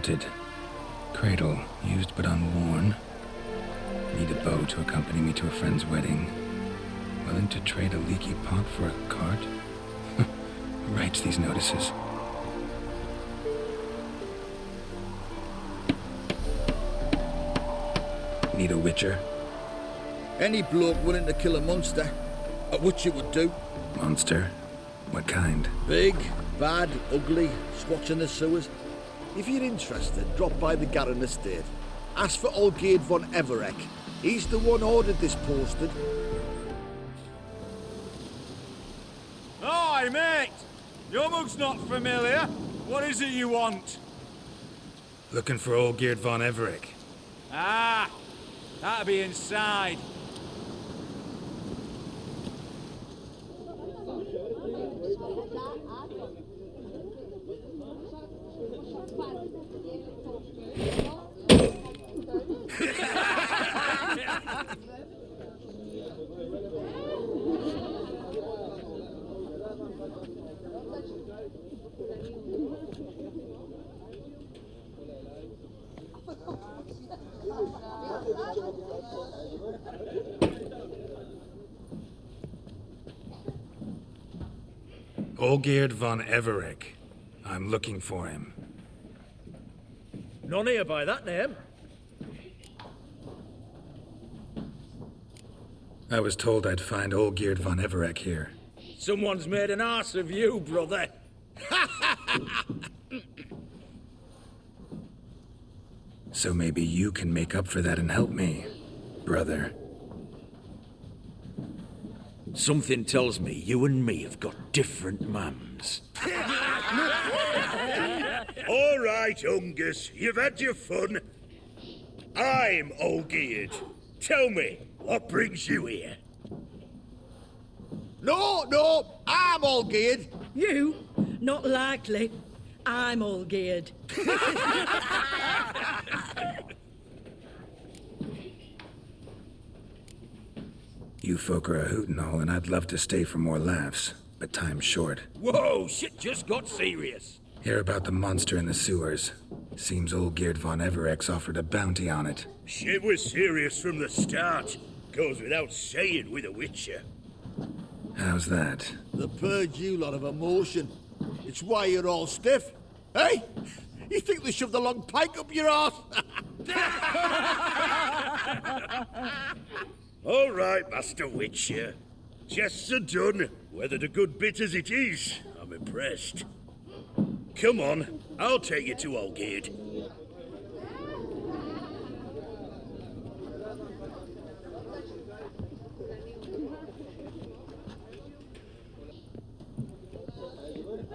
Noted. Cradle, used but unworn. Need a bow to accompany me to a friend's wedding. Willing to trade a leaky pot for a cart? Who writes these notices? Need a witcher? Any bloke willing to kill a monster, a witcher would do. Monster? What kind? Big, bad, ugly, squatching the sewers. If you're interested, drop by the Garren estate. Ask for Olgierd von Everek. He's the one ordered this posted. Hi, mate! Your mug's not familiar. What is it you want? Looking for Olgierd von Everek. Ah, that'll be inside. Olgierd von Everek. I'm looking for him. None here by that name. I was told I'd find Olgierd von Everek here. Someone's made an arse of you, brother. So maybe you can make up for that and help me, brother. Something tells me you and me have got different mums. All right, Ungus, you've had your fun. I'm Olgierd. Tell me, what brings you here? No, I'm Olgierd. You? Not likely. I'm all geared. You folk are a hoot and all, and I'd love to stay for more laughs, but time's short. Whoa, shit just got serious. Hear about the monster in the sewers. Seems Olgierd von Everek's offered a bounty on it. Shit was serious from the start. Goes without saying with a Witcher. How's that? They purge you lot of emotion. It's why you're all stiff. Hey? You think they shoved a long pike up your arse? All right, Master Witcher. Jests are done. Weathered a good bit as it is. I'm impressed. Come on, I'll take you to Olgierd.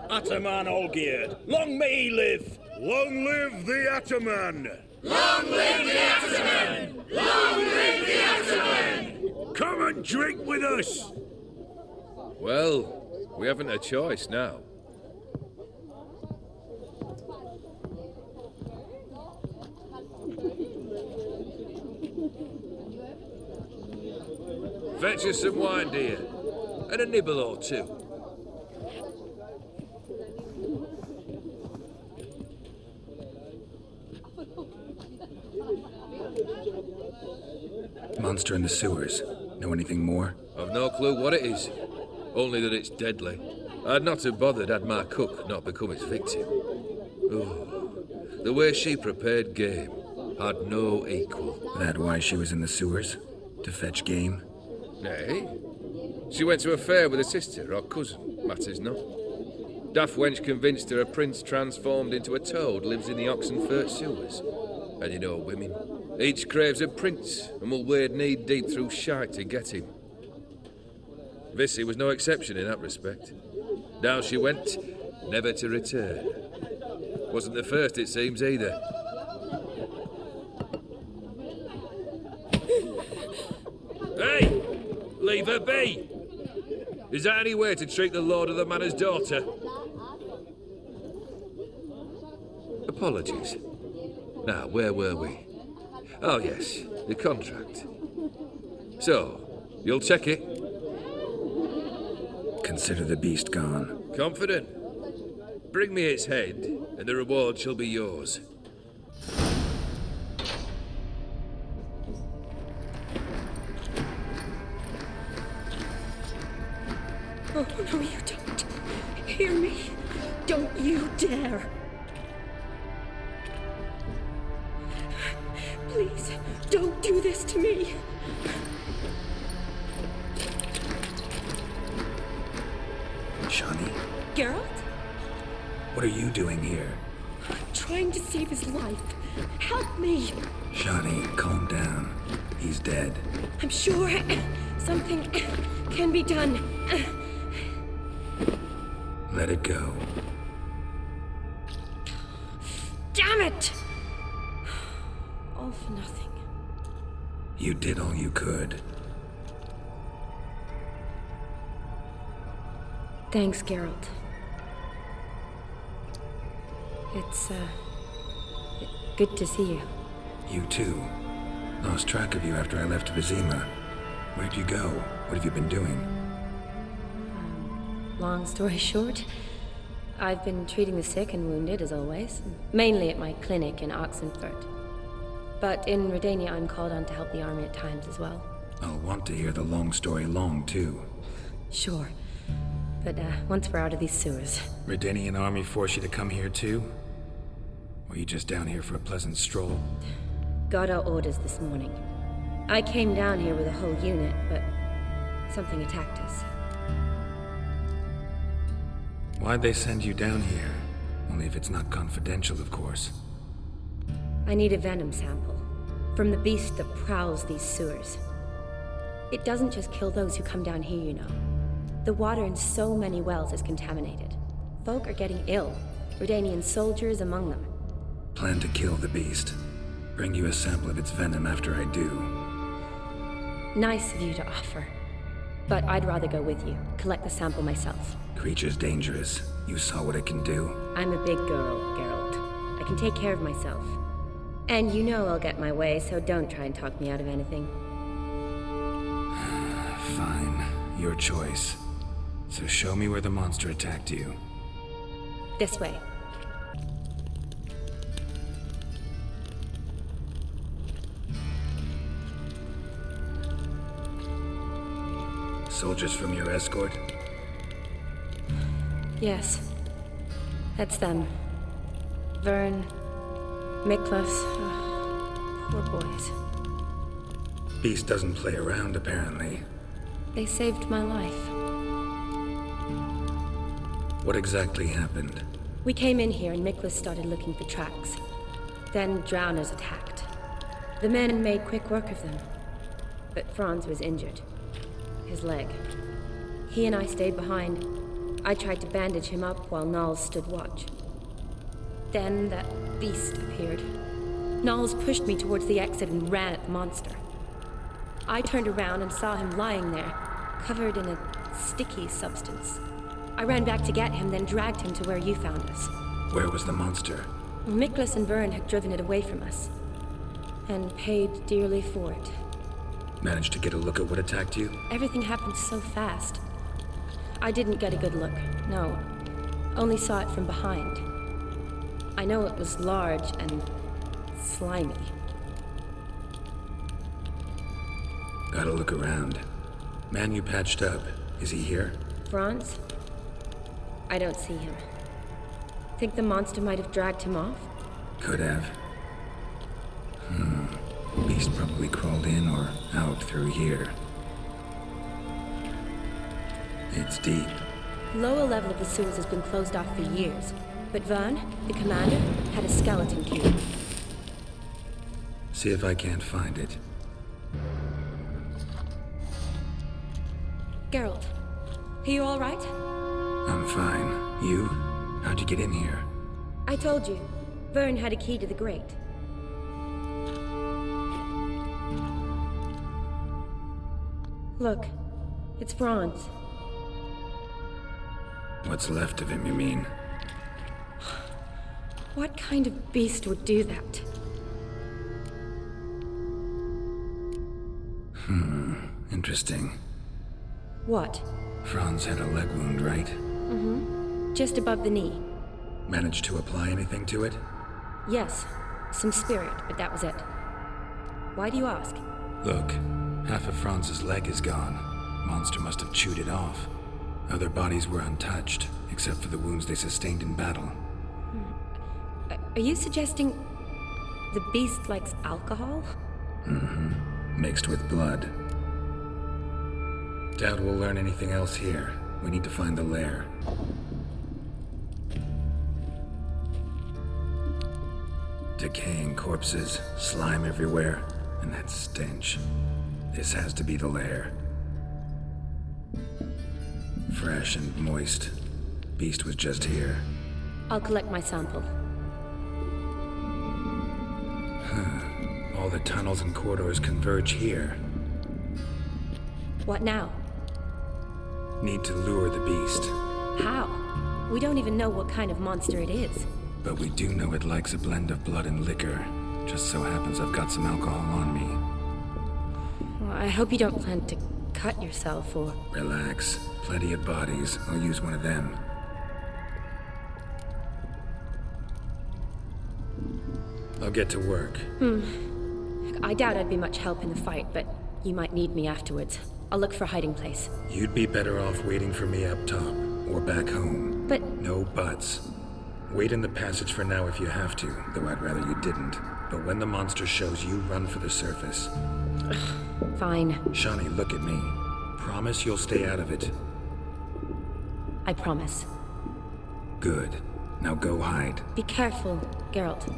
Ataman Olgierd, long may he live! Long live the Ataman! Long live the Ataman! Long live the Ataman! Come and drink with us! Well, we haven't a choice now. Fetch us some wine, dear, and a nibble or two. Monster in the sewers. Know anything more? I've no clue what it is. Only that it's deadly. I'd not have bothered had my cook not become its victim. Oh, the way she prepared game had no equal. That why she was in the sewers? To fetch game? Nay. She went to a fair with a sister or cousin, matters not. Daft wench convinced her a prince transformed into a toad lives in the Oxenfurt sewers. And you know women. Each craves a prince and will wade knee-deep through shite to get him. Vissy was no exception in that respect. Down she went, never to return. Wasn't the first, it seems, either. Hey! Leave her be! Is that any way to treat the lord of the manor's daughter? Apologies. Now, where were we? Oh, yes, the contract. So, you'll check it? Consider the beast gone. Confident? Bring me its head, and the reward shall be yours. Oh, no, you don't. Hear me? Don't you dare. Please, don't do this to me. Shani, Geralt? what are you doing here? Trying to save his life. Help me. Shani, calm down. He's dead. I'm sure something can be done. Let it go. Damn it! All for nothing. You did all you could. Thanks, Geralt. It's, good to see you. You too. Lost track of you after I left Vizima. Where'd you go? What have you been doing? Long story short, I've been treating the sick and wounded, as always. Mainly at my clinic in Oxenfurt. But in Redania, I'm called on to help the army at times as well. I'll want to hear the long story long, too. Sure. But, once we're out of these sewers. Redanian army force you to come here, too? Or are you just down here for a pleasant stroll? Got our orders this morning. I came down here with a whole unit, but something attacked us. Why'd they send you down here? Only if it's not confidential, of course. I need a venom sample from the beast that prowls these sewers. It doesn't just kill those who come down here, you know. The water in so many wells is contaminated. Folk are getting ill, Redanian soldiers among them. Plan to kill the beast. Bring you a sample of its venom after I do. Nice of you to offer. But I'd rather go with you, collect the sample myself. Creature's dangerous. You saw what it can do. I'm a big girl, Geralt. I can take care of myself. And you know I'll get my way, so don't try and talk me out of anything. Fine. Your choice. So show me where the monster attacked you. This way. Soldiers from your escort? Yes. That's them. Vern, Miklas. Poor boys. Beast doesn't play around, apparently. They saved my life. What exactly happened? We came in here and Miklas started looking for tracks. Then drowners attacked. The men made quick work of them. But Franz was injured. His leg. He and I stayed behind. I tried to bandage him up while Nals stood watch. Then that beast appeared. Nals pushed me towards the exit and ran at the monster. I turned around and saw him lying there, covered in a sticky substance. I ran back to get him, then dragged him to where you found us. Where was the monster? Miklas and Vern had driven it away from us. And paid dearly for it. Managed to get a look at what attacked you? Everything happened so fast. I didn't get a good look, no. Only saw it from behind. I know it was large and slimy. Gotta look around. Man you patched up, is he here? Franz? I don't see him. Think the monster might have dragged him off? Could have. Beast probably crawled in or out through here. It's deep. Lower level of the sewers has been closed off for years. But Vern, the commander, had a skeleton key. See if I can't find it. Geralt, are you all right? I'm fine. You? How'd you get in here? I told you. Vern had a key to the grate. Look, it's Franz. What's left of him, you mean? What kind of beast would do that? Interesting. What? Franz had a leg wound, right? Just above the knee. Managed to apply anything to it? Yes, some spirit, but that was it. Why do you ask? Look, half of Franz's leg is gone. Monster must have chewed it off. Other bodies were untouched, except for the wounds they sustained in battle. Are you suggesting the beast likes alcohol? Mixed with blood. Doubt we'll learn anything else here. We need to find the lair. Decaying corpses, slime everywhere, and that stench. This has to be the lair. Fresh and moist. Beast was just here. I'll collect my sample. All the tunnels and corridors converge here. What now? Need to lure the beast. How? We don't even know what kind of monster it is. But we do know it likes a blend of blood and liquor. Just so happens I've got some alcohol on me. Well, I hope you don't plan to cut yourself or... Relax. Plenty of bodies. I'll use one of them. I'll get to work. I doubt I'd be much help in the fight, but you might need me afterwards. I'll look for a hiding place. You'd be better off waiting for me up top, or back home. But... No buts. Wait in the passage for now if you have to, though I'd rather you didn't. But when the monster shows you, run for the surface. Fine. Shawnee, look at me. Promise you'll stay out of it. I promise. Good. Now go hide. Be careful, Geralt.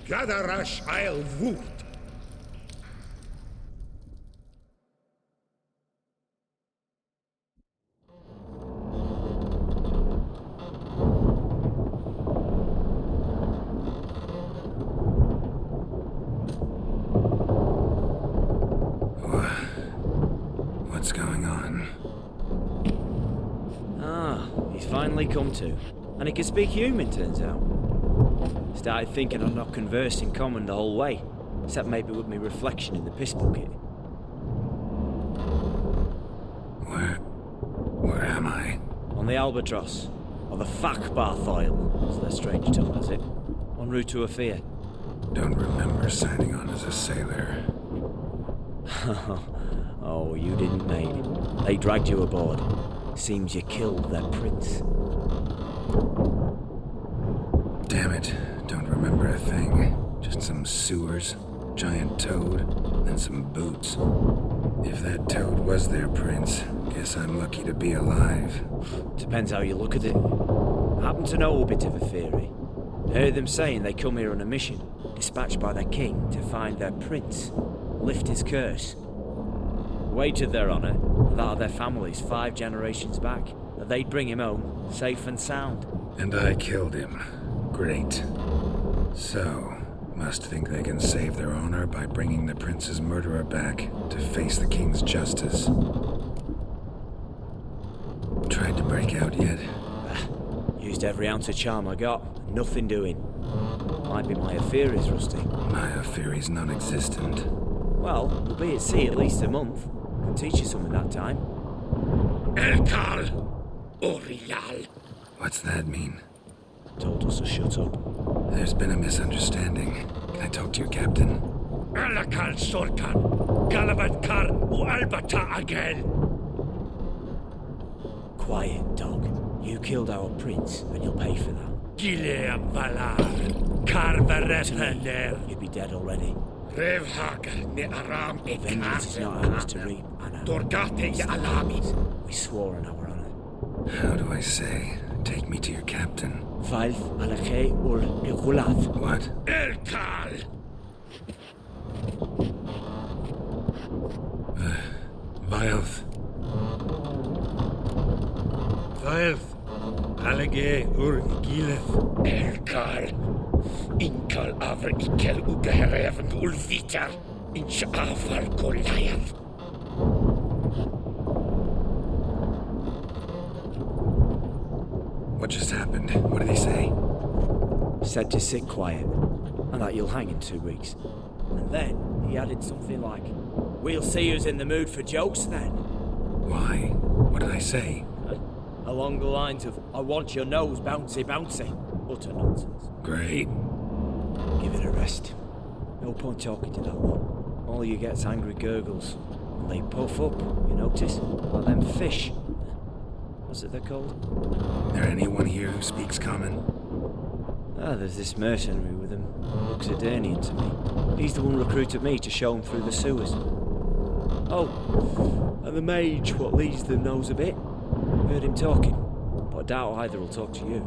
Gadarash I'll Woot. finally come to. And he can speak human, turns out. Started thinking I'd not conversed in common the whole way, except maybe with my reflection in the piss bucket. Where am I? On the Albatross, or the Fakbarth Isle, as their strange tongue has it, en route to Ophir. Don't remember signing on as a sailor. Oh, you didn't, mate. They dragged you aboard. Seems you killed their prince. Damn it, don't remember a thing. Just some sewers, giant toad, and some boots. If that toad was their prince, guess I'm lucky to be alive. Depends how you look at it. I happen to know a bit of a theory. Heard them saying they come here on a mission, dispatched by their king to find their prince, lift his curse. Wagered their honour, and that of their families 5 generations back, that they'd bring him home, safe and sound. And I killed him. Great. So, must think they can save their honor by bringing the prince's murderer back to face the king's justice. Tried to break out yet? Used every ounce of charm I got, nothing doing. Might be my Ophiri's rusty. My Ophiri's non-existent. Well, we'll be at sea at least a month. Could teach you something that time. Elkal Orial. What's that mean? Told us to shut up. There's been a misunderstanding. Can I talk to your captain? Elkal Sorkan. Galabat Kar U Albata again. Quiet, dog. You killed our prince, and you'll pay for that. Gileam Valar. Karvarepener. You'd be dead already. Revhagar ne Aram Vengeance is not ours to reap, Anna. Dorgate ya Alamis. We swore on our honor. How do I say? Take me to your captain. Valf Alakhe ur Igulath. What? Elkal. Vilth. Vilth. Alage ur Igileth. Elkal. Inkal aver ikel ugehereven ulvitar. Inch afal Goliath. What just happened? What did he say? Said to sit quiet, and that you'll hang in 2 weeks. And then he added something like, "We'll see who's in the mood for jokes then." Why? What did I say? Along the lines of, "I want your nose bouncy bouncy." Utter nonsense. Great. Give it a rest. No point talking to that lot. All you get's angry gurgles. And they puff up, you notice? Like them fish. What's it they're called? There anyone here who speaks common? There's this mercenary with him. Looks Eternian to me. He's the one who recruited me to show him through the sewers. Oh, and the mage what leads them knows a bit. Heard him talking, but I doubt either will talk to you.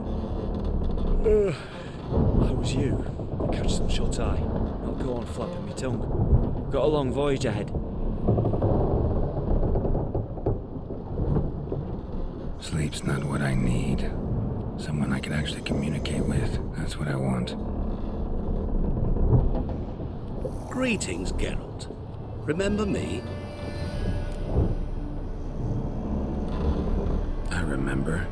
I was you. Catch some shut eye. Not go on flapping my tongue. Got a long voyage ahead. Sleep's not what I need. Someone I can actually communicate with. That's what I want. Greetings, Geralt. Remember me? I remember.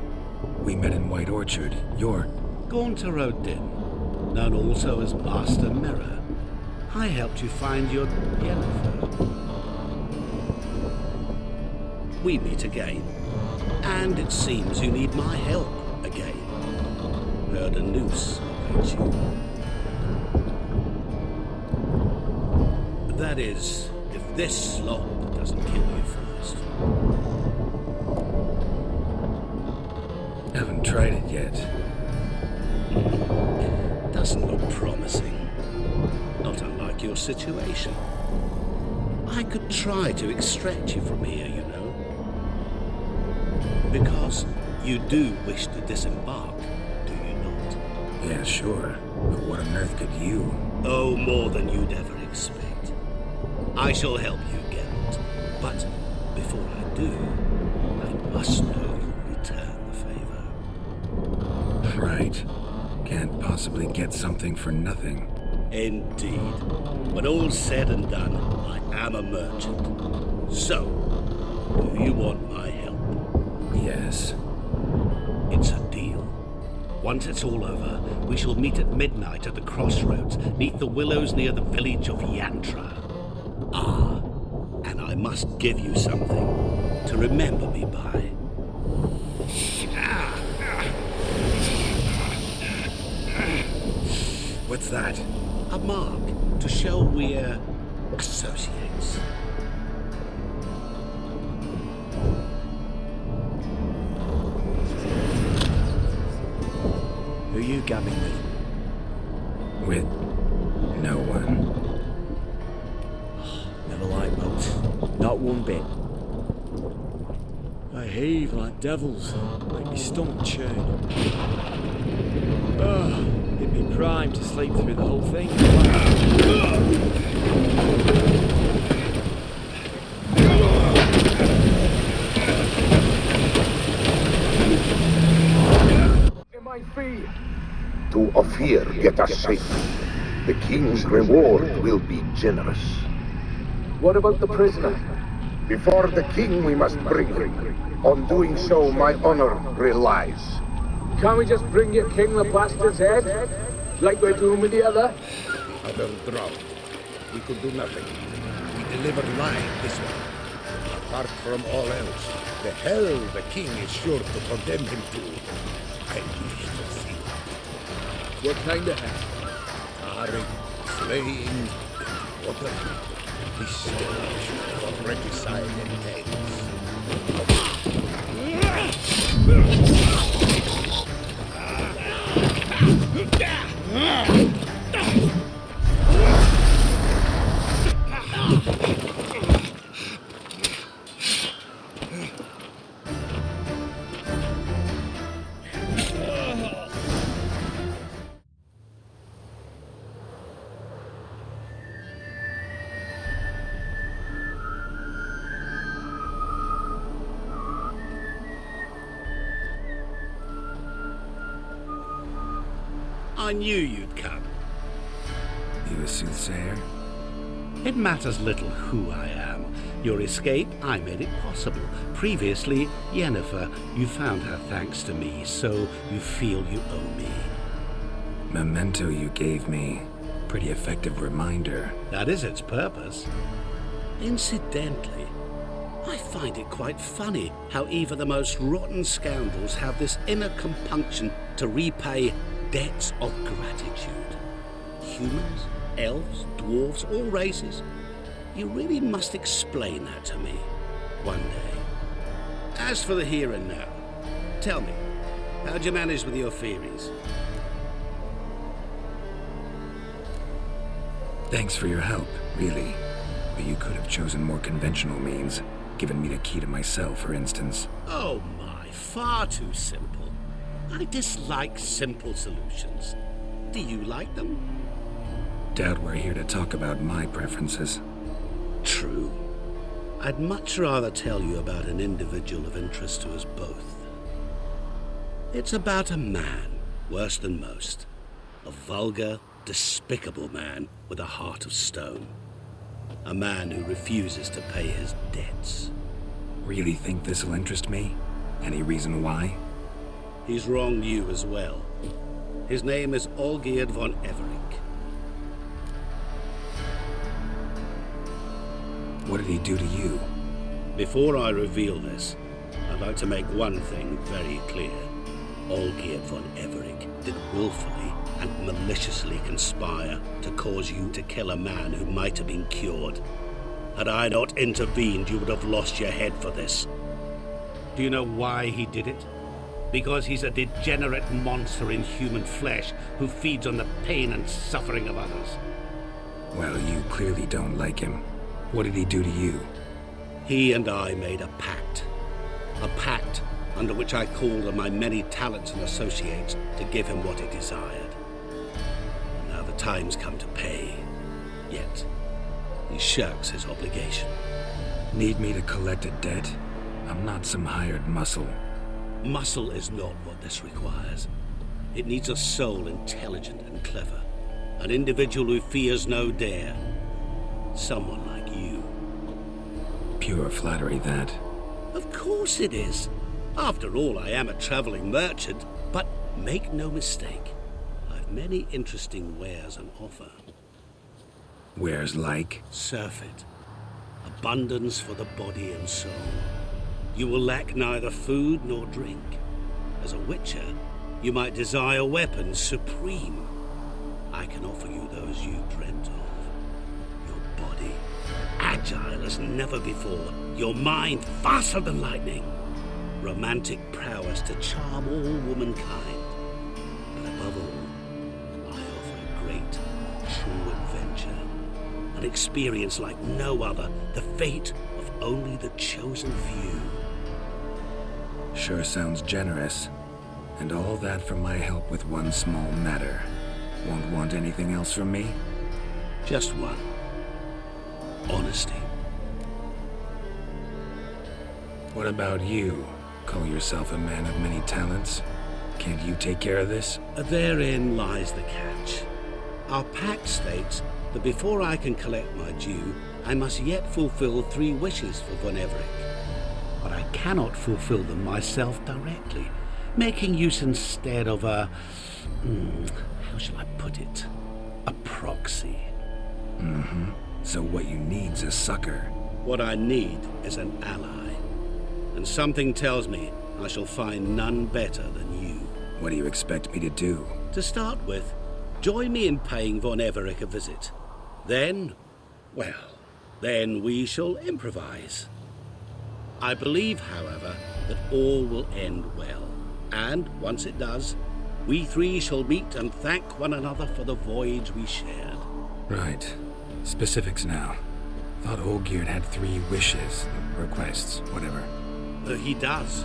We met in White Orchard. You're... Gaunter Odin, known also as Master Mirror. I helped you find your Yennefer. We meet again. And it seems you need my help again. Heard a noose awaits you. That is, if this slop doesn't kill you first. Haven't tried it yet. Doesn't look promising. Not unlike your situation. I could try to extract you from here, you know. Because you do wish to disembark, do you not? Yeah, sure. But what on earth could you? Oh, more than you'd ever expect. I shall help you, Geralt. But before I do, I must know you'll return the favor. Right. Can't possibly get something for nothing. Indeed. When all's said and done, I am a merchant. So, do you want my help? Yes. It's a deal. Once it's all over, we shall meet at midnight at the crossroads, neath the willows near the village of Yantra. Ah, and I must give you something to remember me by. What's that? A mark to show we're associates. Who are you gabbing with? With no one. Never liked boats. Not one bit. I heave like devils. Make me stomach churn. It'd be prime to sleep through the whole thing. My fee. To Ophir, get us safely. The king's reward will be generous. What about the prisoner? Before the king, we must bring him. On doing so, my honor relies. Can't we just bring your king the bastard's head? Like we're doing with the other? Other drowned. We could do nothing. We delivered live this one. Apart from all else, the hell the king is sure to condemn him to. I wish to see. What kind of hell? Tarring, slaying, water. He still for regicide and I knew you'd come. You a soothsayer? It matters little who I am. Your escape, I made it possible. Previously, Yennefer, you found her thanks to me, so you feel you owe me. Memento you gave me. Pretty effective reminder. That is its purpose. Incidentally, I find it quite funny how even the most rotten scoundrels have this inner compunction to repay debts of gratitude. Humans, elves, dwarves, all races. You really must explain that to me one day. As for the here and now, tell me, how'd you manage with your theories? Thanks for your help, really. But you could have chosen more conventional means. Given me the key to my cell, for instance. Oh my, far too simple. I dislike simple solutions. Do you like them? Doubt we're here to talk about my preferences. True. I'd much rather tell you about an individual of interest to us both. It's about a man, worse than most. A vulgar, despicable man with a heart of stone. A man who refuses to pay his debts. Really think this'll interest me? Any reason why? He's wronged you as well. His name is Olgierd von Everink. What did he do to you? Before I reveal this, I'd like to make one thing very clear. Olgierd von Everink did willfully and maliciously conspire to cause you to kill a man who might have been cured. Had I not intervened, you would have lost your head for this. Do you know why he did it? Because he's a degenerate monster in human flesh who feeds on the pain and suffering of others. Well, you clearly don't like him. What did he do to you? He and I made a pact. A pact under which I called on my many talents and associates to give him what he desired. Now the time's come to pay. Yet, he shirks his obligation. Need me to collect a debt? I'm not some hired muscle. Muscle is not what this requires. It needs a soul intelligent and clever. An individual who fears no dare. Someone like you. Pure flattery, that. Of course it is. After all, I am a traveling merchant, but Make no mistake, I've many interesting wares on offer. Wares like? Surfeit. Abundance for the body and soul. You will lack neither food nor drink. As a witcher, you might desire weapons supreme. I can offer you those you dreamt of. Your body, agile as never before. Your mind, faster than lightning. Romantic prowess to charm all womankind. But above all, I offer a great, true adventure. An experience like no other. The fate of only the chosen few. Sure sounds generous. And all that for my help with one small matter. Won't want anything else from me? Just one. Honesty. What about you? Call yourself a man of many talents? Can't you take care of this? Therein lies the catch. Our pact states that before I can collect my due, I must yet fulfill 3 wishes for Von Everett. But I cannot fulfill them myself directly, making use instead of a... how shall I put it? A proxy. Mm-hmm. So what you need's a sucker. What I need is an ally. And something tells me I shall find none better than you. What do you expect me to do? To start with, join me in paying Von Everett a visit. Then, well, then we shall improvise. I believe, however, that all will end well. And once it does, we 3 shall meet and thank one another for the voyage we shared. Right. Specifics now. Thought Olgierd had 3 wishes, requests, whatever. He does.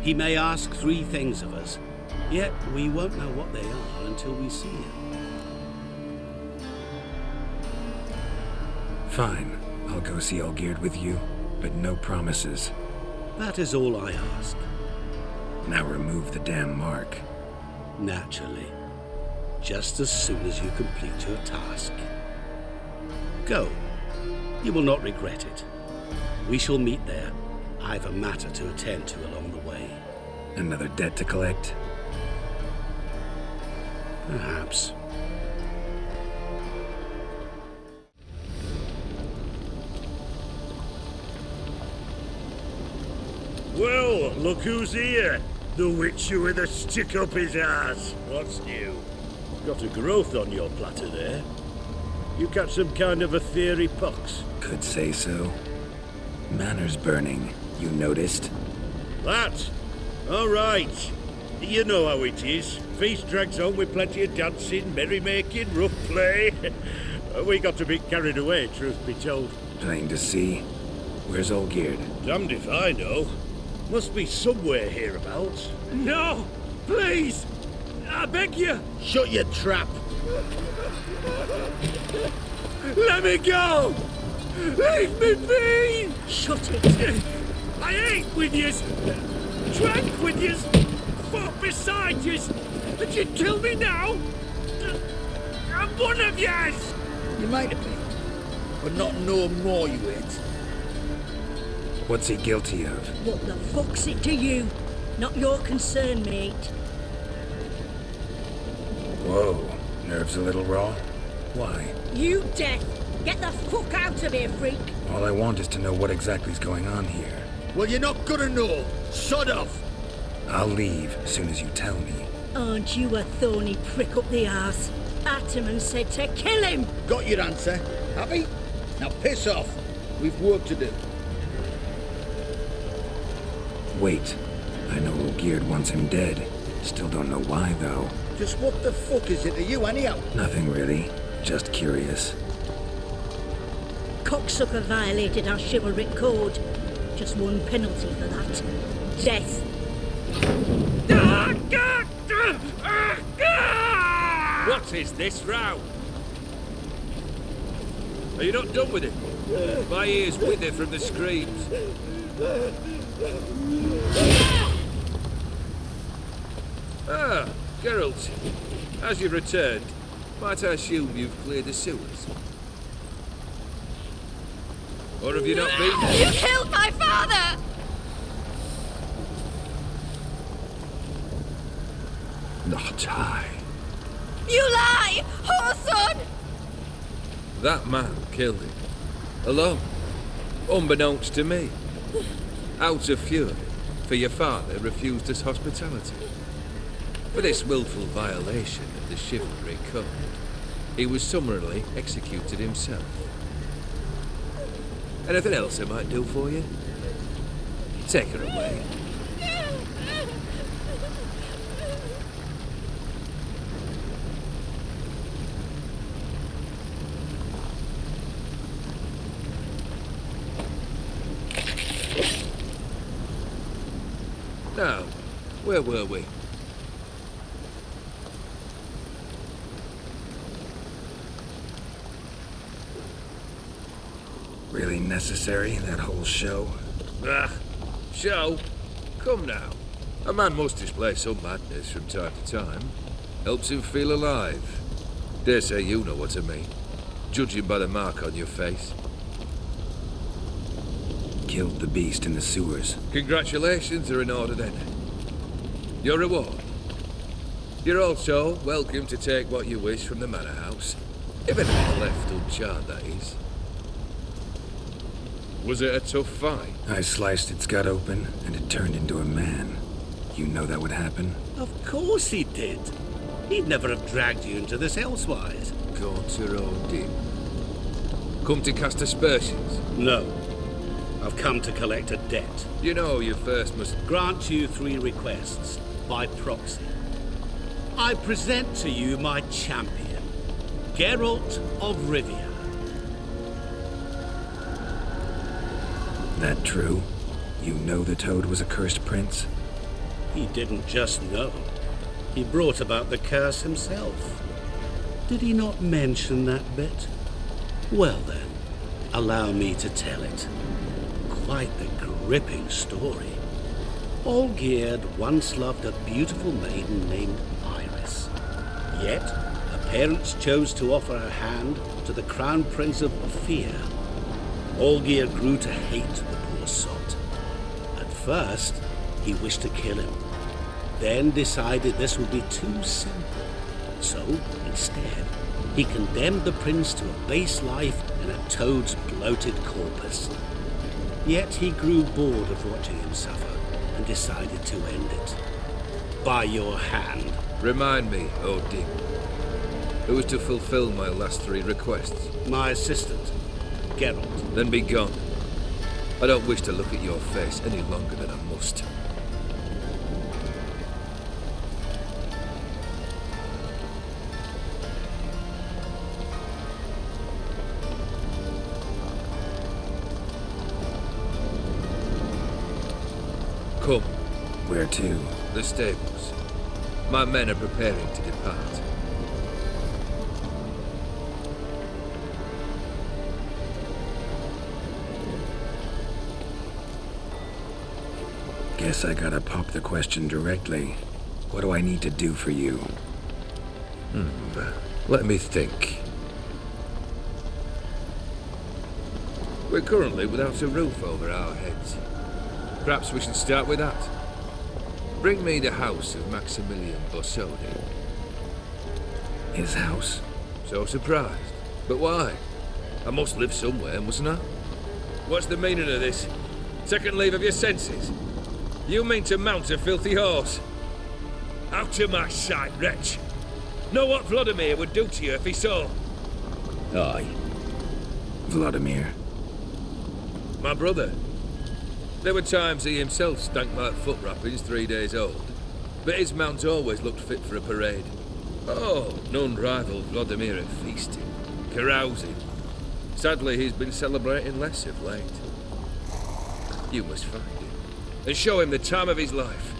He may ask 3 things of us, yet we won't know what they are until we see him. Fine. I'll go see Olgierd with you, but no promises. That is all I ask. Now remove the damn mark. Naturally. Just as soon as you complete your task. Go. You will not regret it. We shall meet there. I've a matter to attend to along the way. Another debt to collect? Perhaps. Well, look who's here. The Witcher with a stick up his ass. What's new? Got a growth on your platter there. You catch some kind of a theory pox? Could say so. Manor's burning. You noticed? That? All right. You know how it is. Feast drags on with plenty of dancing, merrymaking, rough play. We got a bit carried away, truth be told. Plain to see. Where's Olgierd? Damned if I know. Must be somewhere hereabouts. No! Please! I beg you! Shut your trap! Let me go! Leave me be! Shut it! I ate with yous! Drank with yous! Fought beside yous! And you'd kill me now? I'm one of yous! You might have been, but not no more you ate. What's he guilty of? What the fuck's it to you? Not your concern, mate. Whoa. Nerves a little raw? Why? You deaf! Get the fuck out of here, freak! All I want is to know what exactly's going on here. Well, you're not gonna know. Sod off! I'll leave as soon as you tell me. Aren't you a thorny prick up the arse? Ataman said to kill him! Got your answer. Happy? Now piss off. We've work to do. Wait. I know Olgierd wants him dead. Still don't know why, though. Just what the fuck is it to you, anyhow? Nothing really. Just curious. Cocksucker violated our chivalric code. Just one penalty for that. Death. What is this row? Are you not done with it? My ears wither from the screams. Ah, Geralt. As you've returned, might I assume you've cleared the sewers? Or have you not been there? You killed my father! Not I. You lie! Horson! That man killed him. Alone. Unbeknownst to me. Out of fury, for your father refused us hospitality. For this willful violation of the chivalry code, he was summarily executed himself. Anything else I might do for you? Take her away. Now, where were we? Really necessary, that whole show? Ah, show? Come now. A man must display some madness from time to time. Helps him feel alive. Dare say you know what I mean. Judging by the mark on your face. Killed the beast in the sewers. Congratulations are in order then. Your reward. You're also welcome to take what you wish from the manor house. If anything's left uncharred, that is. Was it a tough fight? I sliced its gut open, and it turned into a man. You know that would happen? Of course he did. He'd never have dragged you into this elsewise. Gaunt your own dim. Come to cast aspersions? No. I've come to collect a debt. You know you first must grant you 3 requests by proxy. I present to you my champion, Geralt of Rivia. That true? You know the Toad was a cursed prince? He didn't just know. He brought about the curse himself. Did he not mention that bit? Well then, allow me to tell it. Quite a gripping story. Olgierd once loved a beautiful maiden named Iris. Yet, her parents chose to offer her hand to the Crown Prince of Ophir. Olgierd grew to hate the poor sot. At first, he wished to kill him, then decided this would be too simple. So, instead, he condemned the prince to a base life in a toad's bloated corpus. Yet he grew bored of watching him suffer and decided to end it. By your hand. Remind me, Odin. Who was to fulfill my last 3 requests? My assistant, Geralt. Then be gone. I don't wish to look at your face any longer than I must. Come. Where to? The stables. My men are preparing to depart. Guess I gotta pop the question directly. What do I need to do for you? Let me think. We're currently without a roof over our heads. Perhaps we should start with that. Bring me the house of Maximilian Bossodi. His house? So surprised. But why? I must live somewhere, mustn't I? What's the meaning of this? Second leave of your senses? You mean to mount a filthy horse? Out of my sight, wretch! Know what Vladimir would do to you if he saw? Aye. Vladimir. My brother. There were times he himself stank like foot wrappings 3 days old, but his mount always looked fit for a parade. Oh, none rivaled Vladimir at feasting, carousing. Sadly, he's been celebrating less of late. You must find him, and show him the time of his life.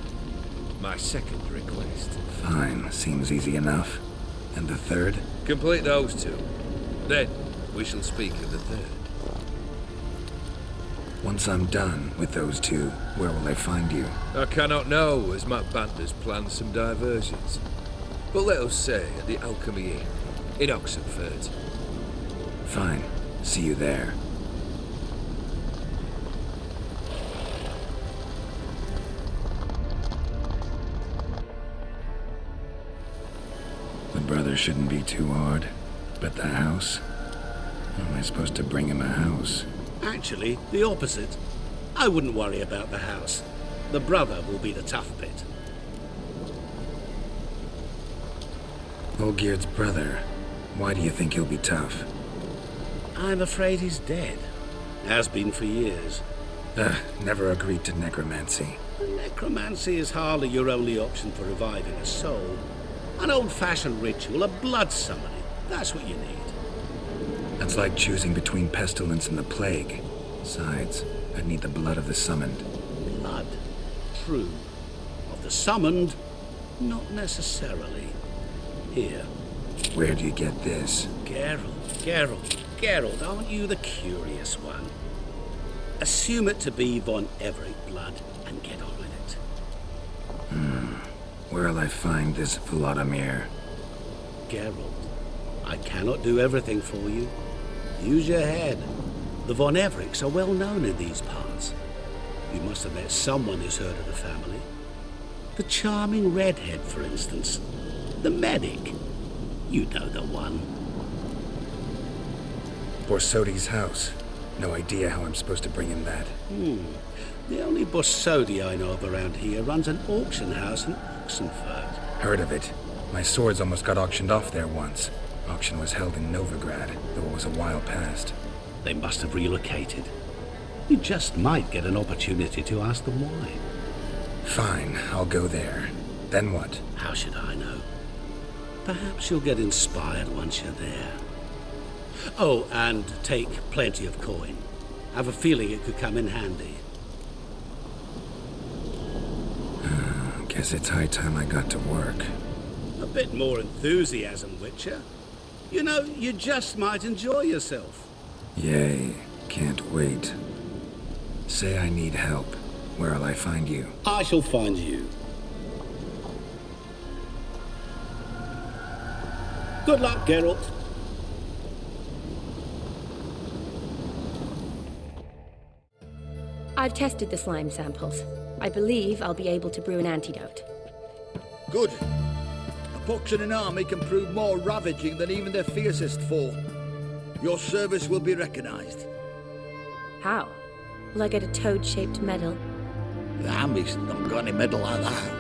My second request. Fine, seems easy enough. And the third? Complete those 2. Then, we shall speak of the third. Once I'm done with those 2, where will I find you? I cannot know, as my banders plan some diversions. But let us say at the Alchemy Inn, in Oxenfurt. Fine. See you there. shouldn't be too hard. But the house? How am I supposed to bring him a house? Actually, the opposite. I wouldn't worry about the house. The brother will be the tough bit. Olgierd's brother. Why do you think he'll be tough? I'm afraid he's dead. Has been for years. Never agreed to necromancy. Necromancy is hardly your only option for reviving a soul. An old-fashioned ritual, a blood summoning. That's what you need. That's like choosing between pestilence and the plague. Besides, I'd need the blood of the summoned. Blood? True. Of the summoned? Not necessarily. Here. Where do you get this? Geralt, aren't you the curious one? Assume it to be von Everett blood and get on with it. Where'll I find this Vladimir? Geralt, I cannot do everything for you. Use your head. The von Evericks are well known in these parts. You must have met someone who's heard of the family. The charming redhead, for instance. The medic. You know the one. Borsodi's house. No idea how I'm supposed to bring him that. The only Borsodi I know of around here runs an auction house in Oxenfurt. Heard of it. My swords almost got auctioned off there once. Auction was held in Novigrad, though it was a while past. They must have relocated. You just might get an opportunity to ask them why. Fine, I'll go there. Then what? How should I know? Perhaps you'll get inspired once you're there. Oh, and take plenty of coin. Have a feeling it could come in handy. Guess it's high time I got to work. A bit more enthusiasm, Witcher. You know, you just might enjoy yourself. Yay, can't wait. Say I need help. Where'll I find you? I shall find you. Good luck, Geralt. I've tested the slime samples. I believe I'll be able to brew an antidote. Good. A pox in an army can prove more ravaging than even their fiercest foe. Your service will be recognized. How? Will I get a toad-shaped medal? The army's not got any medal like that.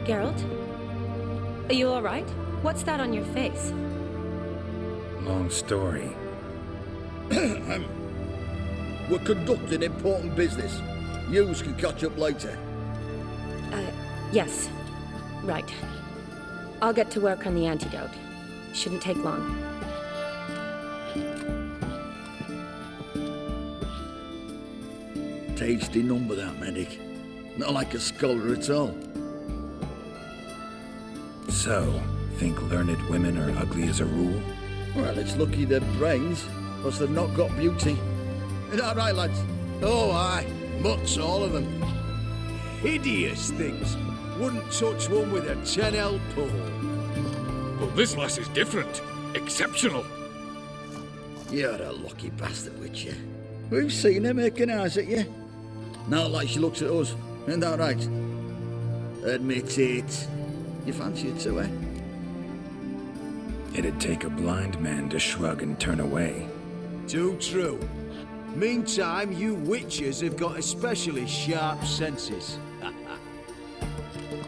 Geralt? Are you all right? What's that on your face? Long story. We're conducting important business. Yous can catch up later. Yes. Right. I'll get to work on the antidote. Shouldn't take long. Tasty number, that medic. Not like a scholar at all. So, think learned women are ugly as a rule? Well, it's lucky they're brains, plus they've not got beauty. Is that right, lads? Oh, aye. Mutts, all of them. Hideous things. Wouldn't touch one with a 10L pole. But this lass is different. Exceptional. You're a lucky bastard, Witcher. We've seen her making eyes at you. Not like she looks at us. Isn't that right? Admit it. You fancy it too, eh? It'd take a blind man to shrug and turn away. Too true. Meantime, you witches have got especially sharp senses.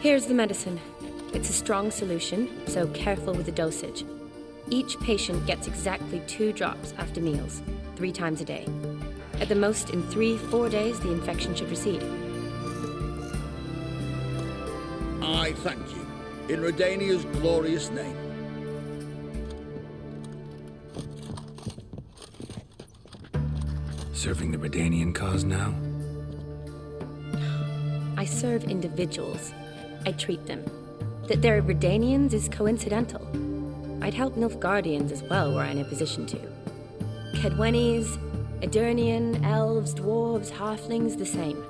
Here's the medicine. It's a strong solution, so careful with the dosage. Each patient gets exactly 2 drops after meals, 3 times a day. At the most, in 3-4 days, the infection should recede. I thank you. In Redania's glorious name. Serving the Redanian cause now? I serve individuals. I treat them. That they're Redanians is coincidental. I'd help Nilfgaardians as well were I in a position to. Kedwenis, Edirnian, elves, dwarves, halflings, the same.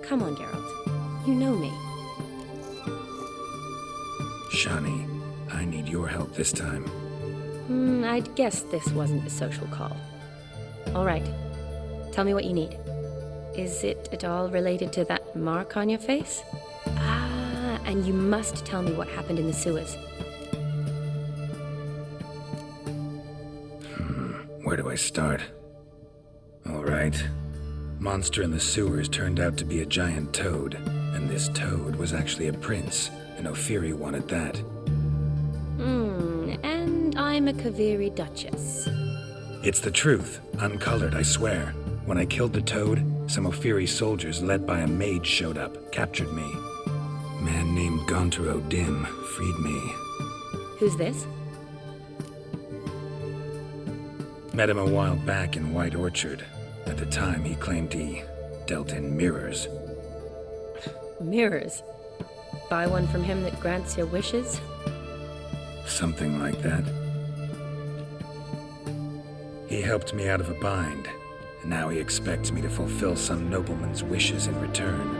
Come on, Geralt. You know me. Shani, I need your help this time. I'd guess this wasn't a social call. All right. Tell me what you need. Is it at all related to that mark on your face? And you must tell me what happened in the sewers. Where do I start? All right. Monster in the sewers turned out to be a giant toad, and this toad was actually a prince, and Ophiri wanted that. And I'm a Kaviri Duchess. It's the truth, uncolored, I swear. When I killed the toad, some Ophiri soldiers led by a mage showed up, captured me. A man named Gontaro Dim freed me. Who's this? Met him a while back in White Orchard. At the time, he claimed he dealt in mirrors. Mirrors? Buy one from him that grants your wishes? Something like that. He helped me out of a bind, and now he expects me to fulfill some nobleman's wishes in return.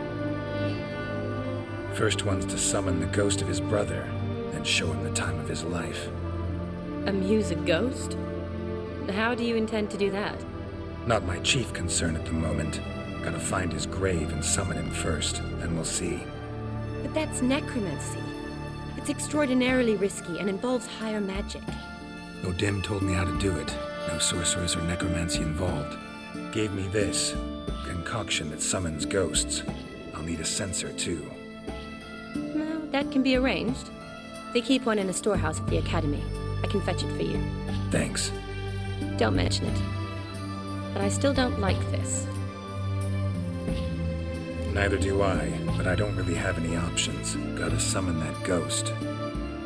First one's to summon the ghost of his brother, and show him the time of his life. Amuse a ghost? How do you intend to do that? Not my chief concern at the moment. Gotta find his grave and summon him first, then we'll see. But that's necromancy. It's extraordinarily risky and involves higher magic. Odim told me how to do it. No sorcerers or necromancy involved. Gave me this concoction that summons ghosts. I'll need a censer too. Well, that can be arranged. They keep one in a storehouse at the academy. I can fetch it for you. Thanks. Don't mention it. But I still don't like this. Neither do I, but I don't really have any options. Gotta summon that ghost.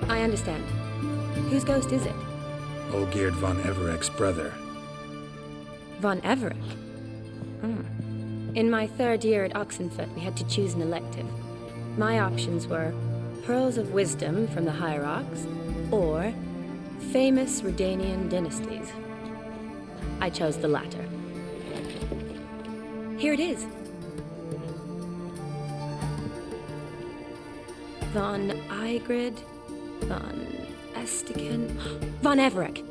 I understand. Whose ghost is it? Olgierd von Everek's brother. Von Everek? In my third year at Oxenfoot, we had to choose an elective. My options were Pearls of Wisdom from the Hierarchs, or Famous Redanian Dynasties. I chose the latter. Here it is. Von Igrid, Von Estiken, Von Everek.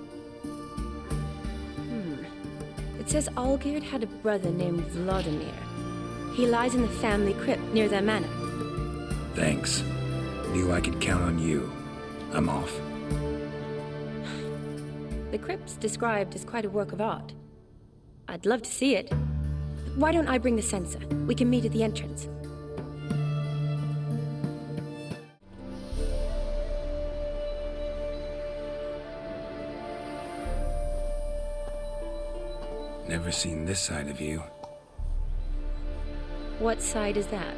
It says Olgierd had a brother named Vladimir. He lies in the family crypt near their manor. Thanks. Knew I could count on you. I'm off. The crypt's described as quite a work of art. I'd love to see it. Why don't I bring the censer? We can meet at the entrance. Never seen this side of you. What side is that?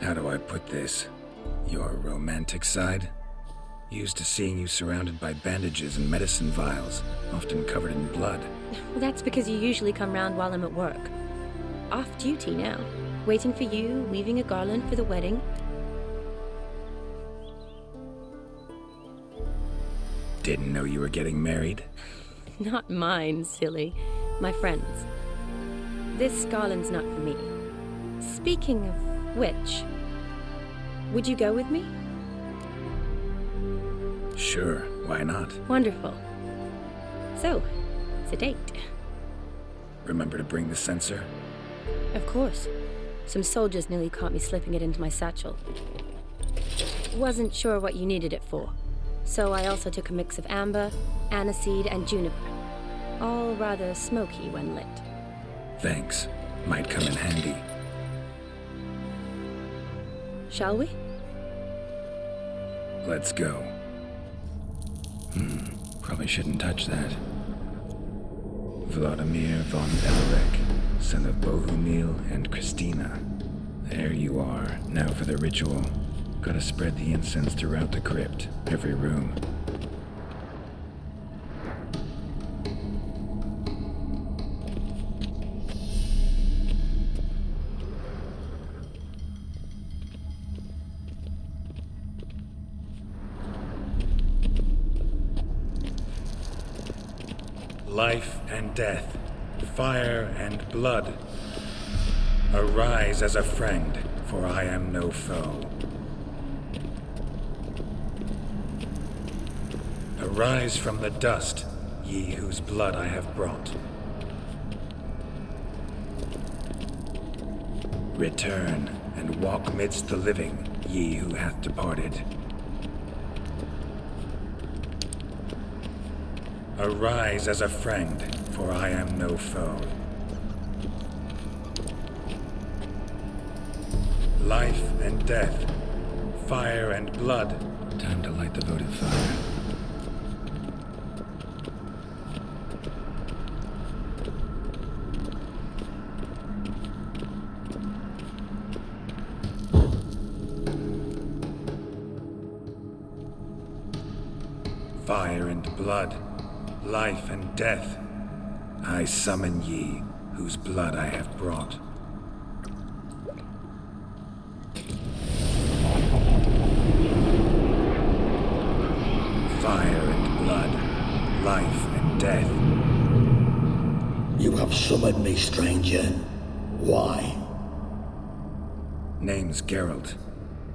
How do I put this? Your romantic side? Used to seeing you surrounded by bandages and medicine vials, often covered in blood. Well, that's because you usually come round while I'm at work. Off duty now. Waiting for you, weaving a garland for the wedding. Didn't know you were getting married? Not mine, silly. My friends. This garland's not for me. Speaking of which, would you go with me? Sure, why not? Wonderful. So, it's a date. Remember to bring the censer? Of course. Some soldiers nearly caught me slipping it into my satchel. Wasn't sure what you needed it for, so I also took a mix of amber, aniseed, and juniper. All rather smoky when lit. Thanks. Might come in handy. Shall we? Let's go. Probably shouldn't touch that. Vladimir von Everek, son of Bohumil and Christina. There you are. Now for the ritual. Gotta spread the incense throughout the crypt, every room. Life and death, fire and blood. Arise as a friend, for I am no foe. Arise from the dust, ye whose blood I have brought. Return and walk midst the living, ye who hath departed. Arise as a friend, for I am no foe. Life and death, fire and blood. Time to light the votive fire. Fire and blood, life and death, I summon ye, whose blood I have brought. Fire and blood, life and death. You have summoned me, stranger. Why? Name's Geralt.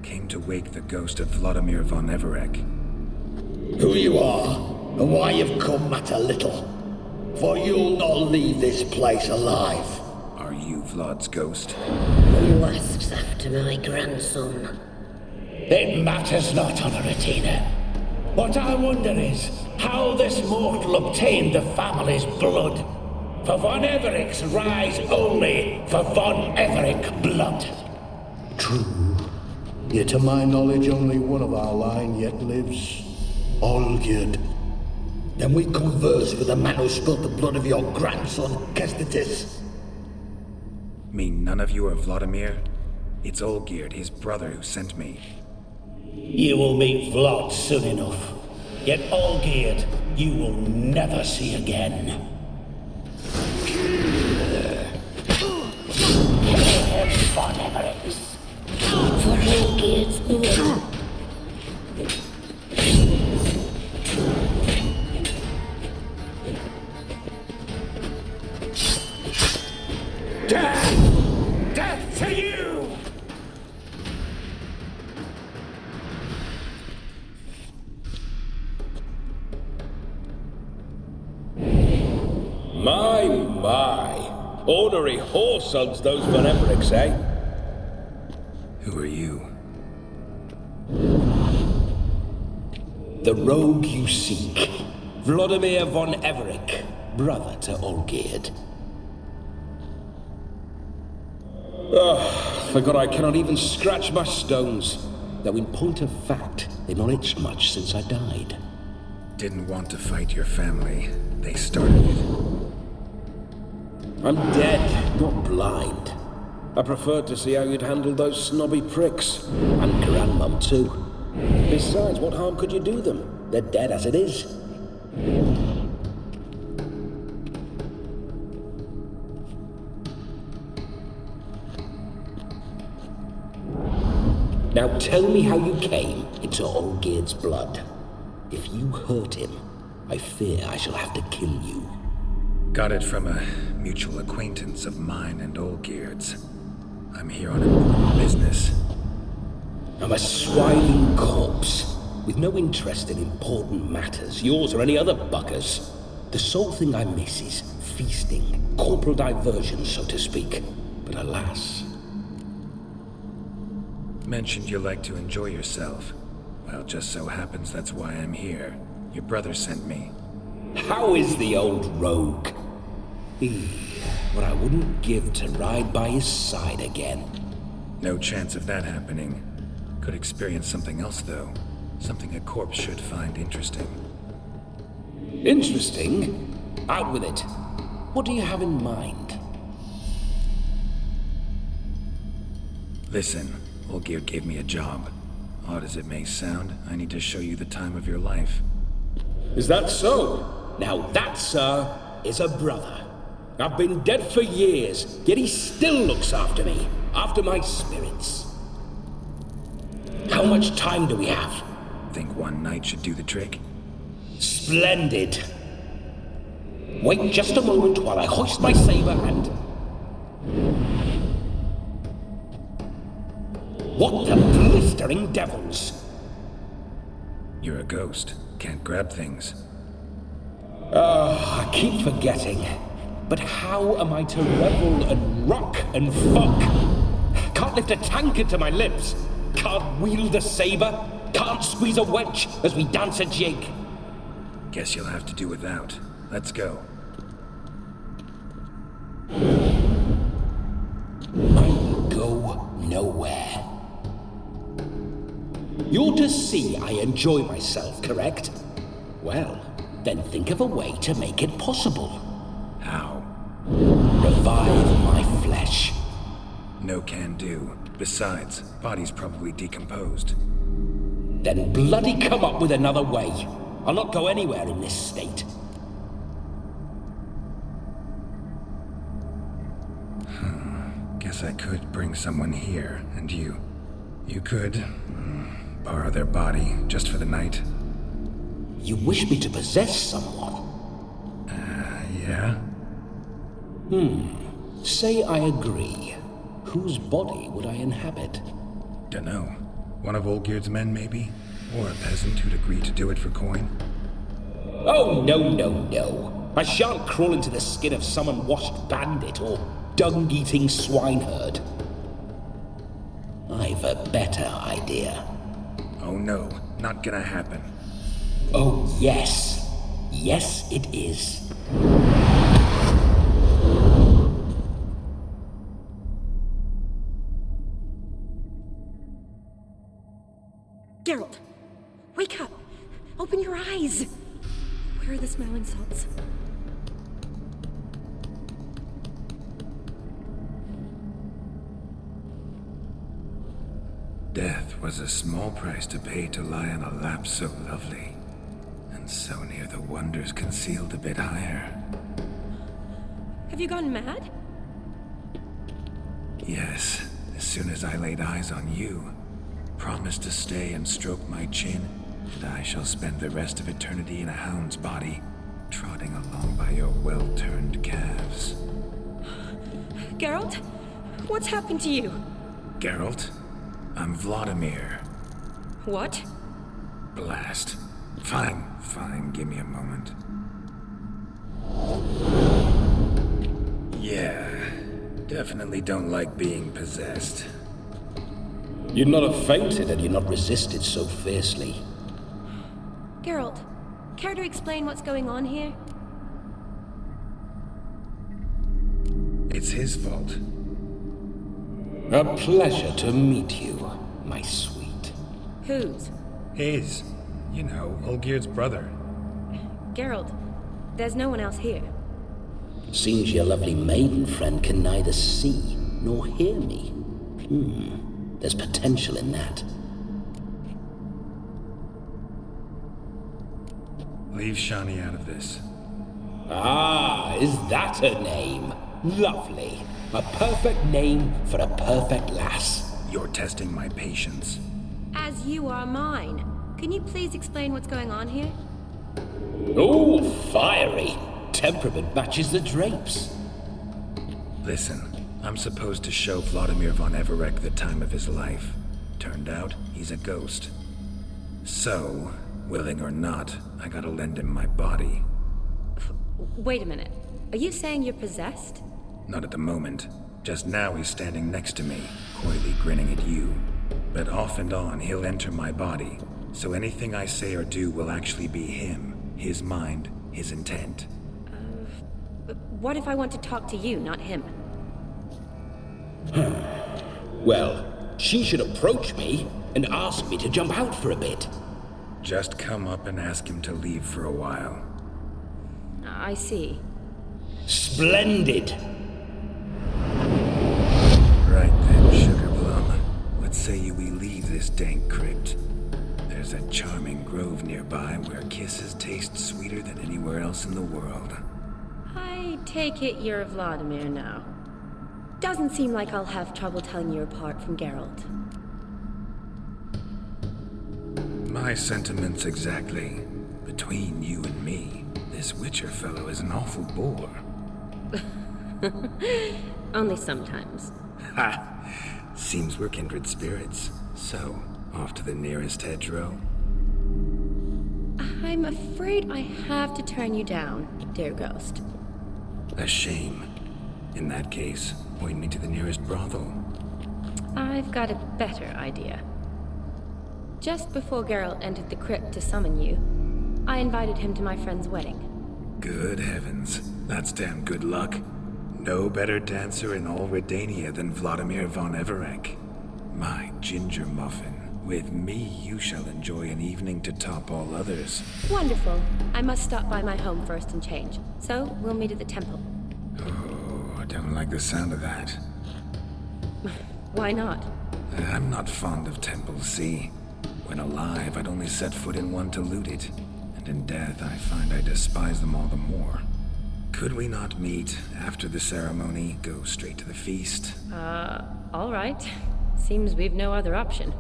Came to wake the ghost of Vladimir von Everec. Who you are, and why you've come matter little. For you'll not leave this place alive. Are you Vlad's ghost? Who asks after my grandson? It matters not, Honoratina. What I wonder is how this mortal obtained the family's blood. For von Everic's rise only for von Everec blood. True. Yet to my knowledge only one of our line yet lives. Olgierd. Then we converse with the man who spilled the blood of your grandson, Kestetis. Mean none of you are Vladimir? It's Olgierd, his brother, who sent me. You will meet Vlad soon enough. Yet Olgierd, you will never see again. Von Everic's. For Olgierd's blood. Death! Death to you! My. Ornery whoresuns those von Everic's, eh? Who are you? The rogue you seek. Vladimir von Everec, brother to Olgierd. Forgot I cannot even scratch my stones. Though in point of fact, they've not itched much since I died. Didn't want to fight your family. They started it. I'm dead, not blind. I preferred to see how you'd handle those snobby pricks. And Grandmum, too. Besides, what harm could you do them? They're dead as it is. Now tell me how you came into Olgierd's blood. If you hurt him, I fear I shall have to kill you. Got it from a mutual acquaintance of mine and Olgierd's. I'm here on important business. I'm a swiving corpse, with no interest in important matters, yours or any other buggers. The sole thing I miss is feasting, corporal diversion, so to speak. But alas... Mentioned you like to enjoy yourself. Well, just so happens that's why I'm here. Your brother sent me. How is the old rogue? What I wouldn't give to ride by his side again. No chance of that happening. Could experience something else, though. Something a corpse should find interesting. Interesting? Out with it. What do you have in mind? Listen, Olgierd gave me a job. Odd as it may sound, I need to show you the time of your life. Is that so? Now that, sir, is a brother. I've been dead for years, yet he still looks after me, after my spirits. How much time do we have? Think one night should do the trick? Splendid. Wait just a moment while I hoist my saber and... What the blistering devils? You're a ghost. Can't grab things. I keep forgetting. But how am I to revel and rock and fuck? Can't lift a tank into my lips. Can't wield a saber? Can't squeeze a wench as we dance a jig? Guess you'll have to do without. Let's go. I'll go nowhere. You're to see I enjoy myself, correct? Well, then think of a way to make it possible. How? Revive my flesh. No can do. Besides, body's probably decomposed. Then bloody come up with another way. I'll not go anywhere in this state. Guess I could bring someone here, and you could borrow their body just for the night. You wish me to possess someone? Yeah? Say I agree. Whose body would I inhabit? Dunno. One of Olgierd's men, maybe? Or a peasant who'd agree to do it for coin? Oh, no. I shan't crawl into the skin of some unwashed bandit or dung-eating swineherd. I've a better idea. Oh no, not gonna happen. Oh, yes. Yes, it is. Geralt, wake up! Open your eyes! Where are the smelling salts? Death was a small price to pay to lie on a lap so lovely, and so near the wonders concealed a bit higher. Have you gone mad? Yes, as soon as I laid eyes on you, promised to stay and stroke my chin, and I shall spend the rest of eternity in a hound's body, trotting along by your well-turned calves. Geralt, what's happened to you? Geralt, I'm Vladimir. What? Blast. Fine, give me a moment. Yeah, definitely don't like being possessed. You'd not have fainted had you not resisted so fiercely. Geralt, care to explain what's going on here? It's his fault. A pleasure to meet you, my sweet. Whose? His. You know, Olgierd's brother. Geralt, there's no one else here. Seems your lovely maiden friend can neither see nor hear me. There's potential in that. Leave Shani out of this. Ah, is that her name? Lovely. A perfect name for a perfect lass. You're testing my patience. As you are mine. Can you please explain what's going on here? Oh, fiery. Temperament matches the drapes. Listen, I'm supposed to show Vladimir von Everec the time of his life. Turned out, he's a ghost. So, willing or not, I gotta lend him my body. Wait a minute. Are you saying you're possessed? Not at the moment. Just now he's standing next to me, coyly grinning at you. But off and on, he'll enter my body. So anything I say or do will actually be him, his mind, his intent. What if I want to talk to you, not him? Well, she should approach me and ask me to jump out for a bit. Just come up and ask him to leave for a while. I see. Splendid! Right then, Sugar Plum. What say you we leave this dank crypt? There's a charming grove nearby where kisses taste sweeter than anywhere else in the world. I take it you're Vladimir now. Doesn't seem like I'll have trouble telling you apart from Geralt. My sentiments exactly. Between you and me, this Witcher fellow is an awful bore. Only sometimes. Ha! Seems we're kindred spirits. So, off to the nearest hedgerow? I'm afraid I have to turn you down, dear ghost. A shame. In that case, point me to the nearest brothel. I've got a better idea. Just before Geralt entered the crypt to summon you, I invited him to my friend's wedding. Good heavens. That's damn good luck. No better dancer in all Redania than Vladimir von Everec. My ginger muffin. With me, you shall enjoy an evening to top all others. Wonderful. I must stop by my home first and change. So, we'll meet at the temple. Oh, I don't like the sound of that. Why not? I'm not fond of temples, see? When alive, I'd only set foot in one to loot it. And in death, I find I despise them all the more. Could we not meet after the ceremony, go straight to the feast? All right. Seems we've no other option.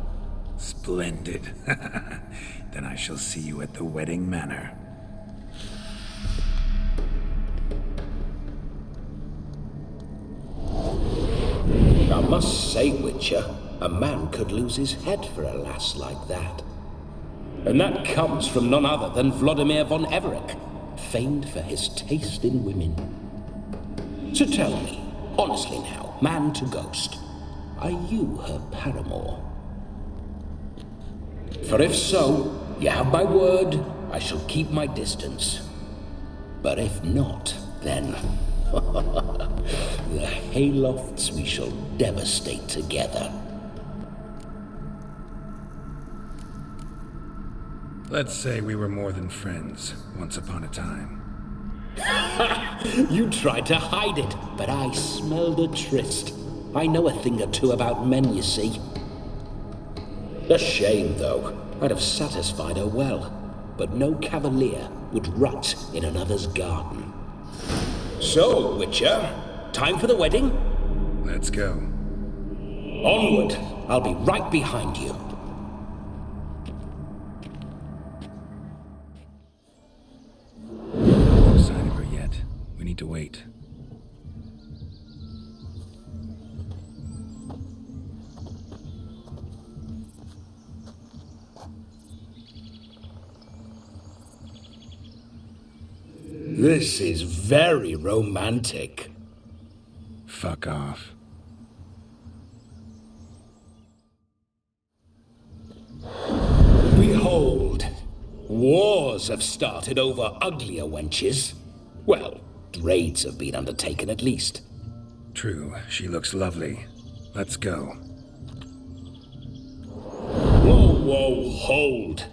Splendid. Then I shall see you at the wedding manor. I must say, Witcher, a man could lose his head for a lass like that. And that comes from none other than Vladimir von Everec, famed for his taste in women. So tell me, honestly now, man to ghost, are you her paramour? For if so, you have my word, I shall keep my distance. But if not, then the haylofts we shall devastate together. Let's say we were more than friends, once upon a time. You tried to hide it, but I smelled a tryst. I know a thing or two about men, you see. A shame, though. I'd have satisfied her well, but no cavalier would rut in another's garden. So, Witcher, time for the wedding? Let's go. Onward! I'll be right behind you. No sign of her yet. We need to wait. This is very romantic. Fuck off. Behold, wars have started over uglier wenches. Well, raids have been undertaken at least. True, she looks lovely. Let's go. Whoa, hold.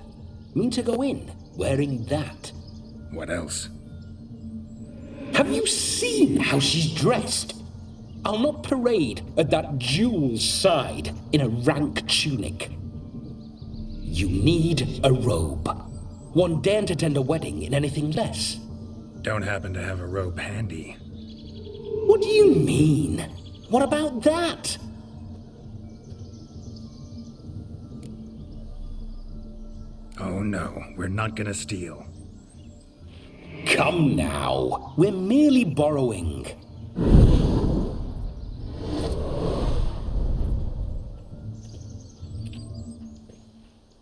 Mean to go in, wearing that? What else? Have you seen how she's dressed? I'll not parade at that jewel's side in a rank tunic. You need a robe. One daren't attend a wedding in anything less. Don't happen to have a robe handy. What do you mean? What about that? Oh no, we're not gonna steal. Come now, we're merely borrowing.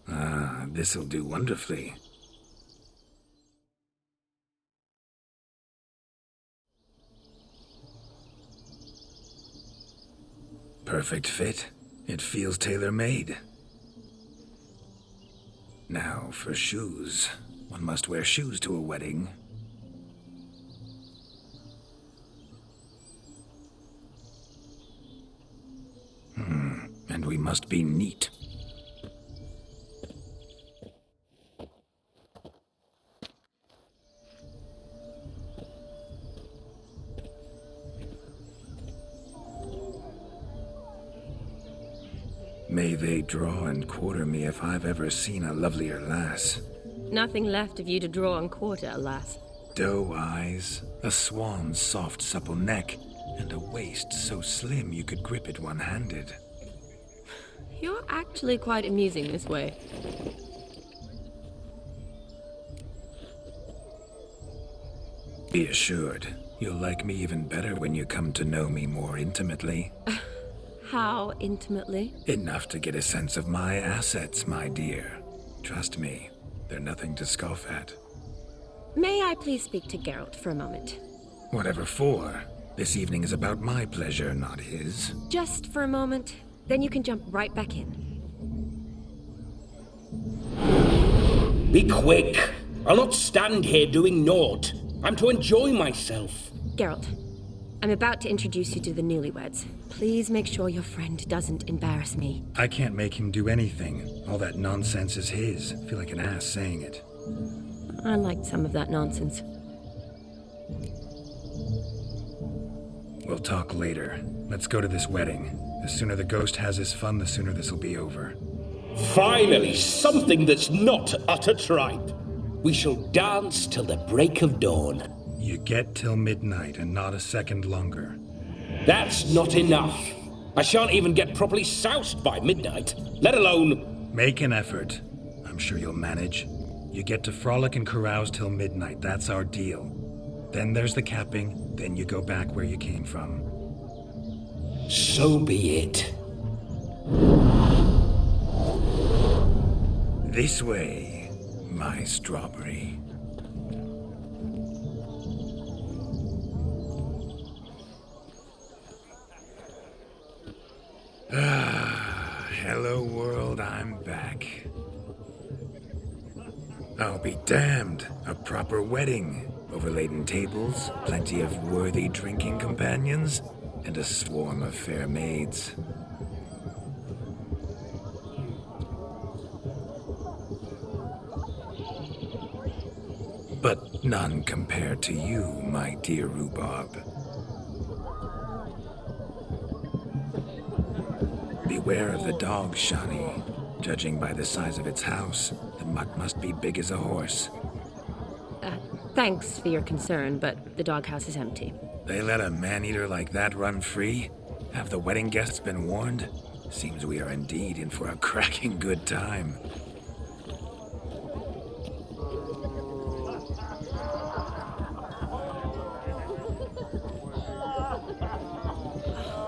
Ah, this'll do wonderfully. Perfect fit. It feels tailor-made. Now for shoes. One must wear shoes to a wedding. And we must be neat. May they draw and quarter me if I've ever seen a lovelier lass. Nothing left of you to draw and quarter, alas. Doe eyes, a swan's soft supple neck, and a waist so slim you could grip it one-handed. You're actually quite amusing this way. Be assured, you'll like me even better when you come to know me more intimately. How intimately? Enough to get a sense of my assets, my dear. Trust me, they're nothing to scoff at. May I please speak to Geralt for a moment? Whatever for. This evening is about my pleasure, not his. Just for a moment, then you can jump right back in. Be quick. I'll not stand here doing naught. I'm to enjoy myself. Geralt, I'm about to introduce you to the newlyweds. Please make sure your friend doesn't embarrass me. I can't make him do anything. All that nonsense is his. I feel like an ass saying it. I liked some of that nonsense. We'll talk later. Let's go to this wedding. The sooner the ghost has his fun, the sooner this'll be over. Finally, something that's not utter tripe. We shall dance till the break of dawn. You get till midnight and not a second longer. That's not enough. I shan't even get properly soused by midnight, let alone... Make an effort. I'm sure you'll manage. You get to frolic and carouse till midnight, that's our deal. Then there's the capping, then you go back where you came from. So be it. This way, my strawberry. Hello world, I'm back. I'll be damned. A proper wedding. Overladen tables, plenty of worthy drinking companions, and a swarm of fair maids. But none compared to you, my dear rhubarb. Beware of the dog, Shani. Judging by the size of its house, the mutt must be big as a horse. Thanks for your concern, but the doghouse is empty. They let a man-eater like that run free? Have the wedding guests been warned? Seems we are indeed in for a cracking good time.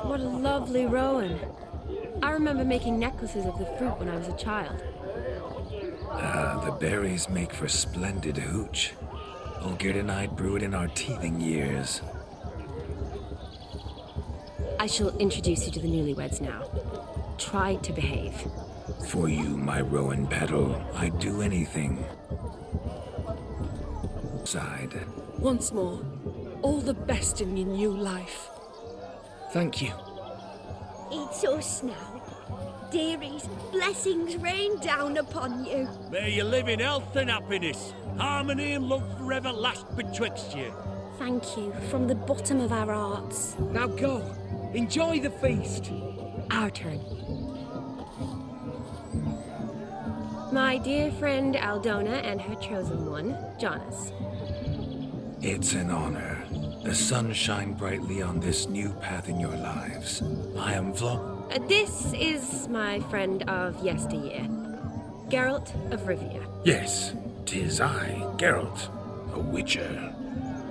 What a lovely rowan. I remember making necklaces of the fruit when I was a child. The berries make for splendid hooch. Olgerd and I brewed in our teething years. I shall introduce you to the newlyweds now. Try to behave. For you, my rowan petal, I'd do anything. Side. Once more, all the best in your new life. Thank you. It's us now. Dearies, blessings rain down upon you. May you live in health and happiness. Harmony and love forever last betwixt you. Thank you, from the bottom of our hearts. Now go. Enjoy the feast. Our turn. My dear friend Aldona and her chosen one, Jonas. It's an honor. The sun shine brightly on this new path in your lives. I am This is my friend of yesteryear, Geralt of Rivia. Yes, 'tis I, Geralt, a witcher.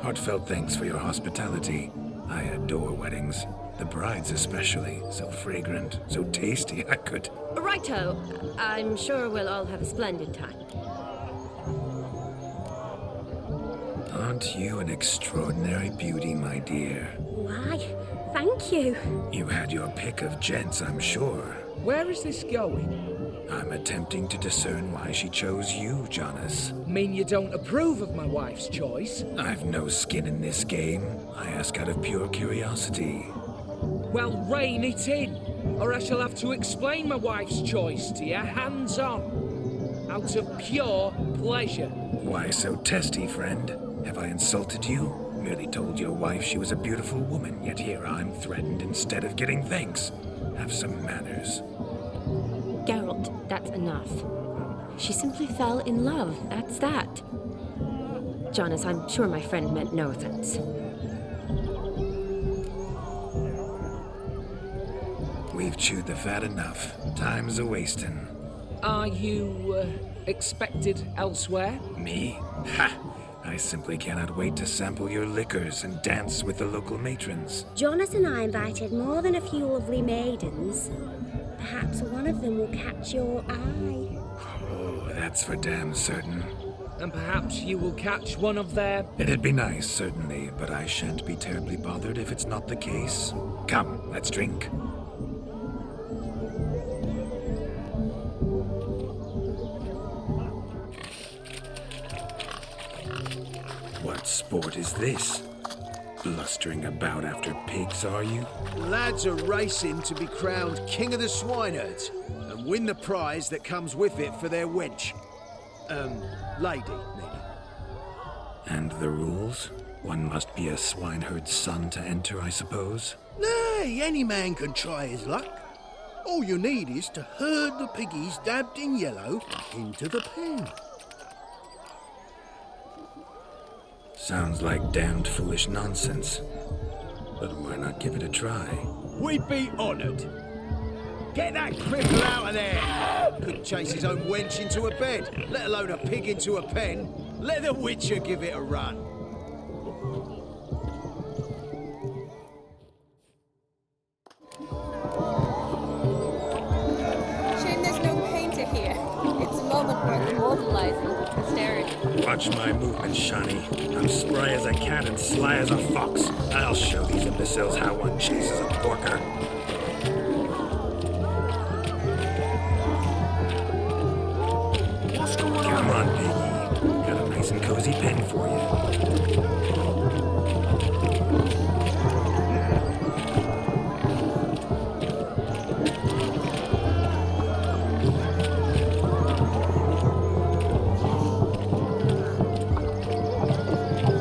Heartfelt thanks for your hospitality. I adore weddings. The brides especially, so fragrant, so tasty, I could... Righto. I'm sure we'll all have a splendid time. Aren't you an extraordinary beauty, my dear? Why, thank you. You had your pick of gents, I'm sure. Where is this going? I'm attempting to discern why she chose you, Jonas. Mean you don't approve of my wife's choice? I've no skin in this game. I ask out of pure curiosity. Well, rein it in, or I shall have to explain my wife's choice to you hands-on. Out of pure pleasure. Why so testy, friend? Have I insulted you? Merely told your wife she was a beautiful woman, yet here I'm threatened instead of getting thanks. Have some manners. Geralt, that's enough. She simply fell in love, that's that. Jonas, I'm sure my friend meant no offense. We've chewed the fat enough. Time's a-wastin'. Are you, expected elsewhere? Me? Ha! I simply cannot wait to sample your liquors and dance with the local matrons. Jonas and I invited more than a few lovely maidens. Perhaps one of them will catch your eye. Oh, that's for damn certain. And perhaps you will catch one of their... It'd be nice, certainly, but I shan't be terribly bothered if it's not the case. Come, let's drink. What sport is this? Blustering about after pigs, are you? Lads are racing to be crowned King of the Swineherds and win the prize that comes with it for their wench. Lady, meaning. And the rules? One must be a swineherd's son to enter, I suppose? Nay, any man can try his luck. All you need is to herd the piggies dabbed in yellow into the pen. Sounds like damned foolish nonsense. But why not give it a try? We'd be honoured. Get that cripple out of there! Couldn't chase his own wench into a bed, let alone a pig into a pen. Let the Witcher give it a run. Shame there's no painter here. It's a moment worth immortalizing for posterity. Watch my movements, Shani. I'm spry as a cat and sly as a fox. I'll show these imbeciles how one chases a porker. Come on, Piggy. Got a nice and cozy pen for you.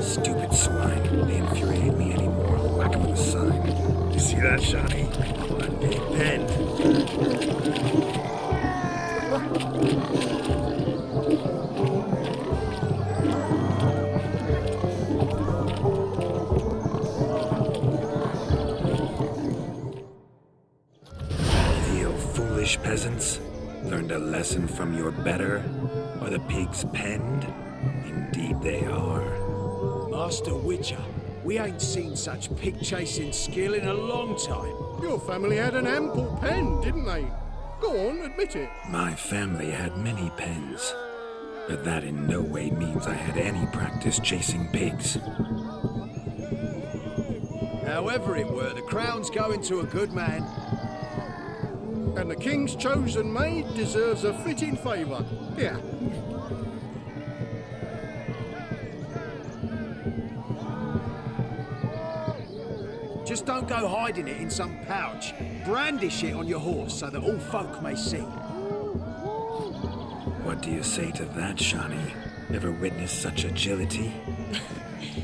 Stupid swine. They infuriate me anymore. I'll whack 'em with a sign. You see that, Shani? One big pen. Foolish peasants, learned a lesson from your better? Are the pigs penned? Indeed they are. Master Witcher, we ain't seen such pig-chasing skill in a long time. Your family had an ample pen, didn't they? Go on, admit it. My family had many pens, but that in no way means I had any practice chasing pigs. However it were, the crown's going to a good man. And the king's chosen maid deserves a fitting favour. Yeah. Just don't go hiding it in some pouch. Brandish it on your horse so that all folk may see. What do you say to that, Shani? Ever witnessed such agility?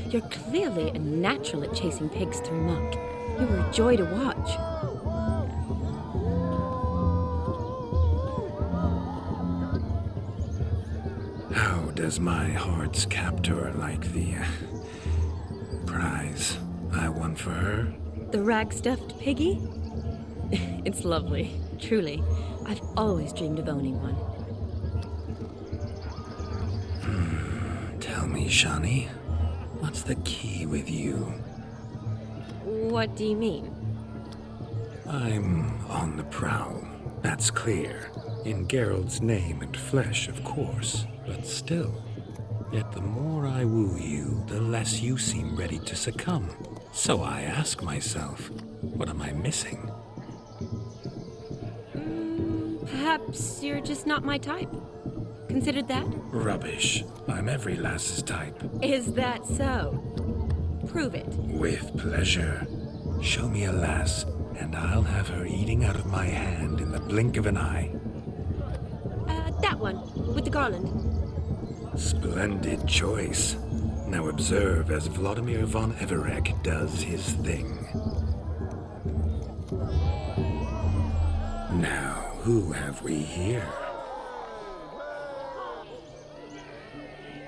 You're clearly a natural at chasing pigs through muck. You were a joy to watch. How does my heart's captor like the prize I won for her? The rag-stuffed piggy? It's lovely, truly. I've always dreamed of owning one. Tell me, Shani, what's the key with you? What do you mean? I'm on the prowl, that's clear. In Geralt's name and flesh, of course, but still. Yet the more I woo you, the less you seem ready to succumb. So I ask myself, what am I missing? Perhaps you're just not my type. Considered that? Rubbish. I'm every lass's type. Is that so? Prove it. With pleasure. Show me a lass, and I'll have her eating out of my hand in the blink of an eye. That one, with the garland. Splendid choice. Now observe as Vladimir von Everek does his thing. Now, who have we here?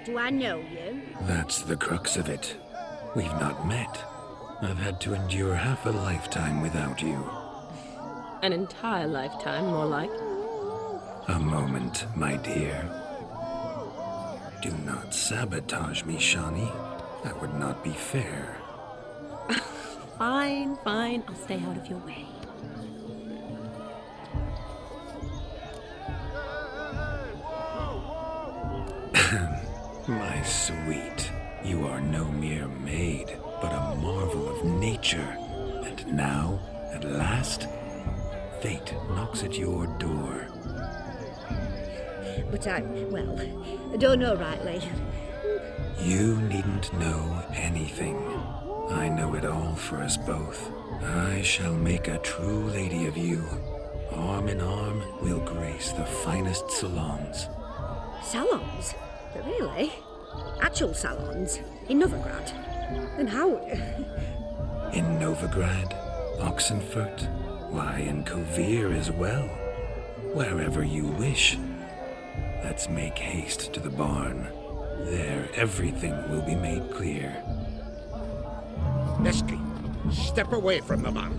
Do I know you? That's the crux of it. We've not met. I've had to endure half a lifetime without you. An entire lifetime, more like. A moment, my dear. Do not sabotage me, Shani. That would not be fair. Fine, fine. I'll stay out of your way. My sweet, you are no mere maid, but a marvel of nature. And now, at last, fate knocks at your door. But I don't know rightly. You needn't know anything. I know it all for us both. I shall make a true lady of you. Arm in arm, we'll grace the finest salons. Salons? Really? Actual salons? In Novigrad? Then how? In Novigrad, Oxenfurt, why, in Kovir as well. Wherever you wish. Let's make haste to the barn. There, everything will be made clear. Nesky, step away from the man.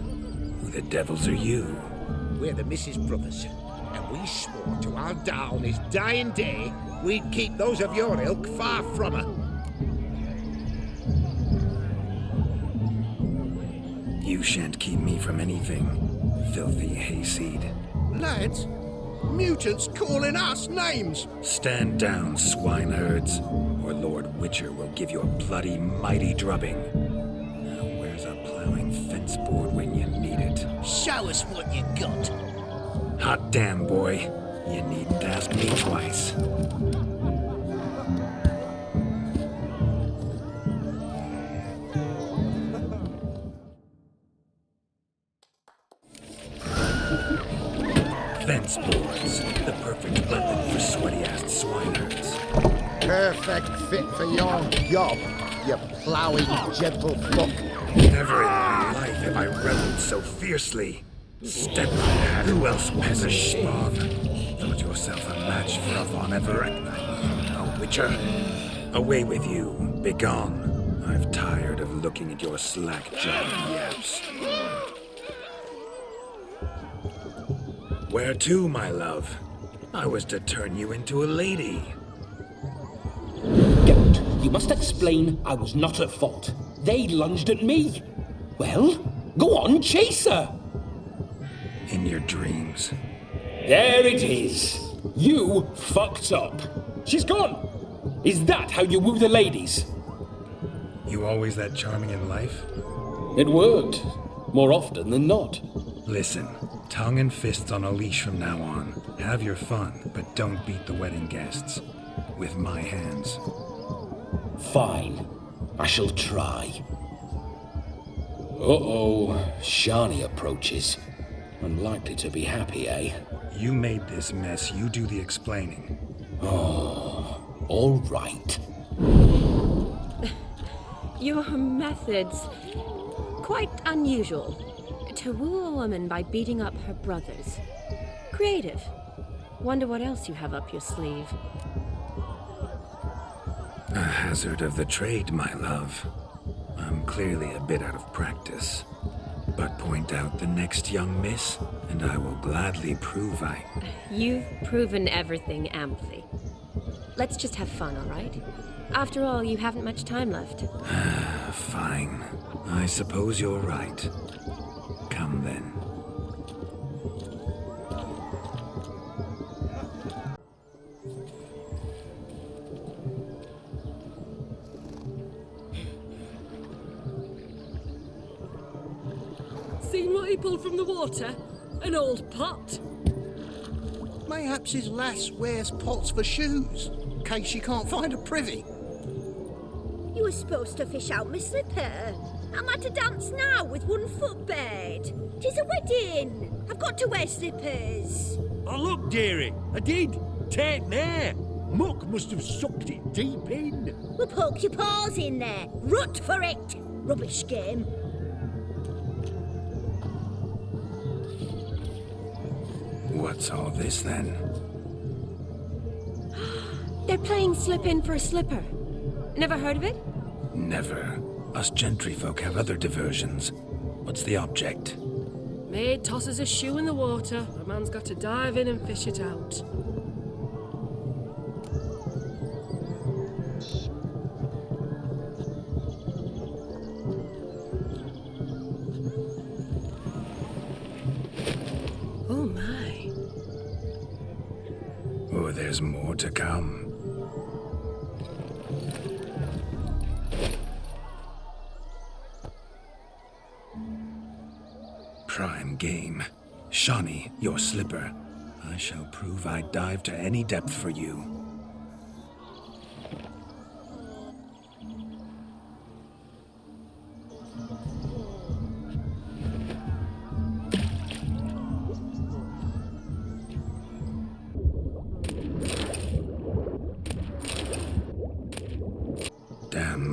Who the devils are you? We're the Mrs. Brothers, and we swore to our da on his dying day we'd keep those of your ilk far from her. You shan't keep me from anything, filthy hayseed. Lads, mutants calling us names. Stand down, swineherds, or Lord Witcher will give you a bloody mighty drubbing. Now where's a plowing fence board when you need it? Show us what you got. Hot damn, boy. You needn't ask me twice. Fence boards, the perfect weapon for sweaty-assed swineherds. Perfect fit for your job, you ploughing gentlefolk. Never in my life have I reveled so fiercely. Step on that. Who else wants a spawn? Thought yourself a match for a Von Everett. A Witcher. Away with you. Begone. I've tired of looking at your slack-jawed yaps. Where to, my love? I was to turn you into a lady. Don't. You must explain I was not at fault. They lunged at me. Well, go on, chase her. In your dreams. There it is. You fucked up. She's gone. Is that how you woo the ladies? You always that charming in life? It worked. More often than not. Listen, tongue and fists on a leash from now on. Have your fun, but don't beat the wedding guests. With my hands. Fine. I shall try. Uh-oh. Shani approaches. Unlikely to be happy, eh? You made this mess. You do the explaining. Oh, all right. Your methods... quite unusual. To woo a woman by beating up her brothers. Creative. Wonder what else you have up your sleeve. A hazard of the trade, my love. I'm clearly a bit out of practice. But point out the next young miss, and I will gladly prove I... You've proven everything amply. Let's just have fun, all right? After all, you haven't much time left. Fine. I suppose you're right. Come then. Seen what he pulled from the water? An old pot. Mayhaps his lass wears pots for shoes, in case she can't find a privy. You were supposed to fish out my slipper. I'm at a dance now with one foot bared. 'Tis a wedding. I've got to wear slippers. Oh, look, dearie, I did. Take there. Muck must have sucked it deep in. Well, poke your paws in there. Rut for it. Rubbish game. What's all this then? They're playing slip in for a slipper. Never heard of it? Never. Us gentry folk have other diversions. What's the object? Maid tosses a shoe in the water. A man's got to dive in and fish it out. Oh my. Oh, there's more to come. Prime game. Shawnee, your slipper. I shall prove I dive to any depth for you.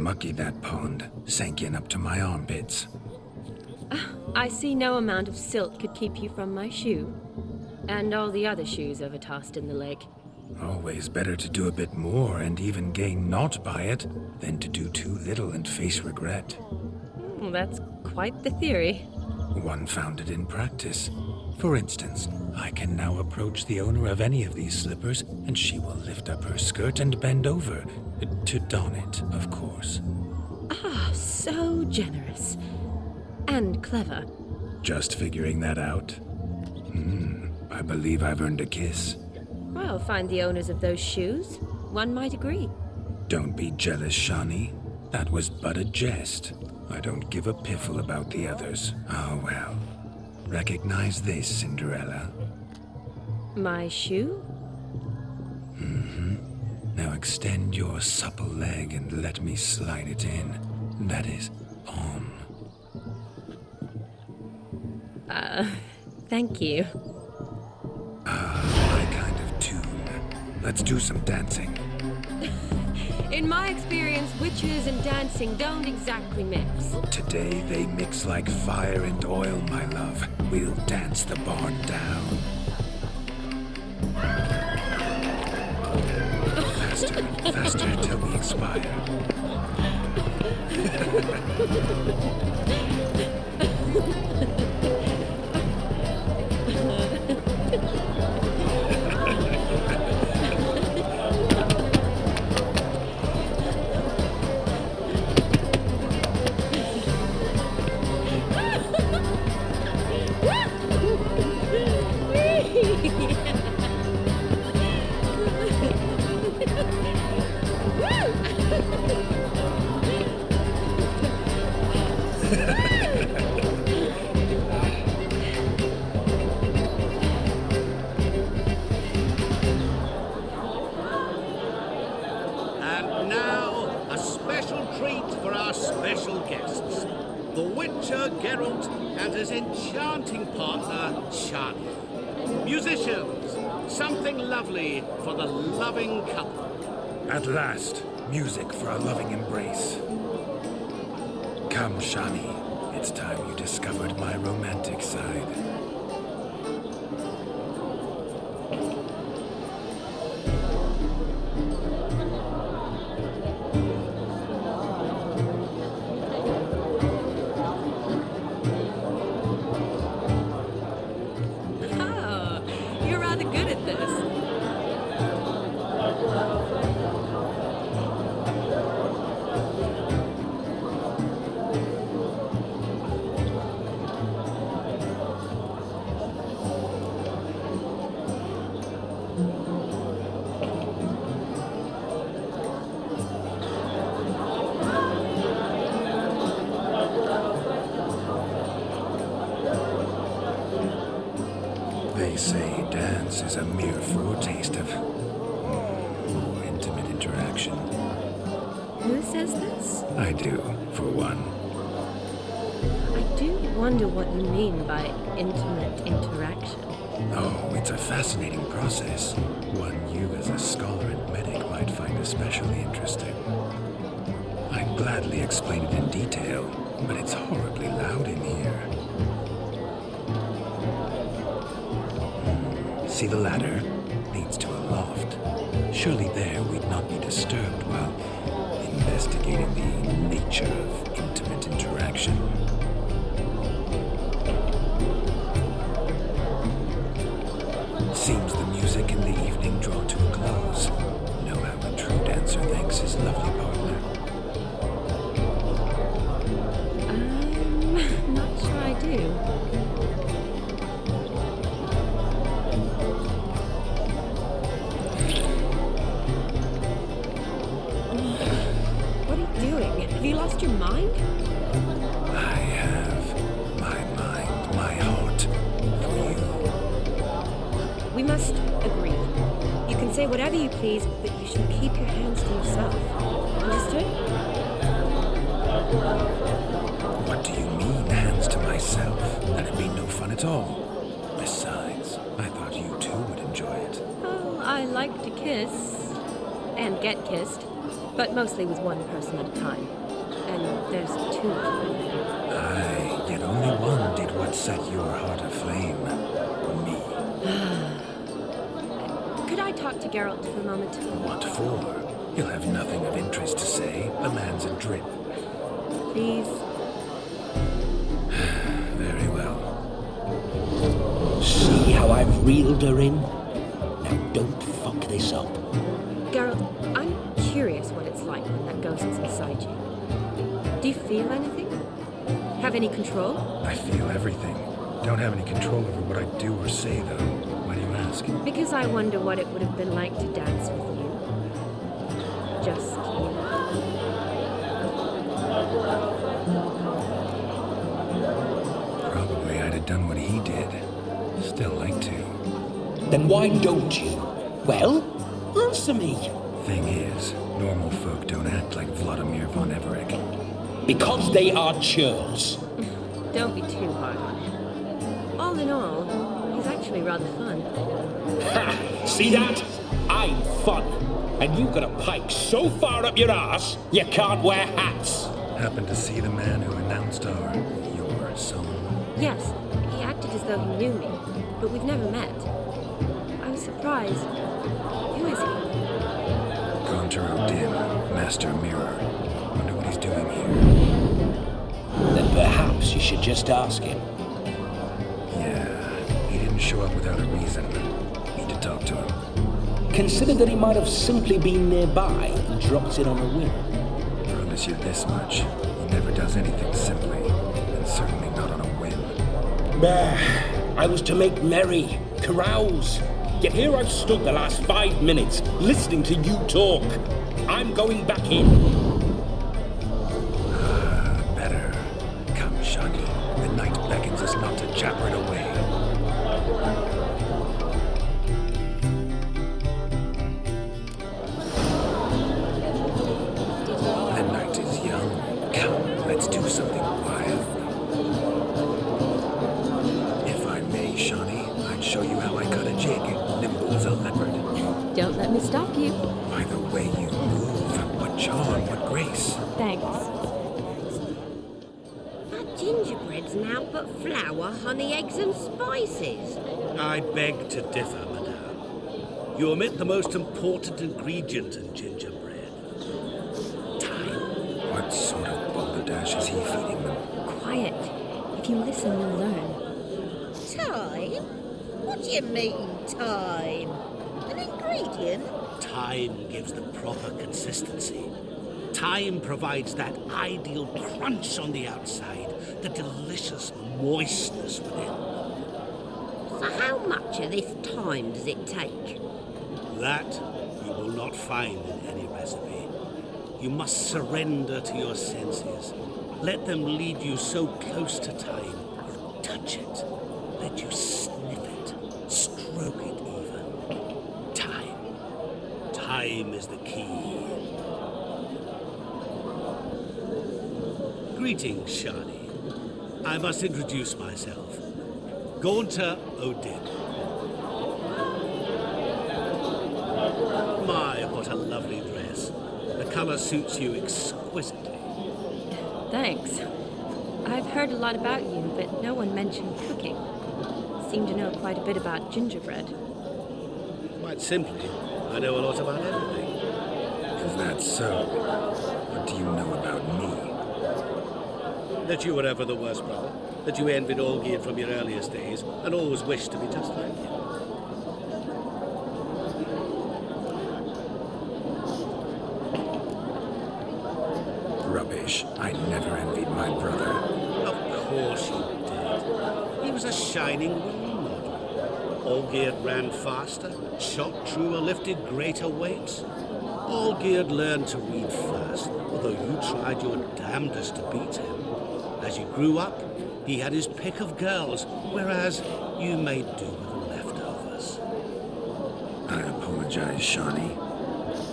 mucky, that pond. Sank in up to my armpits. I see no amount of silt could keep you from my shoe. And all the other shoes overtossed in the lake. Always better to do a bit more and even gain naught by it than to do too little and face regret. Well, that's quite the theory. One founded in practice. For instance, I can now approach the owner of any of these slippers, and she will lift up her skirt and bend over. To don it, of course. Ah, so generous. And clever. Just figuring that out? I believe I've earned a kiss. Well, find the owners of those shoes. One might agree. Don't be jealous, Shani. That was but a jest. I don't give a piffle about the others. Oh, well. Recognize this, Cinderella. My shoe? Now extend your supple leg and let me slide it in. That is, on. Thank you. My kind of tune. Let's do some dancing. In my experience, witches and dancing don't exactly mix. Today they mix like fire and oil, my love. We'll dance the barn down. Faster, faster till we expire. And now, a special treat for our special guests. The Witcher Geralt and his enchanting partner, Shani. Musicians, something lovely for the loving couple. At last, music for a loving embrace. Come, Shani. It's time you discovered my romantic side. Oh, you're rather good at this. They say dance is a mere foretaste of more intimate interaction. Who says this? I do, for one. I do wonder what you mean by intimate interaction. Oh, it's a fascinating process. One you as a scholar and medic might find especially interesting. I'd gladly explain it in detail, but it's horribly loud in here. See the ladder? Leads to a loft. Surely there we'd not be disturbed while investigating the nature of intimate interaction. Seems the music and the evening draw to a close. Know how a true dancer thanks his lovely partner. I'm not sure I do. What are you doing? Have you lost your mind? I have my mind, my heart for you. We must agree. You can say whatever you please, but you shall keep your hands to yourself. Understood? What do you mean, hands to myself? That'd be no fun at all. Besides, I thought you too would enjoy it. Oh, I like to kiss. And get kissed, but mostly with one person at a time. And there's two of them. Aye, yet only one did what set your heart aflame. Me. Could I talk to Geralt for a moment? What for? He'll have nothing of interest to say. The man's adrip. Please? Very well. See how I've reeled her in? Now don't fuck this up. Geralt, I'm curious what it's like when that ghost is inside you. Do you feel anything? Have any control? I feel everything. Don't have any control over what I do or say, though. Why do you ask? Because I wonder what it would have been like to dance with you. Just you. Probably I'd have done what he did. Still like to. Then why don't you? Well, answer me. Thing is, normal folk don't act like Vladimir von Everett. Because they are churls. Don't be too hard on him. All in all, he's actually rather fun. Ha! See that? I'm fun. And you've got a pipe so far up your arse, you can't wear hats. Happened to see the man who announced your song? Yes, he acted as though he knew me, but we've never met. I was surprised. Who is he? Conjuro Dim, Master Mirror. Wonder what he's doing here. Then perhaps you should just ask him. Yeah, he didn't show up without a reason. Need to talk to him. Consider that he might have simply been nearby and dropped in on a whim. Promise you this much. He never does anything simply, and certainly not on a whim. I was to make merry, carouse. Yet here I've stood the last 5 minutes, listening to you talk. I'm going back in. Better. Come, Shani. The night beckons us not to jabber it away. The night is young. Come, let's do something wild. If I may, Shani, I'd show you how I cut a jig. Nimble as a leopard. Don't let me stop you. By the way you move, what charm, what grace. Thanks. That gingerbread's now but flour, honey, eggs and spices. I beg to differ, madame. You omit the most important ingredient in gingerbread. Time. What sort of balderdash is he feeding them? Quiet. If you listen, you'll learn. Time? What do you mean, time? An ingredient? Time gives the proper consistency. Time provides that ideal crunch on the outside, the delicious moistness within. So how much of this time does it take? That you will not find in any recipe. You must surrender to your senses. Let them lead you so close to time. Touch it. Let you sniff it. Stroke it even. Time. Time is the key. Greetings, Shani. I must introduce myself. Gaunter Odin. My, what a lovely dress. The color suits you exquisitely. Thanks. I've heard a lot about you, but no one mentioned cooking. Seem to know quite a bit about gingerbread. Quite simply, I know a lot about everything. Is that so? What do you know about me? That you were ever the worst brother. That you envied Olgierd from your earliest days, and always wished to be just like him. Rubbish. I never envied my brother. Of course you did. He was a shining role model. Olgierd ran faster, shot truer, lifted greater weights. Olgierd learned to read first, although you tried your damnedest to beat him. As you grew up, he had his pick of girls, whereas you made do with the leftovers. I apologize, Shani.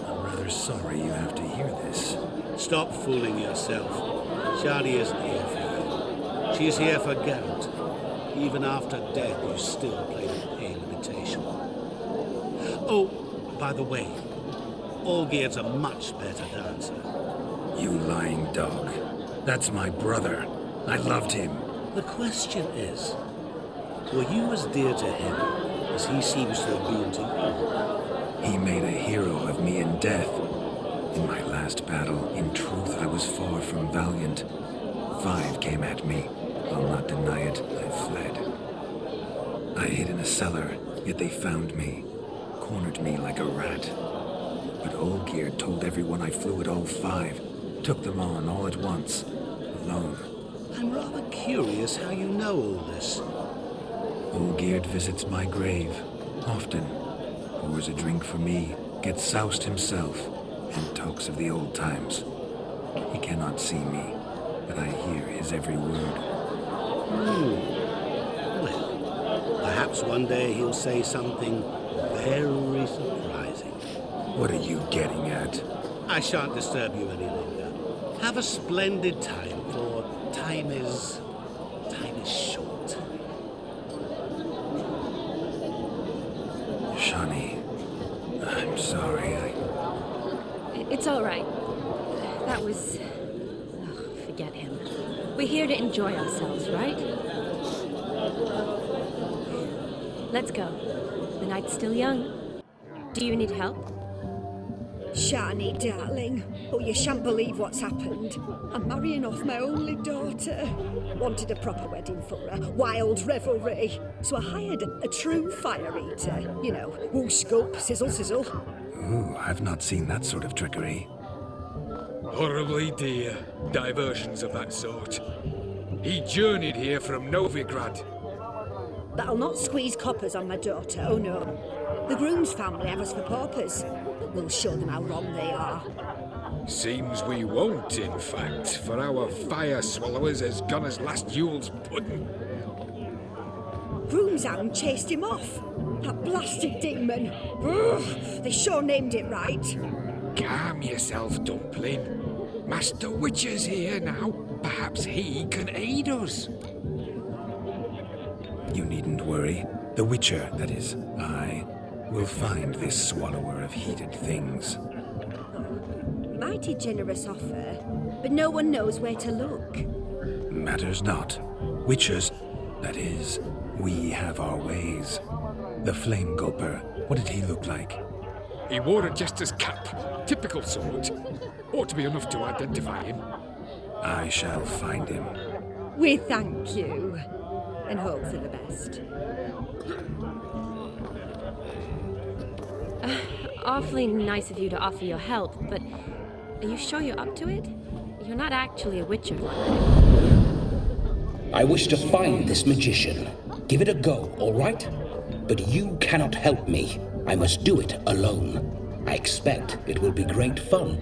I'm rather sorry you have to hear this. Stop fooling yourself. Shani isn't here for you. She's here for Geralt. Even after death, you still played a pale imitation. Oh, by the way, Olgierd's a much better dancer. You lying dog. That's my brother. I loved him. The question is, were you as dear to him as he seems to have been to you? He made a hero of me in death. In my last battle, in truth, I was far from valiant. 5 came at me. I'll not deny it, I fled. I hid in a cellar, yet they found me, cornered me like a rat. But Olgierd told everyone I flew at all 5, took them on all at once, alone. I'm rather curious how you know all this. Olgierd visits my grave, often, pours a drink for me, gets soused himself, and talks of the old times. He cannot see me, but I hear his every word. Well, perhaps one day he'll say something very surprising. What are you getting at? I shan't disturb you any longer. Have a splendid time, for time is short. Shani, I'm sorry. It's all right. That was... Oh, forget him. We're here to enjoy ourselves, right? Let's go. The night's still young. Do you need help? Shani, darling. Oh, you shan't believe what's happened. I'm marrying off my only daughter. Wanted a proper wedding for her. Wild revelry. So I hired a true fire eater. You know, whoosh scoop, sizzle sizzle. Ooh, I've not seen that sort of trickery. Horribly dear diversions of that sort. He journeyed here from Novigrad. But I'll not squeeze coppers on my daughter, oh no. The groom's family have us for paupers. But we'll show them how wrong they are. Seems we won't, in fact, for our fire swallowers has gone as last Yule's pudding. Groom's hound chased him off. That blasted demon. Ugh, they sure named it right. Calm yourself, Dumpling. Master Witcher's here now. Perhaps he can aid us. You needn't worry. The Witcher, that is, I, will find this swallower of heated things. Mighty generous offer, but no one knows where to look. Matters not. Witchers, that is, we have our ways. The Flame Gulper, what did he look like? He wore a jester's cap. Typical sort. Ought to be enough to identify him. I shall find him. We thank you, and hope for the best. Awfully nice of you to offer your help, but are you sure you're up to it? You're not actually a Witcher. I wish to find this magician. Give it a go, all right? But you cannot help me. I must do it alone. I expect it will be great fun.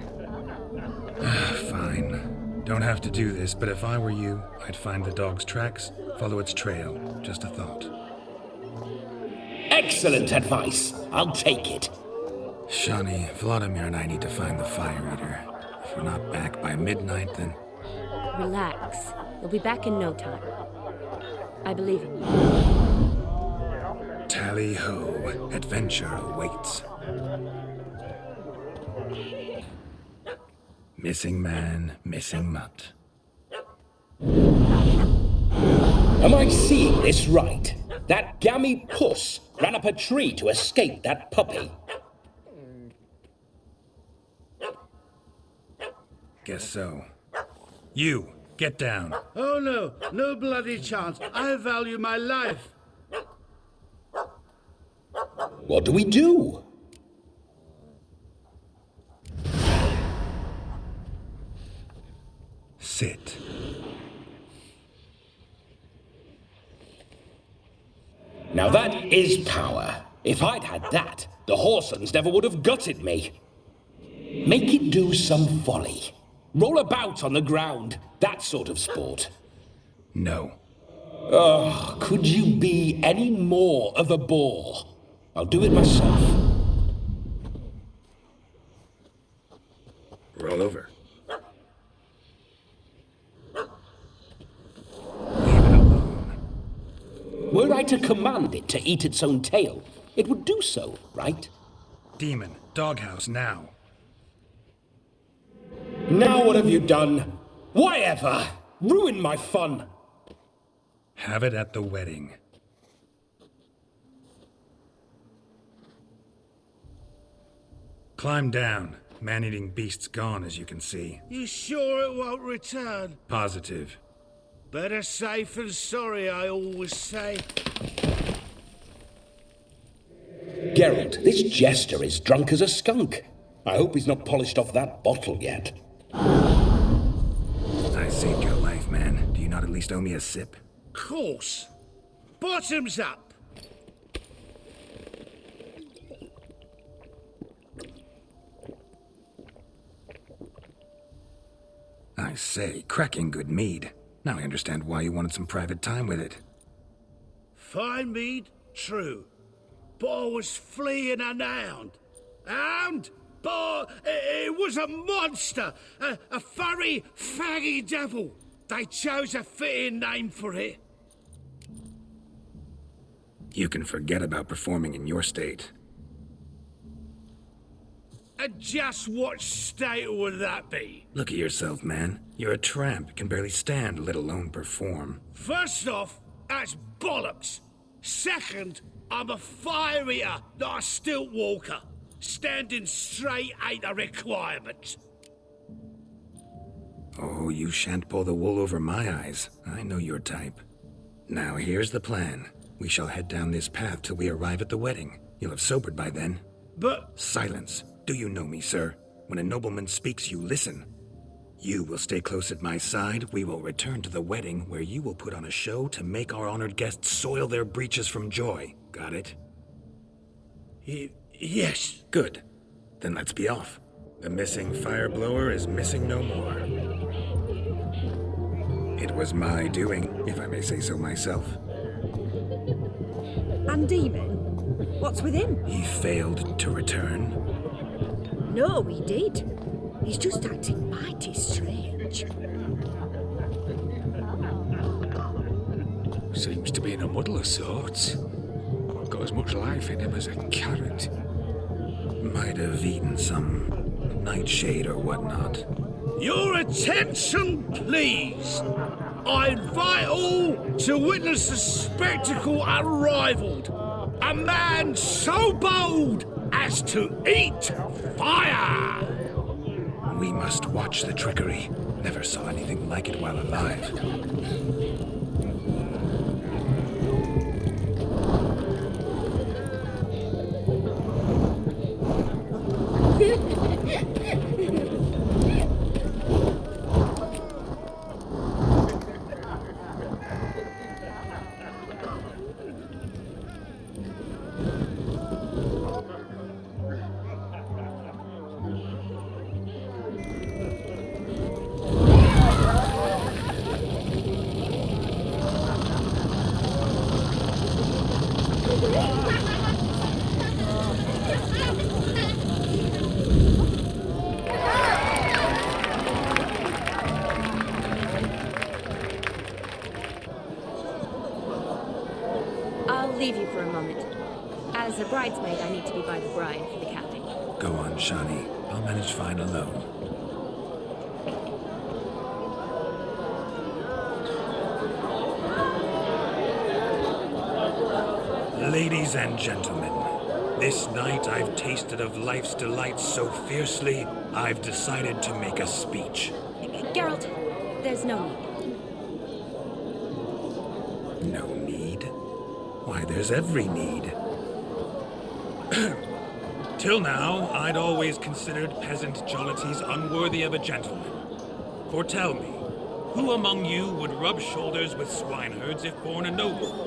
Fine. Don't have to do this, but if I were you, I'd find the dog's tracks, follow its trail. Just a thought. Excellent advice. I'll take it. Shani, Vladimir and I need to find the fire eater. If we're not back by midnight, then... Relax. We'll be back in no time. I believe in you. Tally-ho. Adventure awaits. Missing man, missing mutt. Am I seeing this right? That gammy puss ran up a tree to escape that puppy. Guess so. You, get down. Oh no, no bloody chance. I value my life. What do we do? Sit. Now that is power. If I'd had that, the Horsons never would have gutted me. Make it do some folly. Roll about on the ground. That sort of sport. No. Oh, could you be any more of a bore? I'll do it myself. Roll over. Were I to command it to eat its own tail, it would do so, right? Demon, doghouse now. Now what have you done? Why ever? Ruined my fun. Have it at the wedding. Climb down. Man-eating beast's gone, as you can see. You sure it won't return? Positive. Better safe than sorry, I always say. Geralt, this jester is drunk as a skunk. I hope he's not polished off that bottle yet. I saved your life, man. Do you not at least owe me a sip? Course. Bottoms up. I say, cracking good mead. Now I understand why you wanted some private time with it. Fine mead, true. But I was fleeing an hound. Hound? But it was a monster. A furry, faggy devil. They chose a fitting name for it. You can forget about performing in your state. And just what state would that be? Look at yourself, man. You're a tramp, can barely stand, let alone perform. First off, that's bollocks. Second, I'm a fire eater, not a stilt walker. Standing straight ain't a requirement. Oh, you shan't pull the wool over my eyes. I know your type. Now, here's the plan. We shall head down this path till we arrive at the wedding. You'll have sobered by then. But... Silence. Do you know me, sir? When a nobleman speaks, you listen. You will stay close at my side. We will return to the wedding, where you will put on a show to make our honored guests soil their breeches from joy. Got it? Yes. Good. Then let's be off. The missing fire blower is missing no more. It was my doing, if I may say so myself. And Demon? What's with him? He failed to return. No, he did. He's just acting mighty strange. Seems to be in a muddle of sorts. Got as much life in him as a carrot. Might have eaten some nightshade or whatnot. Your attention, please. I invite all to witness the spectacle unrivaled. A man so bold as to eat fire! We must watch the trickery. Never saw anything like it while alive. I'll leave you for a moment. As a bridesmaid, I need to be by the bride for the capping. Go on, Shani. I'll manage fine alone. Ladies and gentlemen, this night I've tasted of life's delights so fiercely, I've decided to make a speech. Geralt, there's no need. No need? Why, there's every need. Till now, I'd always considered peasant jollities unworthy of a gentleman. For tell me, who among you would rub shoulders with swineherds if born a noble?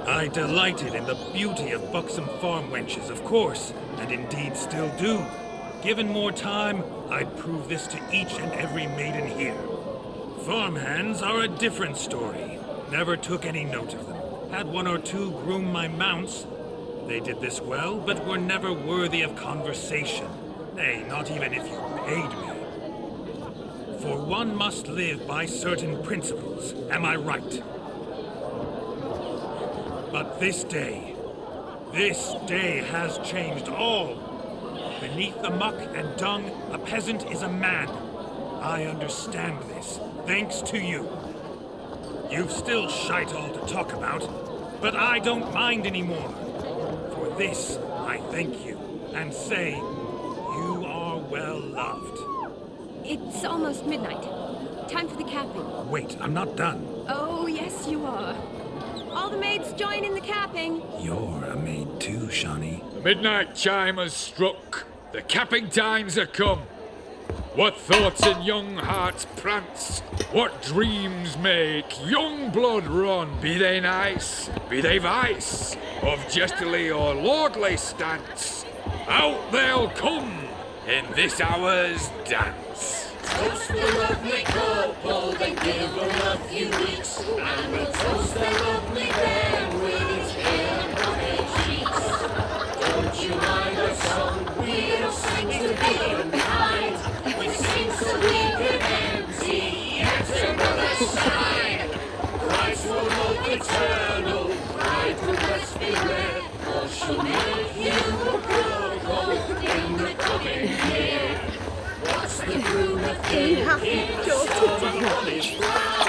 I delighted in the beauty of buxom farm wenches, of course, and indeed still do. Given more time, I'd prove this to each and every maiden here. Farmhands are a different story. Never took any note of them. Had one or two groom my mounts. They did this well, but were never worthy of conversation. Nay, not even if you paid me. For one must live by certain principles, am I right? But this day has changed all. Beneath the muck and dung, a peasant is a man. I understand this, thanks to you. You've still shite all to talk about, but I don't mind anymore. For this, I thank you, and say, you are well loved. It's almost midnight. Time for the capping. Wait, I'm not done. Oh, yes, you are. All the maids join in the capping. You're a maid too, Shawnee. The midnight chime has struck. The capping times are come. What thoughts in young hearts prance? What dreams make young blood run? Be they nice, be they vice, of jestily or lordly stance, out they'll come in this hour's dance. Toast the lovely couple, then give them a few weeks, and we'll toast the lovely bear with its hair and cottage cheeks. Don't you mind our song? We'll sing to be behind. We sing so we can empty yet another side. Christ will love eternal, bride will rest beware, or she'll make you a broke in the coming year. What's the groom of king? On his brow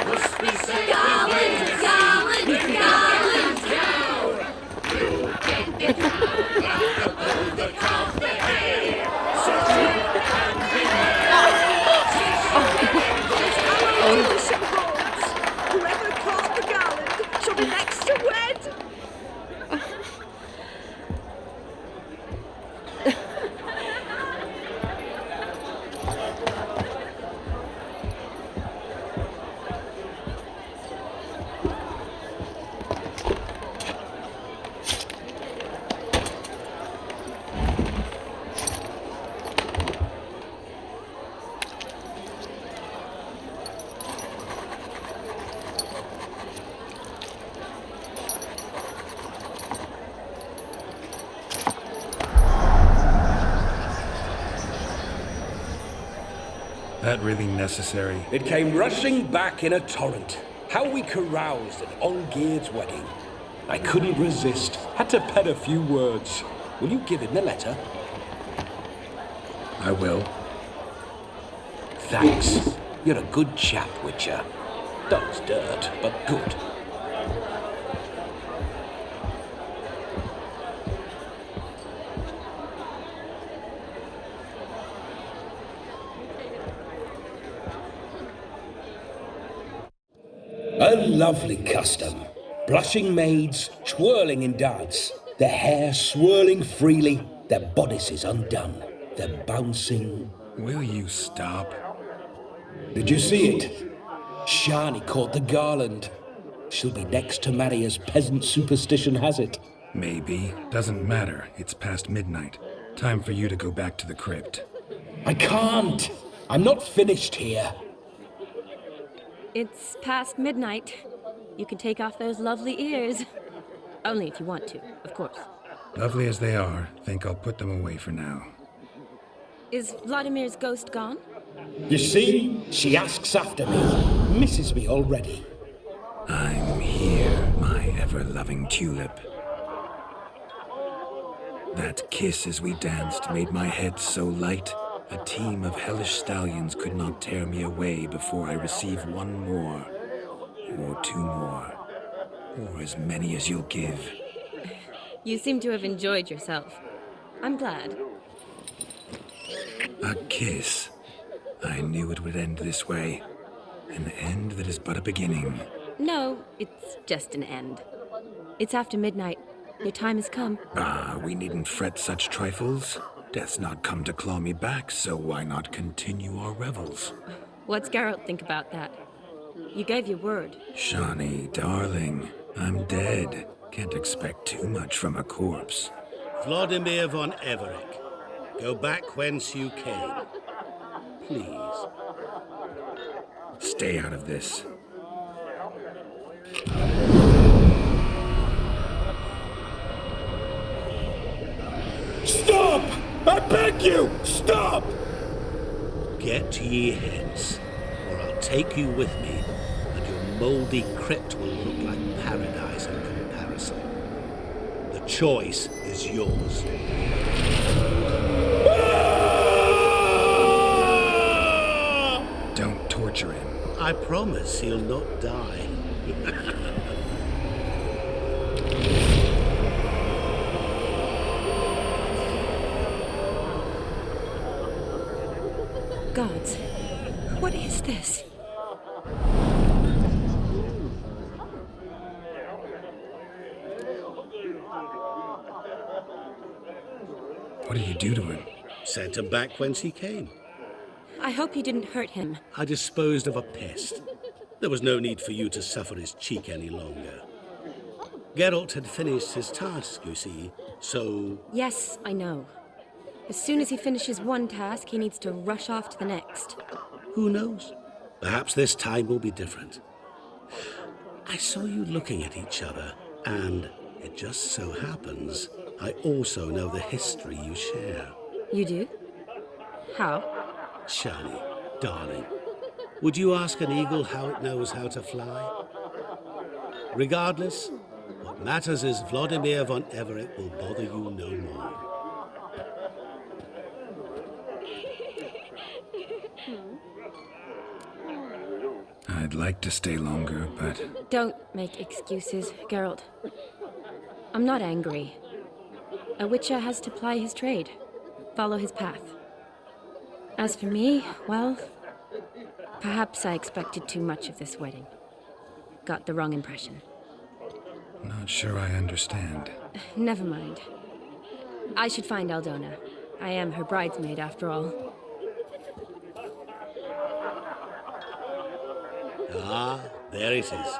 must be said garland, garland, garland, cow. You'll get the cow, the calf, the hay. So you can be Whoever caught the garland shall be next to wed. That really necessary? It came rushing back in a torrent. How we caroused at Olgierd's wedding. I couldn't resist. Had to pen a few words. Will you give him the letter? I will. Thanks. You're a good chap, Witcher. Dog's dirt, but good. A lovely custom. Blushing maids twirling in dance, their hair swirling freely, their bodices undone, their bouncing... Will you stop? Did you see it? Shani caught the garland. She'll be next to marry as peasant superstition has it. Maybe. Doesn't matter. It's past midnight. Time for you to go back to the crypt. I can't. I'm not finished here. It's past midnight. You can take off those lovely ears. Only if you want to, of course. Lovely as they are, think I'll put them away for now. Is Vladimir's ghost gone? You see? She asks after me. Misses me already. I'm here, my ever-loving tulip. That kiss as we danced made my head so light. A team of hellish stallions could not tear me away before I receive one more, or two more, or as many as you'll give. You seem to have enjoyed yourself. I'm glad. A kiss. I knew it would end this way. An end that is but a beginning. No, it's just an end. It's after midnight. Your time has come. Ah, we needn't fret such trifles. Death's not come to claw me back, so why not continue our revels? What's Geralt think about that? You gave your word. Shawnee, darling, I'm dead. Can't expect too much from a corpse. Vladimir von Everick, go back whence you came. Please. Stay out of this. Stop! I beg you! Stop! Get ye hence, or I'll take you with me, and your mouldy crypt will look like paradise in comparison. The choice is yours. Don't torture him. I promise he'll not die. Gods, what is this? What did you do to him? Sent him back whence he came. I hope you didn't hurt him. I disposed of a pest. There was no need for you to suffer his cheek any longer. Geralt had finished his task, you see, so... Yes, I know. As soon as he finishes one task, he needs to rush off to the next. Who knows? Perhaps this time will be different. I saw you looking at each other, and it just so happens I also know the history you share. You do? How? Shani, darling, would you ask an eagle how it knows how to fly? Regardless, what matters is Vladimir von Everett will bother you no more. I'd like to stay longer, but... Don't make excuses, Geralt. I'm not angry. A witcher has to ply his trade, follow his path. As for me, well, perhaps I expected too much of this wedding. Got the wrong impression. Not sure I understand. Never mind. I should find Aldona. I am her bridesmaid, after all. Ah, there it is.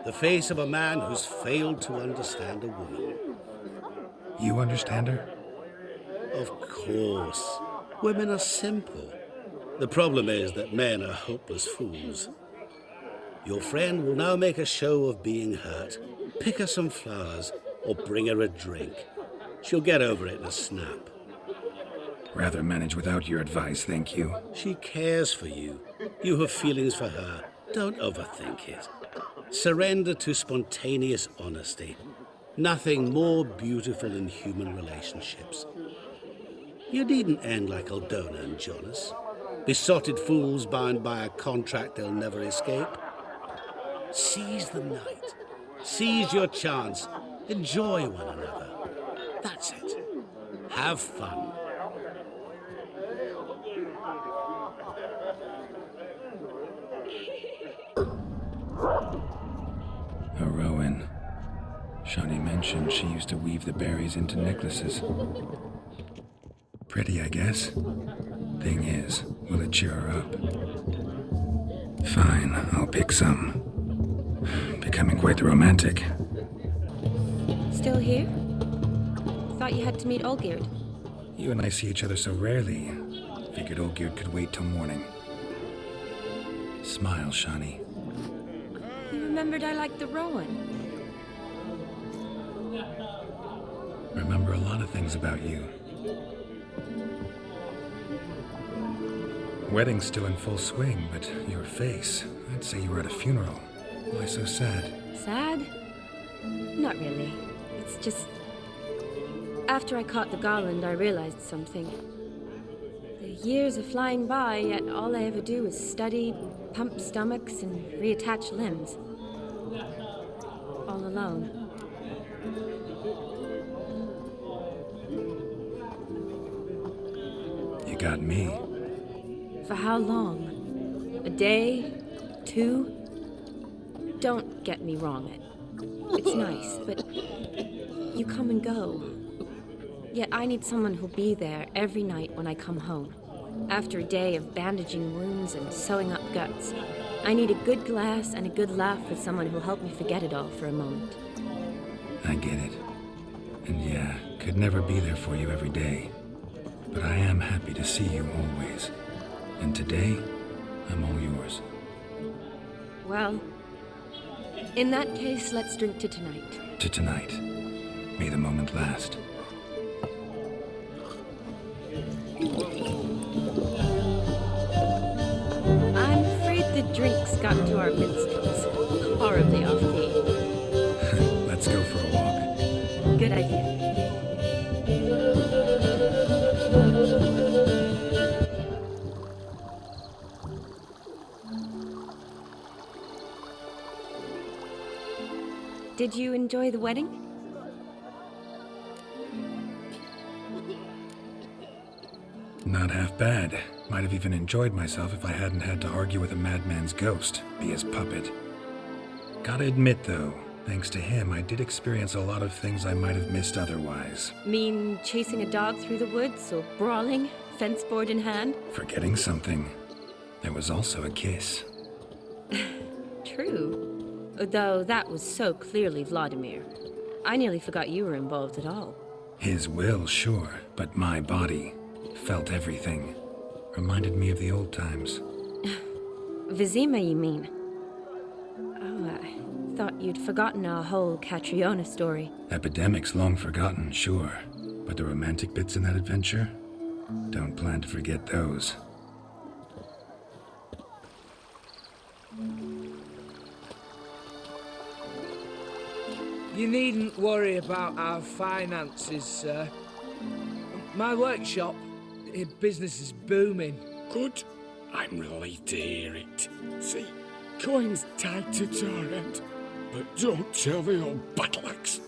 The face of a man who's failed to understand a woman. You understand her? Of course. Women are simple. The problem is that men are hopeless fools. Your friend will now make a show of being hurt, pick her some flowers, or bring her a drink. She'll get over it in a snap. Rather manage without your advice, thank you. She cares for you. You have feelings for her. Don't overthink it. Surrender to spontaneous honesty. Nothing more beautiful in human relationships. You needn't end like Aldona and Jonas. Besotted fools bound by a contract they'll never escape. Seize the night. Seize your chance. Enjoy one another. That's it. Have fun. A Rowan. Shani mentioned she used to weave the berries into necklaces. Pretty, I guess. Thing is, will it cheer her up? Fine, I'll pick some. Becoming quite the romantic. Still here? Thought you had to meet Olgierd. You and I see each other so rarely. Figured Olgierd could wait till morning. Smile, Shani. You remembered I liked the Rowan. Remember a lot of things about you. Wedding's still in full swing, but your face, I'd say you were at a funeral. Why so sad? Sad? Not really. It's just... After I caught the garland, I realized something. The years are flying by, yet all I ever do is study, pump stomachs, and reattach limbs. All alone. You got me. For how long? A day? 2? Don't get me wrong. It's nice, but you come and go. Yet I need someone who'll be there every night when I come home. After a day of bandaging wounds and sewing up guts, I need a good glass and a good laugh with someone who'll help me forget it all for a moment. I get it. And yeah, could never be there for you every day. But I am happy to see you always. And today, I'm all yours. Well, in that case, let's drink to tonight. To tonight. May the moment last. I'm afraid the drinks got to our minstrels. Horribly off key. Let's go for a walk. Good idea. Did you enjoy the wedding? Not half bad. Might have even enjoyed myself if I hadn't had to argue with a madman's ghost, be his puppet. Gotta admit, though, thanks to him, I did experience a lot of things I might have missed otherwise. Mean chasing a dog through the woods or brawling, fence board in hand? Forgetting something. There was also a kiss. True. Though that was so clearly Vladimir. I nearly forgot you were involved at all. His will, sure, but my body felt everything. Reminded me of the old times. Vizima, you mean? Oh, I thought you'd forgotten our whole Catriona story. Epidemics long forgotten, sure. But the romantic bits in that adventure? Don't plan to forget those. You needn't worry about our finances, sir. My workshop, business is booming. Good. I'm relieved to hear it. See, coin's tied to Torrent. But don't tell the old battle-axe.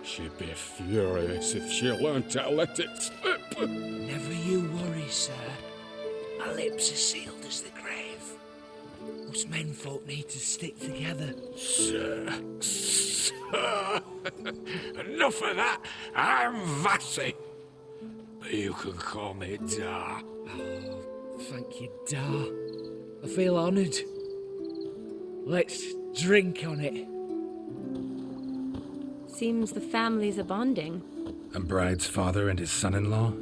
She'd be furious if she learned to let it slip. Never you worry, sir. My lips are sealed as the grave. Us menfolk need to stick together. Sir. Enough of that. I'm Vassy. But you can call me Dar. Oh, thank you, Dar. I feel honoured. Let's drink on it. Seems the families are bonding. A bride's father and his son-in-law?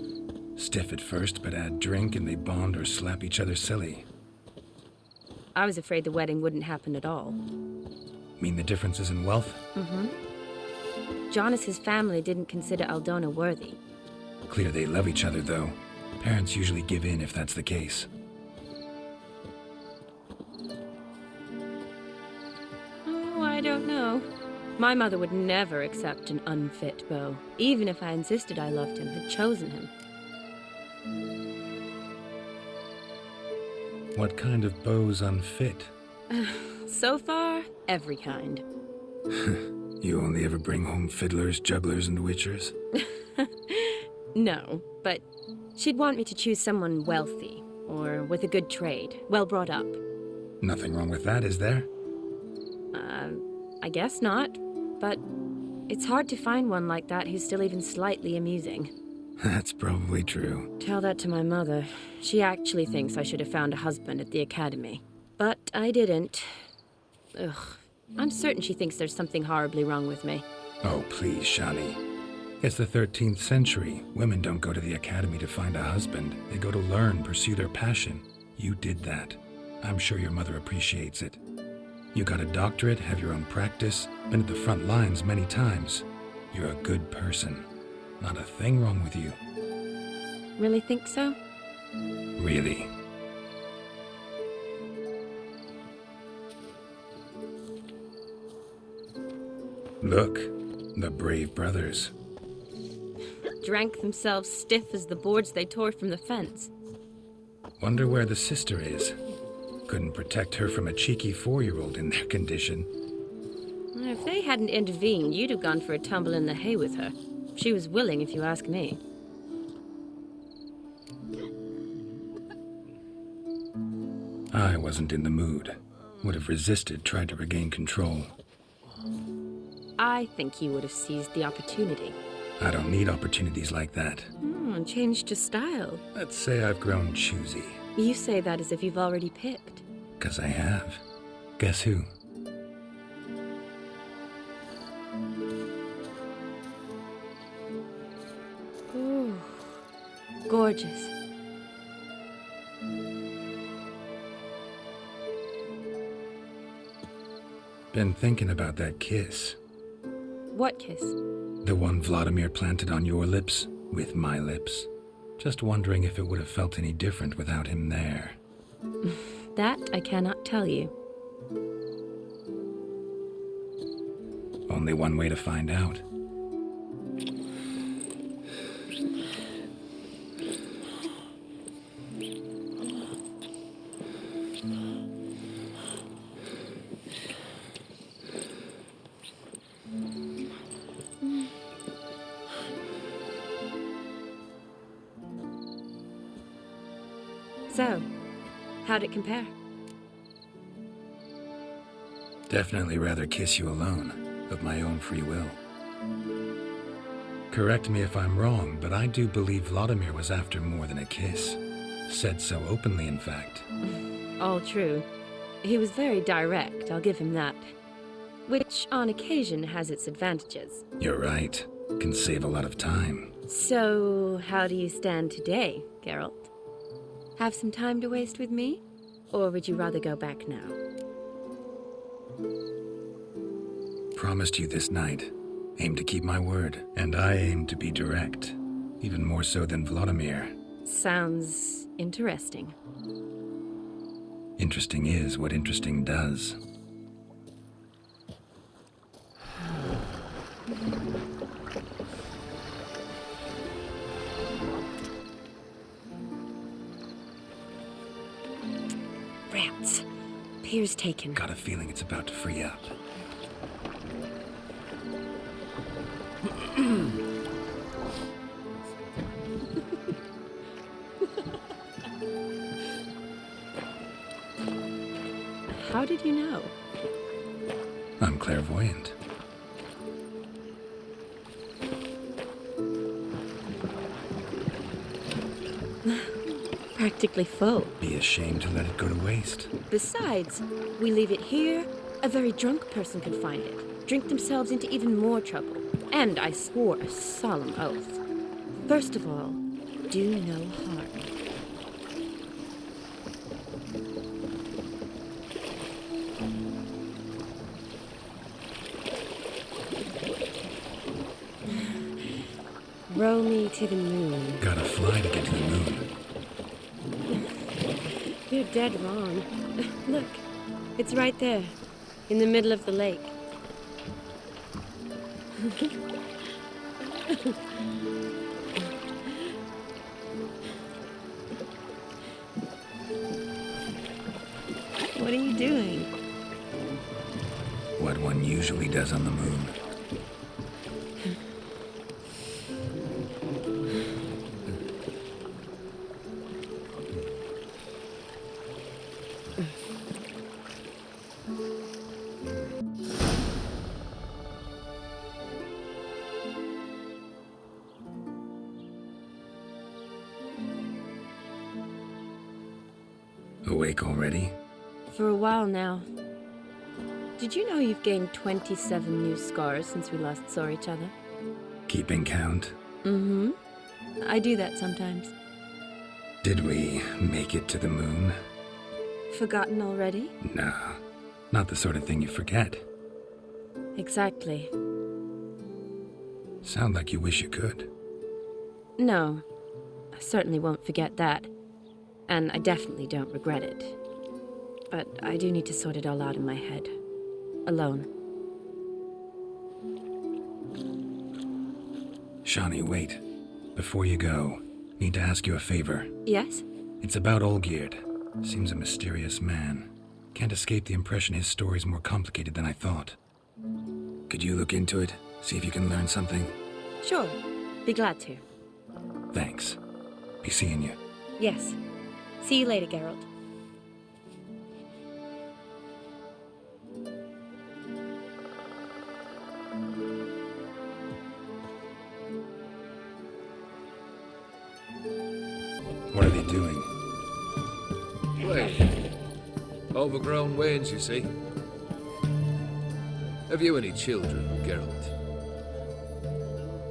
Stiff at first, but add drink and they bond or slap each other silly. I was afraid the wedding wouldn't happen at all. Mean the differences in wealth? Mm-hmm. Jonas's family didn't consider Aldona worthy. Clear they love each other, though. Parents usually give in if that's the case. Oh, I don't know. My mother would never accept an unfit beau, even if I insisted I loved him, had chosen him. What kind of beau's unfit? So far, every kind. You only ever bring home fiddlers, jugglers, and witchers? No, but she'd want me to choose someone wealthy, or with a good trade, well brought up. Nothing wrong with that, is there? I guess not, but it's hard to find one like that who's still even slightly amusing. That's probably true. Tell that to my mother. She actually thinks I should have found a husband at the academy. But I didn't. Ugh. I'm certain she thinks there's something horribly wrong with me. Oh, please, Shani. It's the 13th century. Women don't go to the academy to find a husband. They go to learn, pursue their passion. You did that. I'm sure your mother appreciates it. You got a doctorate, have your own practice, been at the front lines many times. You're a good person. Not a thing wrong with you. Really think so? Really. Look, the brave brothers. Drank themselves stiff as the boards they tore from the fence. Wonder where the sister is. Couldn't protect her from a cheeky 4-year-old in their condition. If they hadn't intervened, you'd have gone for a tumble in the hay with her. She was willing, if you ask me. I wasn't in the mood. Would have resisted, tried to regain control. I think you would have seized the opportunity. I don't need opportunities like that. Changed your style. Let's say I've grown choosy. You say that as if you've already picked. 'Cause I have. Guess who? Ooh, gorgeous. Been thinking about that kiss. What kiss? The one Vladimir planted on your lips, with my lips. Just wondering if it would have felt any different without him there. That I cannot tell you. Only one way to find out. So, how'd it compare? Definitely rather kiss you alone, of my own free will. Correct me if I'm wrong, but I do believe Vladimir was after more than a kiss. Said so openly, in fact. All true. He was very direct, I'll give him that. Which, on occasion, has its advantages. You're right. Can save a lot of time. So, how do you stand today, Geralt? Have some time to waste with me? Or would you rather go back now? Promised you this night. Aim to keep my word. And I aim to be direct. Even more so than Vladimir. Sounds interesting. Interesting is what interesting does. Rats. Pier's taken. Got a feeling it's about to free up. How did you know? I'm clairvoyant. Practically full. Be ashamed to let it go to waste. Besides, we leave it here, a very drunk person could find it, drink themselves into even more trouble. And I swore a solemn oath. First of all, do no harm. Row me to the moon. Gotta fly to get to the moon. You're dead wrong. Look, it's right there, in the middle of the lake. What are you doing? What one usually does on the moon. Awake already? For a while now. Did you know you've gained 27 new scars since we last saw each other? Keeping count? Mm-hmm. I do that sometimes. Did we make it to the moon? Forgotten already? Nah, not the sort of thing you forget. Exactly. Sound like you wish you could. No, I certainly won't forget that. And I definitely don't regret it. But I do need to sort it all out in my head. Alone. Shani, wait. Before you go, need to ask you a favor. Yes? It's about Olgierd. Seems a mysterious man. Can't escape the impression his story's more complicated than I thought. Could you look into it? See if you can learn something? Sure. Be glad to. Thanks. Be seeing you. Yes. See you later, Geralt. What are they doing? Wait. Overgrown wains, you see. Have you any children, Geralt?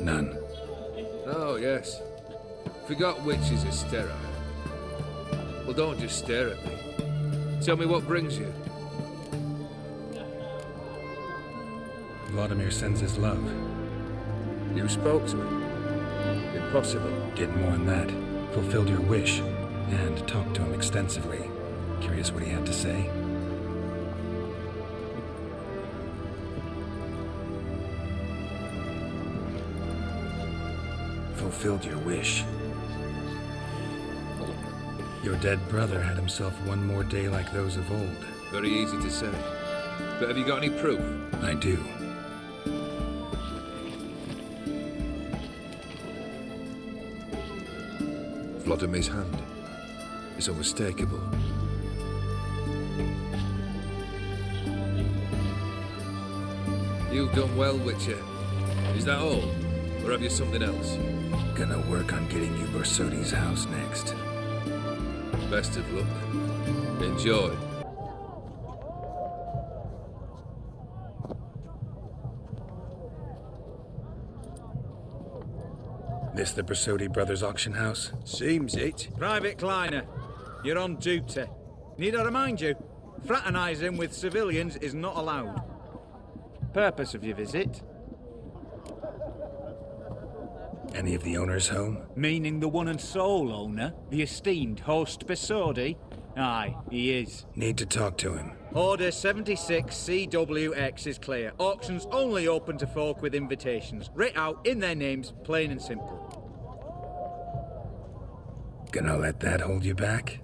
None. Oh, yes. Forgot witches are sterile. Well, don't just stare at me. Tell me what brings you. Vladimir sends his love. You spoke to him? Impossible. Did more than that. Fulfilled your wish. And talked to him extensively. Curious what he had to say? Fulfilled your wish. Your dead brother had himself one more day like those of old. Very easy to say. But have you got any proof? I do. Vladimir's hand. is unmistakable. You've done well, Witcher. Is that all? Or have you something else? Gonna work on getting you Borsodi's house next. Best of luck. Enjoy. This the Borsodi Brothers auction house? Seems it. Private Kleiner, you're on duty. Need I remind you, fraternising with civilians is not allowed. Purpose of your visit? Any of the owners home? Meaning the one and sole owner, the esteemed host Borsodi? Aye, he is. Need to talk to him. Order 76 CWX is clear. Auctions only open to folk with invitations. Writ out in their names, plain and simple. Gonna let that hold you back?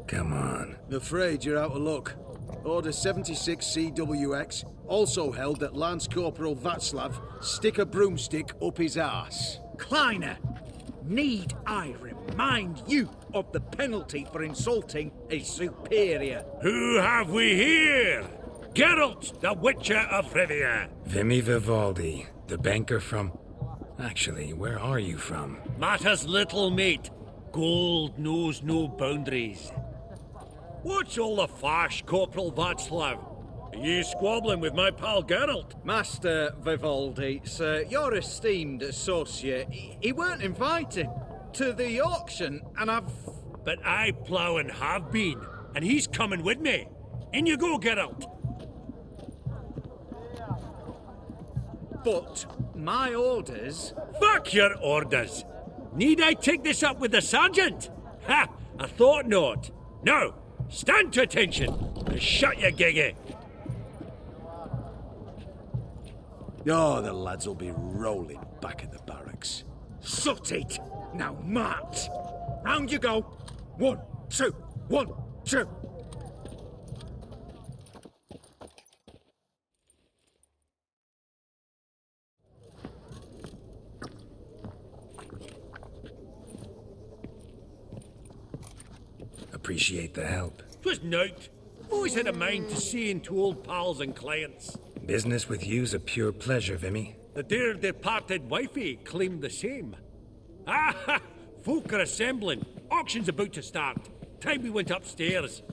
Come on. Afraid you're out of luck. Order 76 CWX also held that Lance Corporal Václav stick a broomstick up his arse. Kleiner, need I remind you of the penalty for insulting a superior? Who have we here? Geralt, the Witcher of Rivia. Vimy Vivaldi, the banker from... Actually, where are you from? Matters little, mate. Gold knows no boundaries. What's all the fash, Corporal Václav? Are you squabbling with my pal Geralt? Master Vivaldi, sir, your esteemed associate, he weren't invited to the auction, and I've... But I plough and have been, and he's coming with me. In you go, Geralt. But my orders... Fuck your orders! Need I take this up with the sergeant? Ha! I thought not. Now, stand to attention and shut your giggy. Oh, the lads will be rolling back at the barracks. Sut it! Now march! Round you go! 1, 2, 1, 2! Appreciate the help. 'Twas nowt. Always had a mind to see into old pals and clients. Business with you's a pure pleasure, Vimy. The dear departed wifey claimed the same. Ah, folk are assembling. Auction's about to start. Time we went upstairs.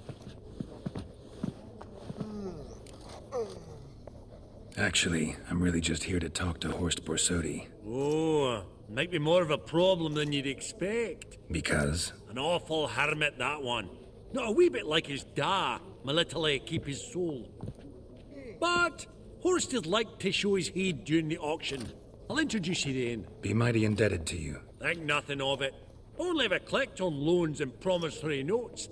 Actually, I'm really just here to talk to Horst Borsodi. Oh, might be more of a problem than you'd expect. Because? An awful hermit, that one. Not a wee bit like his da, my little keep his soul. But Horst would like to show his heed during the auction. I'll introduce you then. Be mighty indebted to you. Think nothing of it. Only if I collect on loans and promissory notes.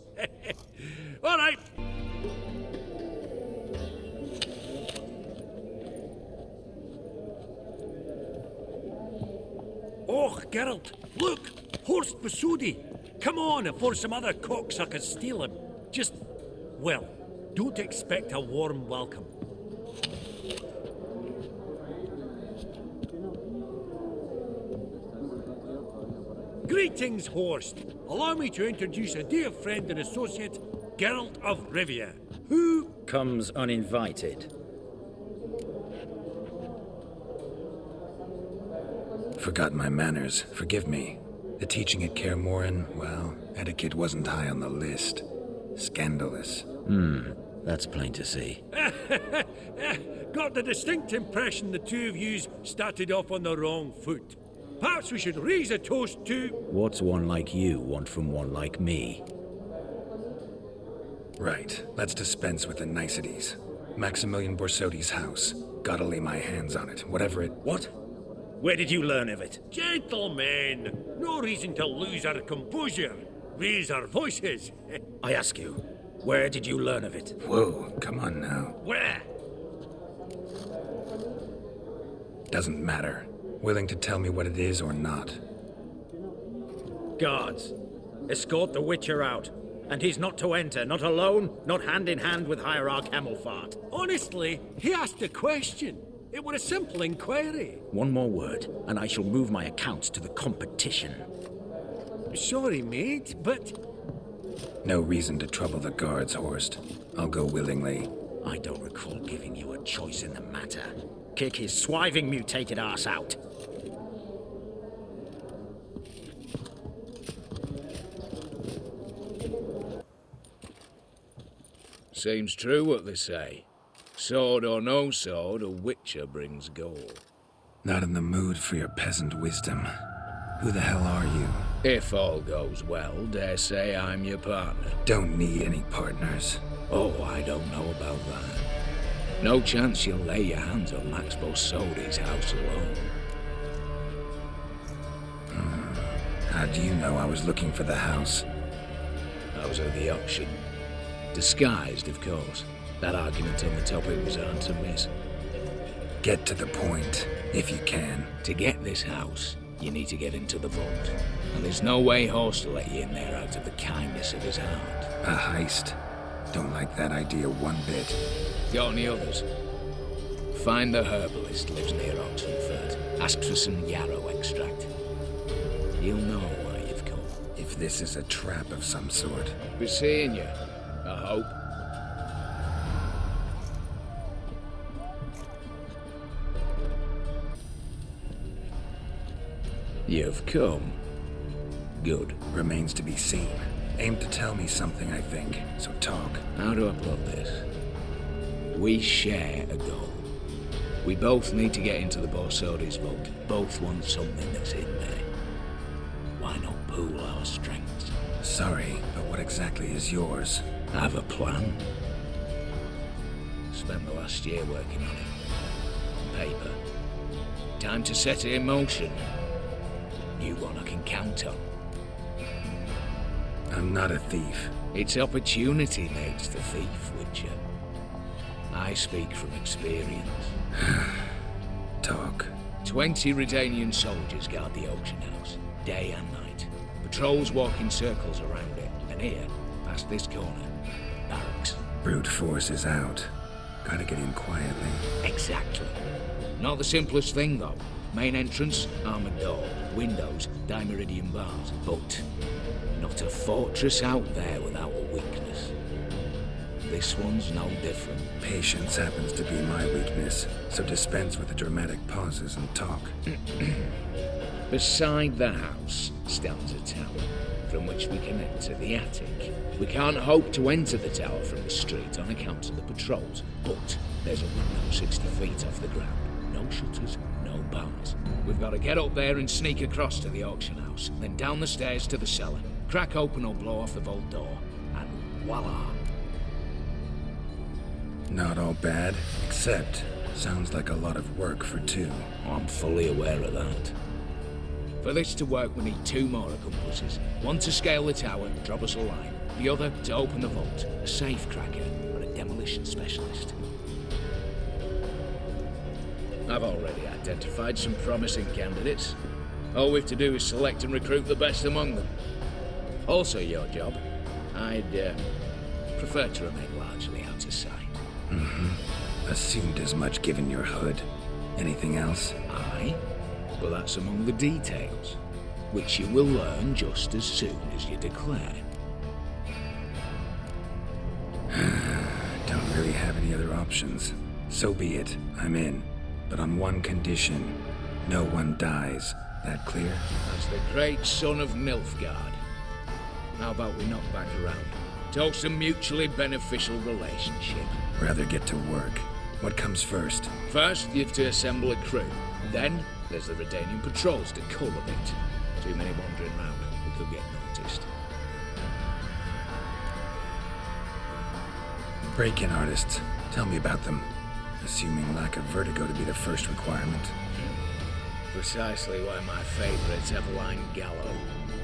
All right. Oh, Geralt, look! Horst Borsodi! Come on before some other cocksuckers steal him. Just, well, don't expect a warm welcome. Greetings, Horst. Allow me to introduce a dear friend and associate, Geralt of Rivia. Who comes uninvited? Forgot my manners. Forgive me. The teaching at Kaer Morhen, well, etiquette wasn't high on the list. Scandalous. That's plain to see. Got the distinct impression the two of yous started off on the wrong foot. Perhaps we should raise a toast to... What's one like you want from one like me? Right. Let's dispense with the niceties. Maximilian Borsodi's house. Gotta lay my hands on it, whatever it... What? Where did you learn of it? Gentlemen, no reason to lose our composure. Raise our voices. I ask you, where did you learn of it? Whoa, come on now. Where? Doesn't matter. Willing to tell me what it is or not. Guards, escort the Witcher out. And he's not to enter, not alone, not hand in hand with Hierarch Hamilfart. Honestly, he asked a question. It was a simple inquiry. One more word, and I shall move my accounts to the competition. Sorry, mate, but No reason to trouble the guards, Horst. I'll go willingly. I don't recall giving you a choice in the matter. Kick his swiving mutated ass out. Seems true what they say. Sword or no sword, a witcher brings goal. Not in the mood for your peasant wisdom. Who the hell are you? If all goes well, dare say I'm your partner. Don't need any partners. Oh, I don't know about that. No chance you'll lay your hands on Max Bosodi's house alone. How do you know I was looking for the house? I was at the auction. Disguised, of course. That argument on the topic was hard to miss. Get to the point, if you can. To get this house, you need to get into the vault. And there's no way Horst will let you in there out of the kindness of his heart. A heist? Don't like that idea one bit. Got any others? Find the herbalist lives near Oxenford. Ask for some yarrow extract. You'll know why you've come. If this is a trap of some sort. Be seeing you, I hope. You've come. Good. Remains to be seen. Aim to tell me something, I think. So talk. How do I put this? We share a goal. We both need to get into the Borsodi's vault. Both want something that's in there. Why not pool our strengths? Sorry, but what exactly is yours? Have a plan. Spent the last year working on it. Paper. Time to set it in motion. New one I can count on. I'm not a thief. It's opportunity makes the thief, Witcher. I speak from experience. Talk. 20 Redanian soldiers guard the auction house, day and night. Patrols walk in circles around it, and here, past this corner, barracks. Brute force is out. Gotta get in quietly. Exactly. Not the simplest thing, though. Main entrance, armored door. Windows, dimeridian bars. But not a fortress out there without a weakness. This one's no different. Patience happens to be my weakness, so dispense with the dramatic pauses and talk. Beside the house stands a tower, from which we can enter the attic. We can't hope to enter the tower from the street on account of the patrols, but there's a window 60 feet off the ground. No shutters, no bars. We've got to get up there and sneak across to the auction house, then down the stairs to the cellar, crack open or blow off the vault door, and voila! Not all bad, except sounds like a lot of work for two. I'm fully aware of that. For this to work, we need 2 more accomplices. One to scale the tower, drop us a line. The other to open the vault, a safe cracker or a demolition specialist. I've already identified some promising candidates. All we have to do is select and recruit the best among them. Also your job. I'd prefer to remain largely out of sight. Assumed as much given your hood. Anything else? Aye, but that's among the details, which you will learn just as soon as you declare. Don't really have any other options. So be it, I'm in. But on one condition. No one dies. That clear? As the great son of Nilfgaard. How about we knock back around? Talk some mutually beneficial relationship. Rather get to work. What comes first? First, you have to assemble a crew. Then, there's the Redanian patrols to cull a bit. Too many wandering round. We could get noticed. Break-in artists. Tell me about them. Assuming lack of vertigo to be the first requirement. Precisely why my favourite's Eveline Gallo.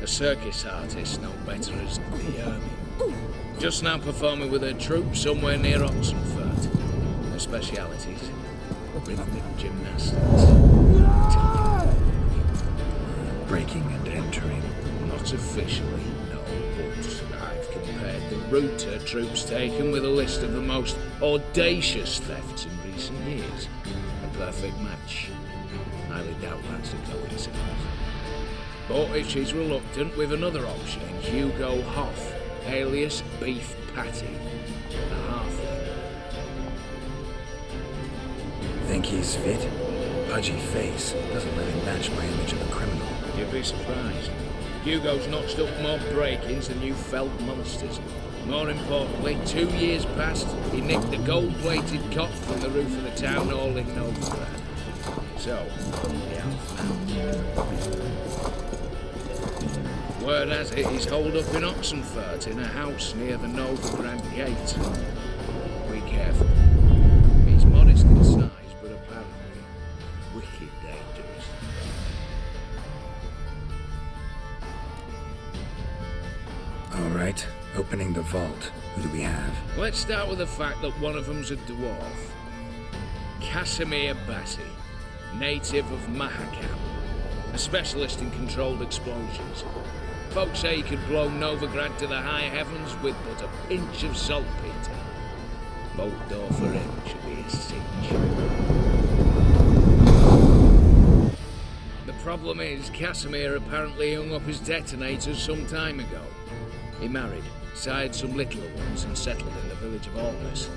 A circus artist no better as the Ermine. Just now performing with her troupe somewhere near Oxenford. Her specialities, rhythmic gymnastics. Breaking and entering. Not officially, no, but I've compared the route her troupe's taken with a list of the most audacious thefts in recent years. A perfect match. Highly doubt that's a coincidence. But if she's reluctant, with another option in Hugo Hoff, alias Beef Patty, a halfling. Think he's fit? Pudgy face doesn't really match my image of a criminal. You'd be surprised. Hugo's notched up more break-ins than you felled monsters. More importantly, 2 years past, he nicked the gold-plated cop from the roof of the town hall in Novigrad. So, yeah. Word has it he's holed up in Oxenfurt in a house near the Novigrad gate. Be careful. He's modest in size, but apparently wicked dangerous. All right, opening the vault. Who do we have? Let's start with the fact that one of them's a dwarf. Casimir Bassi, native of Mahakam, a specialist in controlled explosions. Folks say he could blow Novigrad to the high heavens with but a pinch of saltpeter. Bolt door for him should be a cinch. The problem is, Casimir apparently hung up his detonators some time ago. He married, sired some littler ones, and settled in the village of Almas.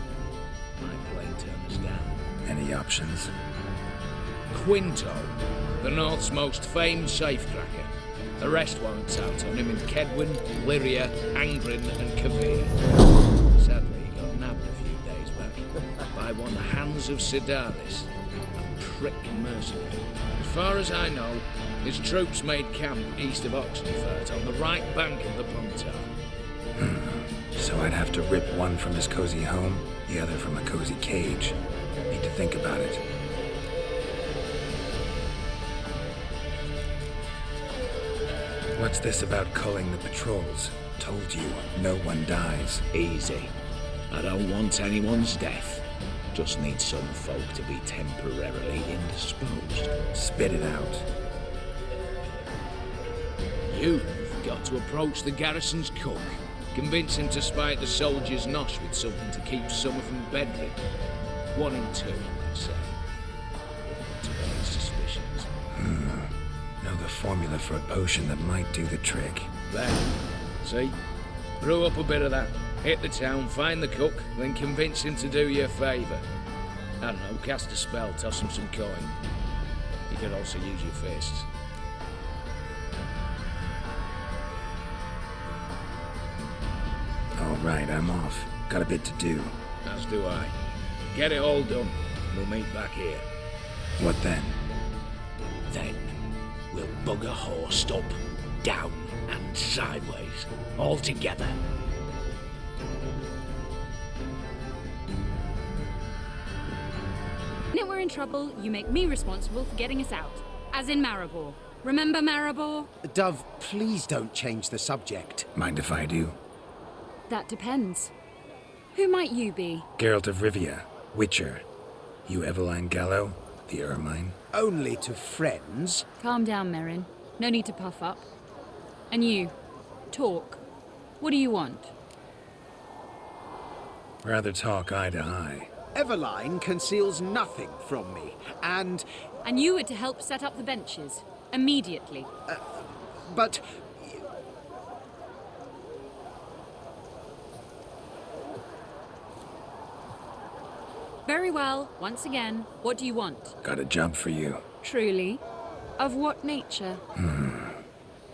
My plain turn us down. Any options? Quinto, the North's most famed safecracker. Arrest warrants out on him in Kedwin, Lyria, Angren, and Kavir. Sadly, he got nabbed a few days back by one Hans of Sidaris, a prick mercenary. As far as I know, his troops made camp east of Oxenfurt on the right bank of the Punta. So I'd have to rip one from his cozy home, the other from a cozy cage. Need to think about it. What's this about culling the patrols? Told you, no one dies. Easy. I don't want anyone's death. Just need some folk to be temporarily indisposed. Spit it out. You've got to approach the garrison's cook. Convince him to spike the soldiers' nosh with something to keep some of them bedridden. 1 in 2, let's say. To raise suspicions. Know the formula for a potion that might do the trick. There. See? Brew up a bit of that. Hit the town, find the cook, then convince him to do you a favour. I don't know, cast a spell, toss him some coin. You could also use your fists. All right, I'm off. Got a bit to do. As do I. Get it all done. We'll meet back here. What then? Then we'll bugger horsed up, down and sideways, all together. When we're in trouble, you make me responsible for getting us out. As in Maribor. Remember Maribor? Dove, please don't change the subject. Mind if I do? That depends. Who might you be? Geralt of Rivia, Witcher. You Eveline Gallo, the Ermine. Only to friends. Calm down, Merrin. No need to puff up. And you, talk. What do you want? Rather talk eye to eye. Eveline conceals nothing from me, and... And you were to help set up the benches. Immediately. But... Very well. Once again, what do you want? Got a job for you. Truly? Of what nature?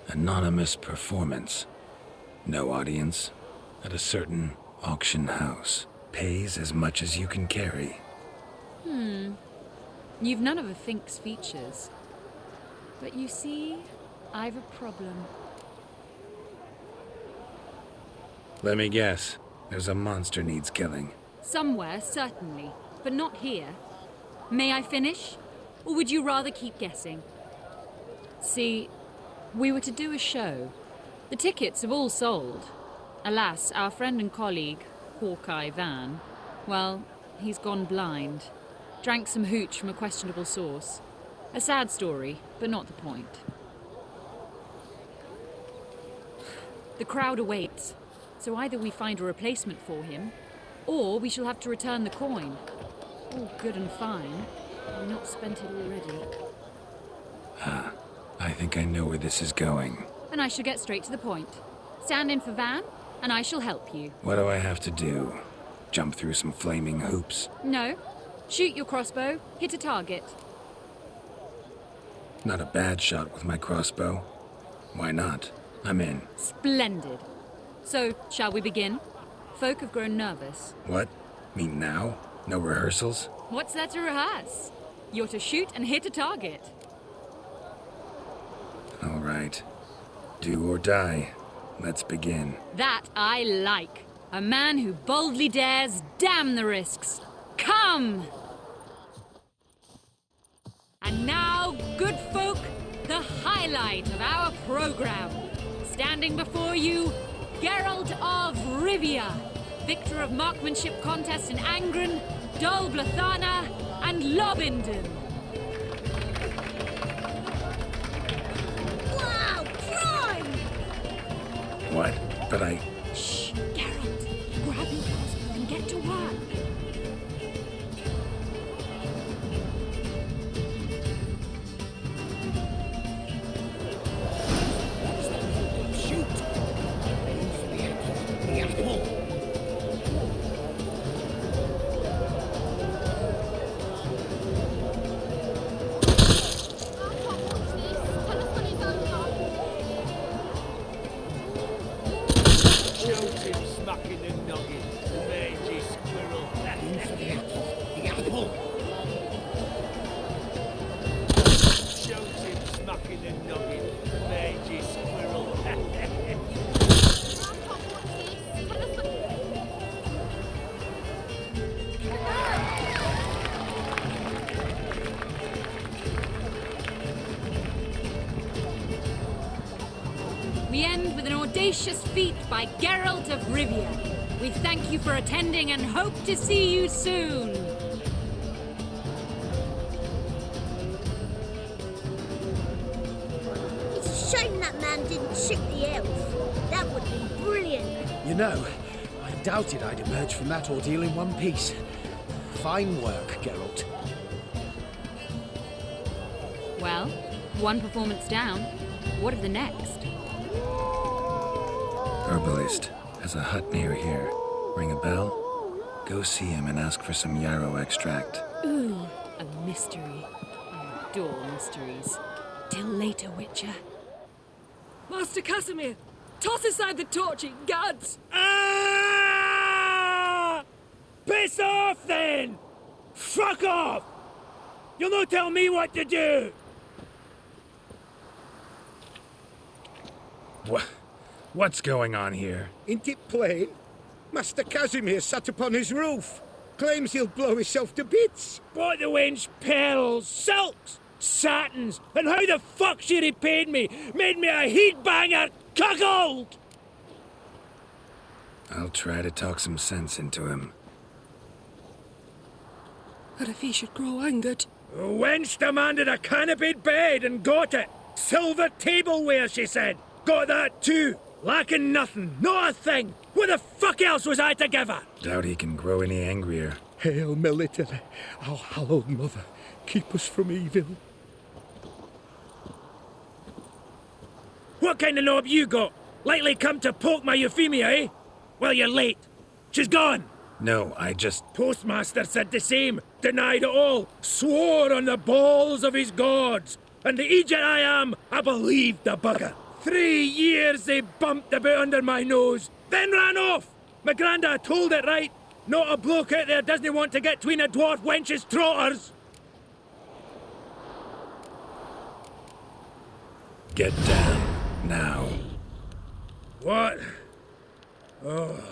Anonymous performance. No audience. At a certain auction house. Pays as much as you can carry. You've none of a Fink's features. But you see, I've a problem. Let me guess. There's a monster needs killing. Somewhere, certainly. But not here. May I finish? Or would you rather keep guessing? See, we were to do a show. The tickets have all sold. Alas, our friend and colleague, Hawkeye Van, well, he's gone blind. Drank some hooch from a questionable source. A sad story, but not the point. The crowd awaits, so either we find a replacement for him, or we shall have to return the coin. All good and fine. I've not spent it already. I think I know where this is going. And I shall get straight to the point. Stand in for Van, and I shall help you. What do I have to do? Jump through some flaming hoops? No. Shoot your crossbow, hit a target. Not a bad shot with my crossbow. Why not? I'm in. Splendid. So, shall we begin? Folk have grown nervous. What? Mean now? No rehearsals? What's there to rehearse? You're to shoot and hit a target. All right. Do or die. Let's begin. That I like. A man who boldly dares, damn the risks. Come! And now, good folk, the highlight of our program. Standing before you, Geralt of Rivia, victor of marksmanship contests in Angren, Dol Blathana, and Lobindon. Wow, prime! What? But I... Shh, Geralt. Grab your crossbow and get to work. We end with an audacious feat by Geralt of Rivia. We thank you for attending and hope to see you soon. It's a shame that man didn't shoot the elf. That would be brilliant. You know, I doubted I'd emerge from that ordeal in one piece. Fine work, Geralt. Well, one performance down. What of the next? Herbalist has a hut near here. Ring a bell? Go see him and ask for some yarrow extract. Ooh, a mystery. I adore mysteries. Till later, Witcher. Master Casimir, toss aside the torching guards! Ah! Piss off, then! Fuck off! You'll not tell me what to do! What's going on here? Ain't it plain? Master Casimir sat upon his roof. Claims he'll blow himself to bits. Bought the wench pearls, silks, satins, and how the fuck she repaid me? Made me a heat-banger cuckold! I'll try to talk some sense into him. What if he should grow angered? The wench demanded a canopied bed and got it. Silver tableware, she said. Got that too. Lacking nothing, not a thing. What the fuck else was I to give her? Doubt he can grow any angrier. Hail Military, our hallowed mother, keep us from evil. What kind of knob you got? Likely come to poke my Euphemia, eh? Well, you're late. She's gone. No, I just... Postmaster said the same. Denied it all. Swore on the balls of his gods. And the Egypt I am, I believed the bugger. 3 years they bumped about under my nose, then ran off. My granda told it right. Not a bloke out there doesn't want to get between a dwarf wench's trotters. Get down, now. What? Oh.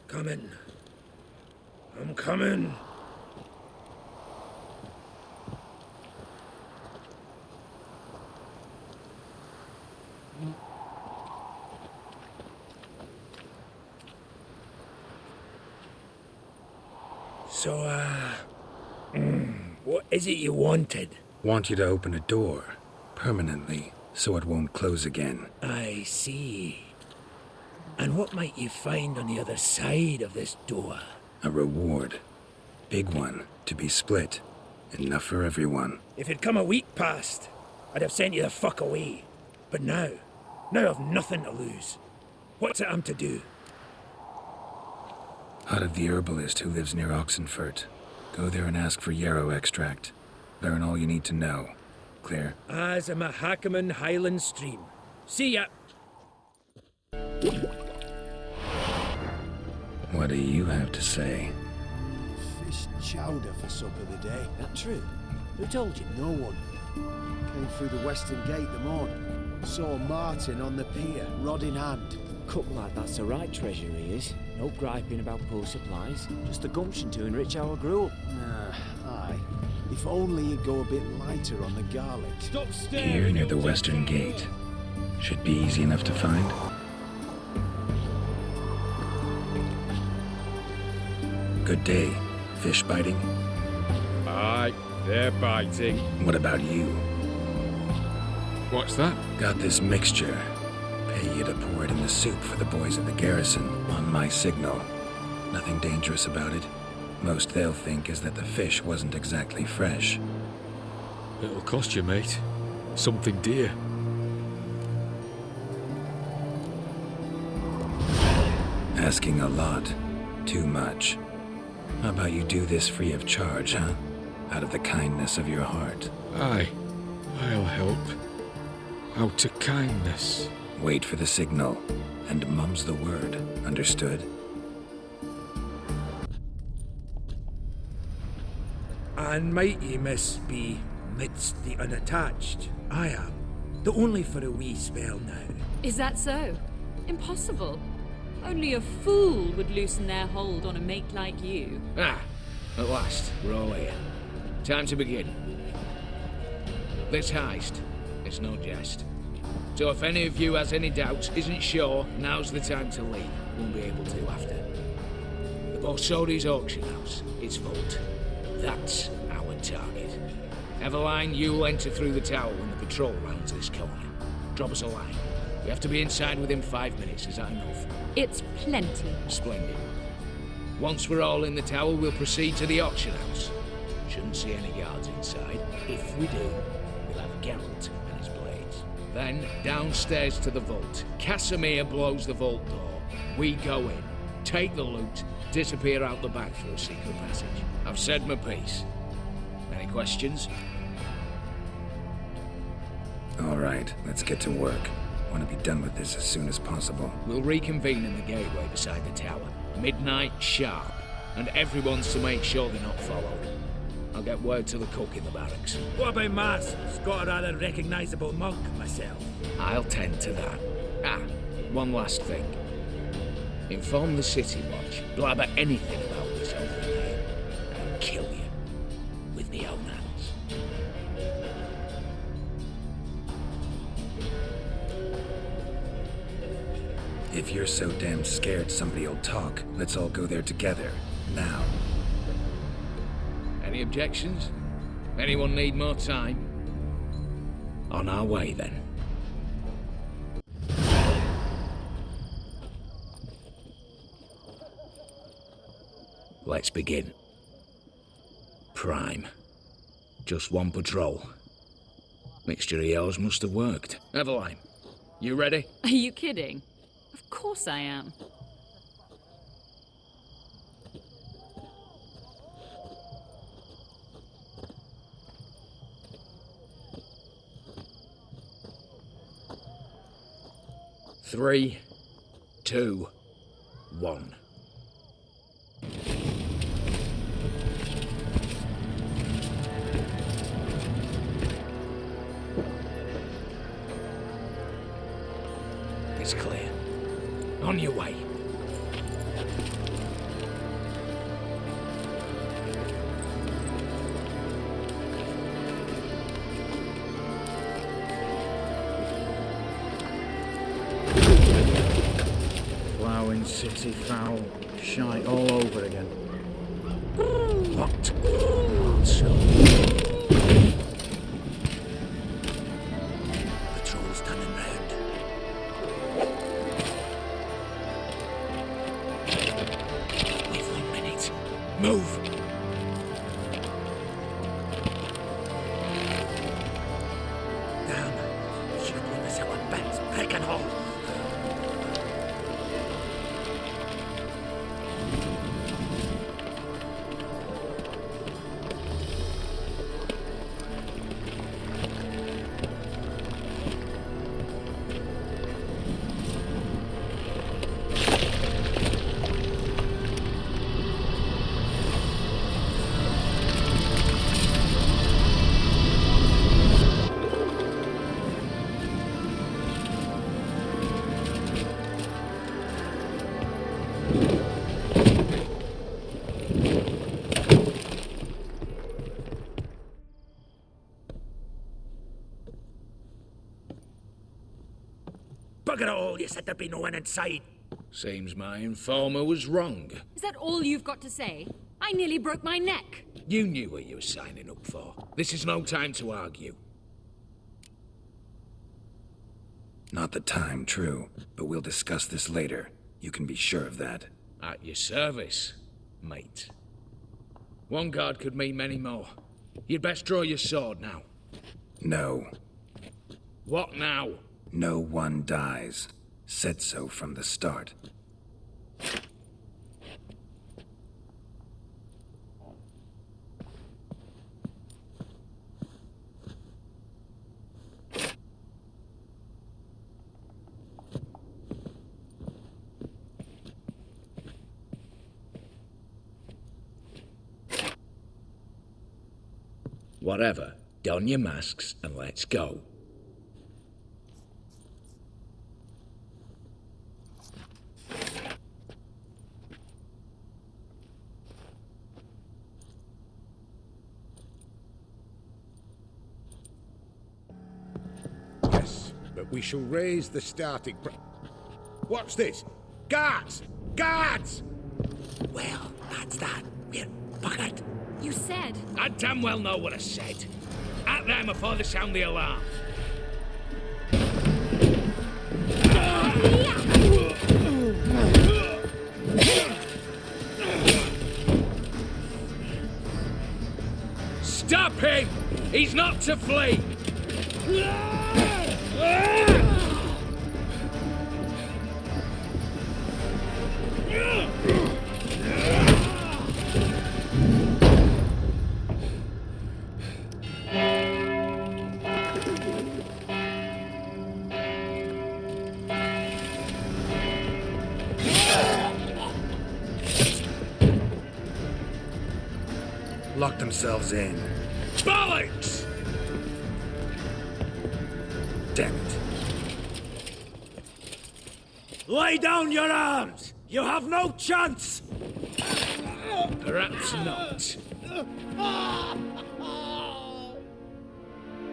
Coming. I'm coming. So, what is it you wanted? Want you to open a door, permanently, so it won't close again. I see. And what might you find on the other side of this door? A reward. Big one, to be split. Enough for everyone. If it'd come a week past, I'd have sent you the fuck away. But now I've nothing to lose. What's I'm to do? Hut of the herbalist who lives near Oxenfurt. Go there and ask for yarrow extract. Learn all you need to know. Clear? As a Mahakaman Highland Stream. See ya! What do you have to say? Fish chowder for supper today. That true? Who told you? No one. Came through the western gate the morning. Saw Martin on the pier, rod in hand. Cook like that's the right treasure he is. No griping about poor supplies. Just the gumption to enrich our gruel. Aye. If only you'd go a bit lighter on the garlic. Stop staring! Here near the western gate. Should be easy enough to find. Good day. Fish biting? Aye, they're biting. What about you? What's that? Got this mixture. Pay you to pour it in the soup for the boys at the garrison, on my signal. Nothing dangerous about it. Most they'll think is that the fish wasn't exactly fresh. It'll cost you, mate. Something dear. Asking a lot. Too much. How about you do this free of charge, huh? Out of the kindness of your heart. Aye, I'll help. Out of kindness. Wait for the signal, and mum's the word. Understood? And might ye, miss, be midst the unattached? I am. Though only for a wee spell now. Is that so? Impossible. Only a fool would loosen their hold on a mate like you. Ah, at last, we're all here. Time to begin. This heist, it's no jest. So if any of you has any doubts, isn't sure, now's the time to leave. Won't be able to after. The Borsodi's auction house, its vault. That's our target. Eveline, you'll enter through the tower when the patrol rounds this corner. Drop us a line. We have to be inside within 5 minutes, is that enough? It's plenty. Splendid. Once we're all in the tower, we'll proceed to the auction house. Shouldn't see any guards inside. If we do, we'll have Geralt and his blades. Then, downstairs to the vault. Casimir blows the vault door. We go in, take the loot, disappear out the back through a secret passage. I've said my piece. Any questions? All right, let's get to work. Want to be done with this as soon as possible. We'll reconvene in the gateway beside the tower. Midnight sharp. And everyone's to make sure they're not followed. I'll get word to the cook in the barracks. What about Mars? Got a rather recognisable mug myself. I'll tend to that. Ah, one last thing. Inform the City Watch. Blabber anything about this over here, and I'll kill you with my own hands. If you're so damn scared somebody'll talk, let's all go there together. Now. Any objections? Anyone need more time? On our way, then. Let's begin. Prime. Just one patrol. Mixture of yours must have worked. Eveline, you ready? Are you kidding? Of course I am. Three, 2, 1. It's clear. On your way. Ploughing city foul. Shite all over again. What? So. Patrol's turning round. We've 1 minute. Move! Damn. Should have won this our bets. Break and hold. Bugger it all, you said there'd be no one inside. Seems my informer was wrong. Is that all you've got to say? I nearly broke my neck. You knew what you were signing up for. This is no time to argue. Not the time, true. But we'll discuss this later. You can be sure of that. At your service, mate. One guard could mean many more. You'd best draw your sword now. No. What now? No one dies. Said so from the start. Whatever. Don your masks and let's go. Yes, but we shall raise the starting What's this? Guards! Guards! Well, that's that. We're buggered. You said... I damn well know what I said. At them before they sound the alarm. Stop him! He's not to flee! Lock themselves in. Bollocks! Damn it. Lay down your arms! You have no chance! Perhaps not.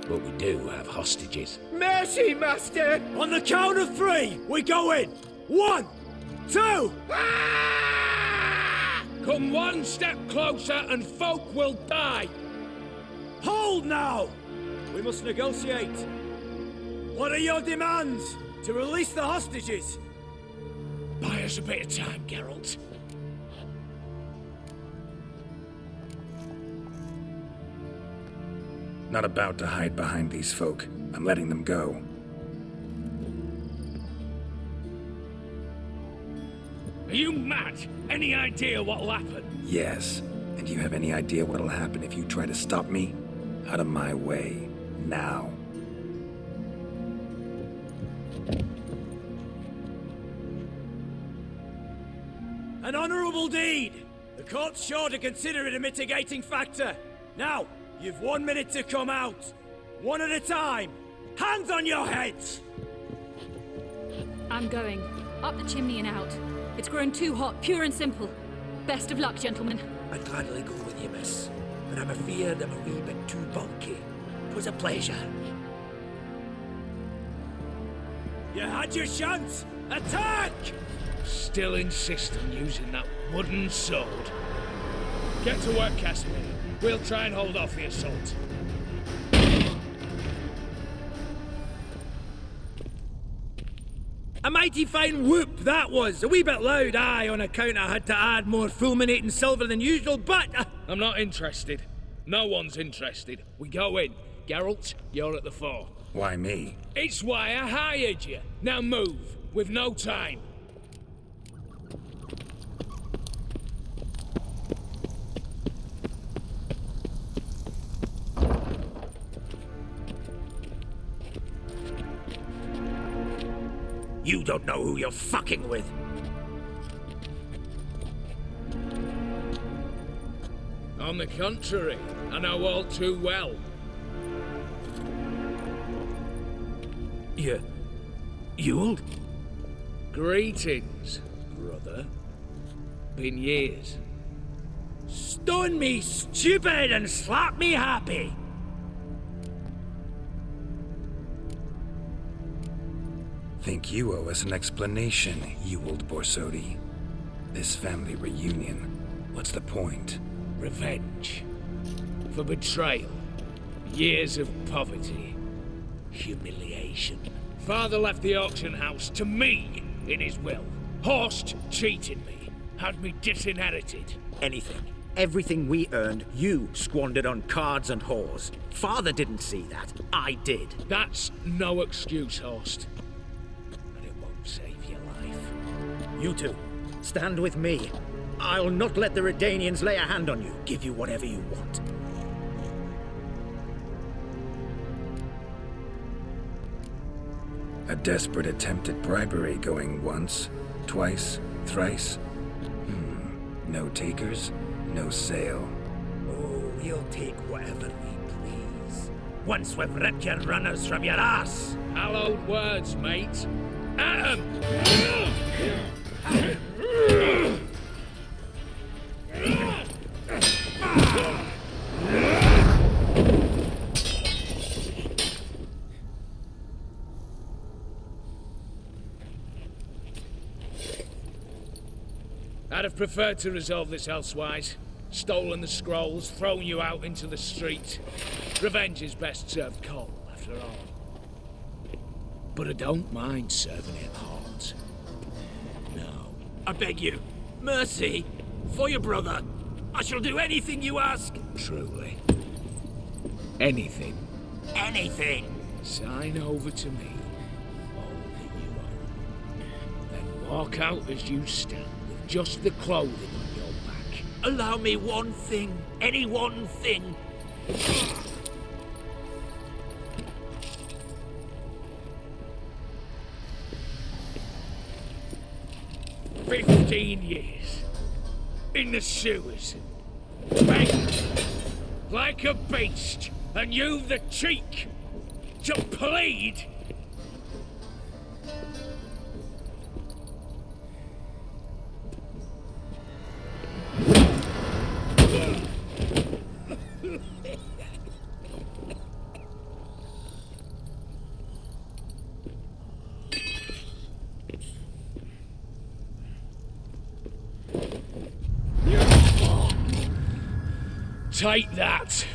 But we do have hostages. Mercy, Master! On the count of 3, we go in! 1, 2... Come one step closer and folk will die! Hold now! We must negotiate. What are your demands? To release the hostages? Buy us a bit of time, Geralt. Not about to hide behind these folk. I'm letting them go. Are you mad? Any idea what'll happen? Yes. And do you have any idea what'll happen if you try to stop me? Out of my way. Now. An honourable deed! The court's sure to consider it a mitigating factor. Now, you've 1 minute to come out. One at a time. Hands on your heads! I'm going. Up the chimney and out. It's grown too hot, pure and simple. Best of luck, gentlemen. I'd gladly go with you, miss, but I'm afeard I'm a wee bit too bulky. It was a pleasure. You had your chance! Attack! Still insist on using that wooden sword. Get to work, Casimir. We'll try and hold off the assault. A mighty fine whoop that was! A wee bit loud, aye, on account I had to add more fulminating silver than usual, but... I'm not interested. No one's interested. We go in. Geralt, you're at the fore. Why me? It's why I hired you. Now move. We've no time. You don't know who you're fucking with. On the contrary, I know all too well. You'll? Greetings, brother. Been years. Stone me stupid and slap me happy! think you owe us an explanation, Ewald Borsodi. This family reunion, what's the point? Revenge. For betrayal. Years of poverty. Humiliation. Father left the auction house to me in his will. Horst cheated me. Had me disinherited. Anything. Everything we earned, you squandered on cards and whores. Father didn't see that. I did. That's no excuse, Horst. And it won't save your life. You two, stand with me. I'll not let the Redanians lay a hand on you. Give you whatever you want. A desperate attempt at bribery going once, twice, thrice. No takers, no sale. Oh, we'll take whatever we please. Once we've ripped your runners from your ass. Hallowed words, mate. At 'em! I'd have preferred to resolve this elsewise. Stolen the scrolls, thrown you out into the street. Revenge is best served cold, after all. But I don't mind serving it hot. No. I beg you, mercy, for your brother. I shall do anything you ask. Truly. Anything. Anything. Sign over to me all that you own. Then walk out as you stand with just the clothing on your back. Allow me one thing. Any one thing. 15 years. In the sewers. Begged. Like a beast. And you the cheek. To plead. Take that.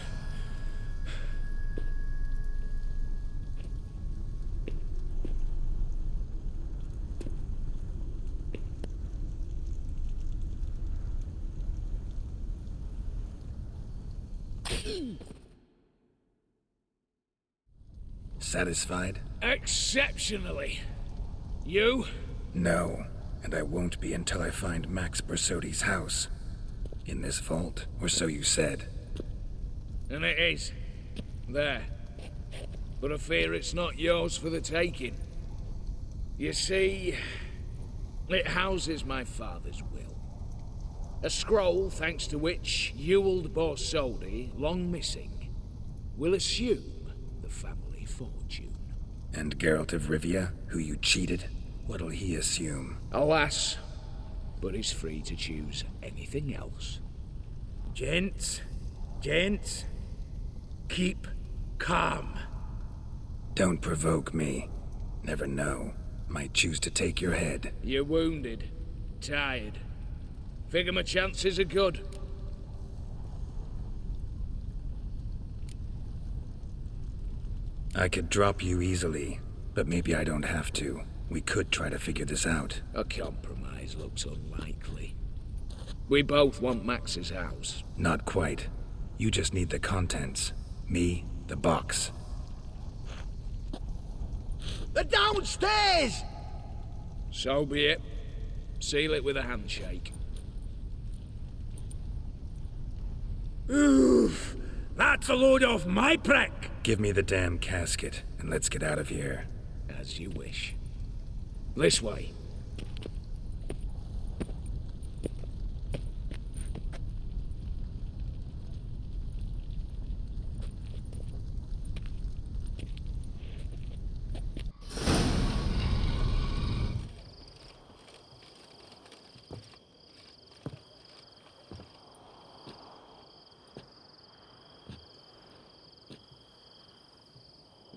Satisfied? Exceptionally. You? No, and I won't be until I find Max Bersodi's house. In this vault, or so you said. And it is. There. But I fear it's not yours for the taking. You see, it houses my father's will. A scroll thanks to which Ewald Borsodi, long missing, will assume the family fortune. And Geralt of Rivia, who you cheated, what'll he assume? Alas, but he's free to choose anything else. Gents, keep calm. Don't provoke me. Never know. Might choose to take your head. You're wounded, tired. Figure my chances are good. I could drop you easily, but maybe I don't have to. We could try to figure this out. A compromise looks unlikely. We both want Max's house. Not quite. You just need the contents. Me, the box. They're downstairs! So be it. Seal it with a handshake. Oof! That's a load off my prick! Give me the damn casket, and let's get out of here. As you wish. This way.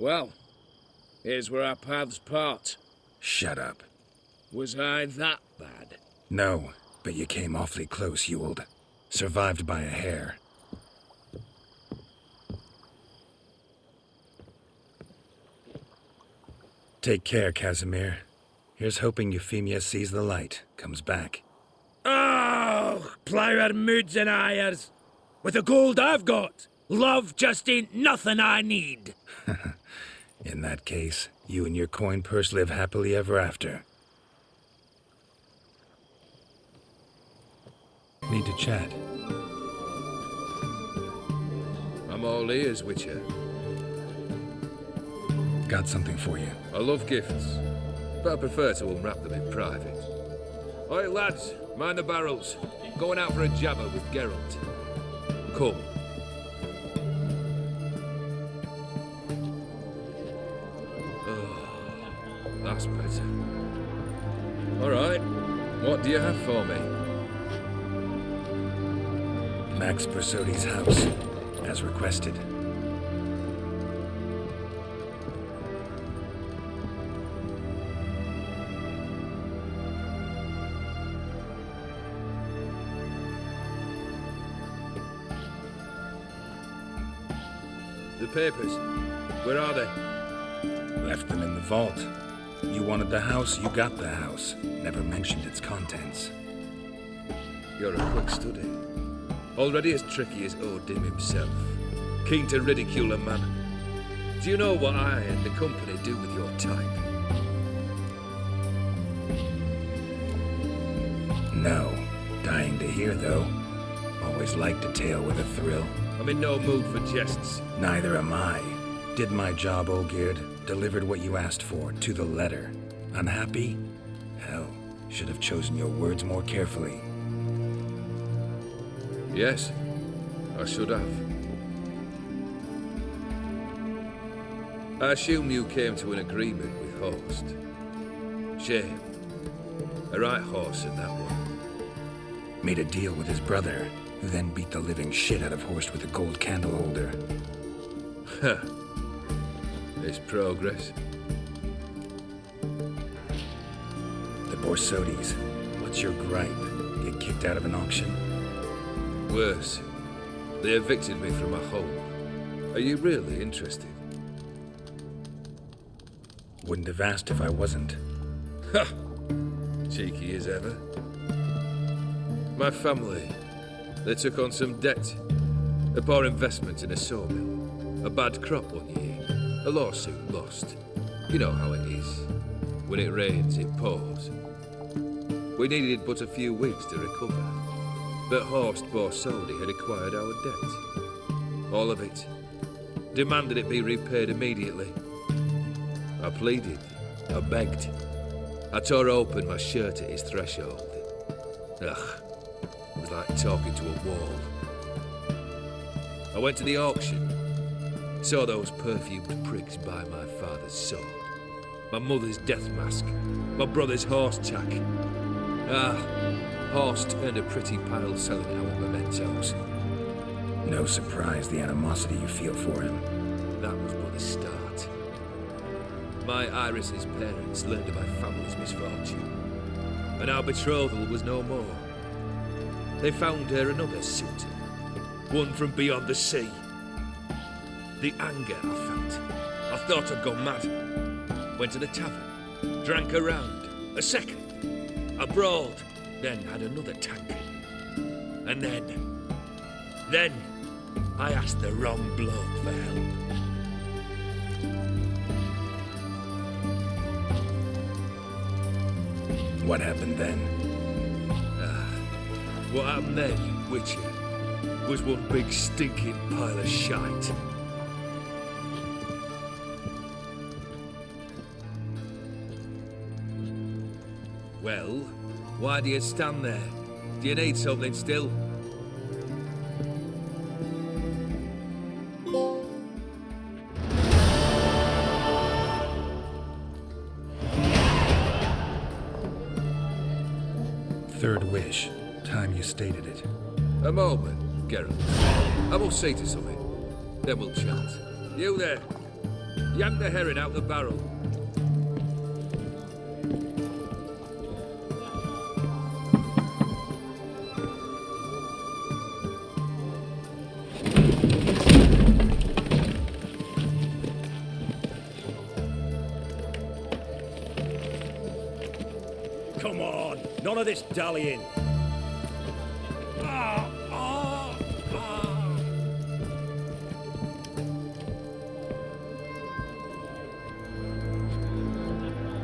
Well, here's where our paths part. Shut up. Was I that bad? No, but you came awfully close, Ewald. Survived by a hair. Take care, Casimir. Here's hoping Euphemia sees the light, comes back. Oh, ploughed moods and hires. With the gold I've got, love just ain't nothing I need. In that case, you and your coin purse live happily ever after. Need to chat. I'm all ears, Witcher. Got something for you. I love gifts, but I prefer to unwrap them in private. Oi, lads, mind the barrels. Going out for a jabber with Geralt. Come. Oh, that's better. All right, what do you have for me? Max Bersodi's house, as requested. The papers, where are they? Left them in the vault. You wanted the house, you got the house. Never mentioned its contents. You're a quick study. Already as tricky as Odin himself. Keen to ridicule a man. Do you know what I and the company do with your type? No. Dying to hear, though. Always liked a tale with a thrill. I'm in no mood for jests. Neither am I. Did my job, Olgierd. Delivered what you asked for, to the letter. Unhappy? Hell, should have chosen your words more carefully. Yes, I should have. I assume you came to an agreement with Horst. Shame. A right horse in that one. Made a deal with his brother, who then beat the living shit out of Horst with a gold candle holder. Huh. It's progress. The Borsodis. What's your gripe? Get kicked out of an auction? Worse. They evicted me from my home. Are you really interested? Wouldn't have asked if I wasn't. Ha! Cheeky as ever. My family, they took on some debt. A poor investment in a sawmill. A bad crop one year. A lawsuit lost. You know how it is. When it rains, it pours. We needed but a few weeks to recover. But Horst Borsodi had acquired our debt. All of it. Demanded it be repaid immediately. I pleaded. I begged. I tore open my shirt at his threshold. Ugh. It was like talking to a wall. I went to the auction. Saw those perfumed pricks buy my father's sword. My mother's death mask. My brother's horse tack. Horst earned a pretty pile selling our mementos. No surprise the animosity you feel for him. That was but the start. My Iris's parents learned of my family's misfortune, and our betrothal was no more. They found her another suitor, one from beyond the sea. The anger I felt, I thought I'd gone mad. Went to the tavern, drank a round, a second, I brawled, then had another tankard. And then I asked the wrong bloke for help. What happened then? What happened then, Witcher, was one big stinking pile of shite. Well, why do you stand there? Do you need something still? Third wish. Time you stated it. A moment, Geralt. I will say to something. Then we'll chat. You there. Yank the herring out the barrel. None of this dallying.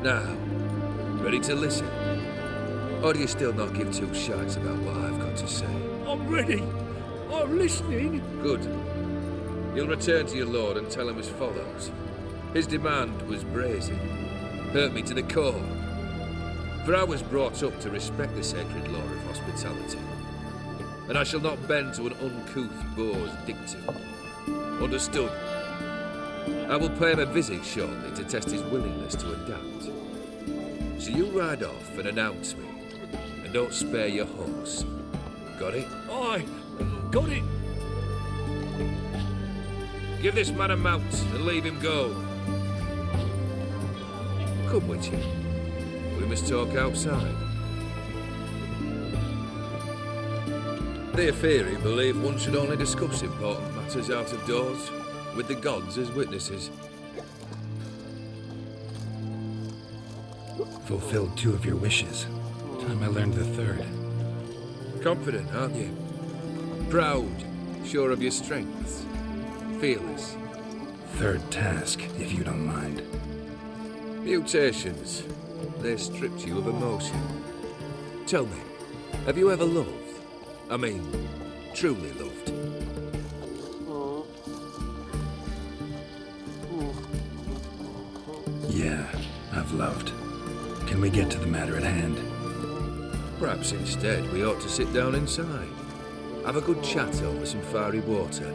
Now, ready to listen? Or do you still not give two shites about what I've got to say? I'm ready. I'm listening. Good. You'll return to your lord and tell him as follows. His demand was brazen. Hurt me to the core. For I was brought up to respect the sacred law of hospitality. And I shall not bend to an uncouth boor's dictum. Understood? I will pay him a visit shortly to test his willingness to adapt. So you ride off and announce me. And don't spare your horse. Got it? Aye, got it. Give this man a mount and leave him go. Come with you. We must talk outside. The Aetheri believe one should only discuss important matters out of doors, with the gods as witnesses. Fulfilled 2 of your wishes. Time I learned the 3rd. Confident, aren't you? Proud, sure of your strengths. Fearless. 3rd task, if you don't mind. Mutations. They stripped you of emotion. Tell me, have you ever loved? I mean, truly loved? Yeah, I've loved. Can we get to the matter at hand? Perhaps instead we ought to sit down inside. Have a good chat over some fiery water.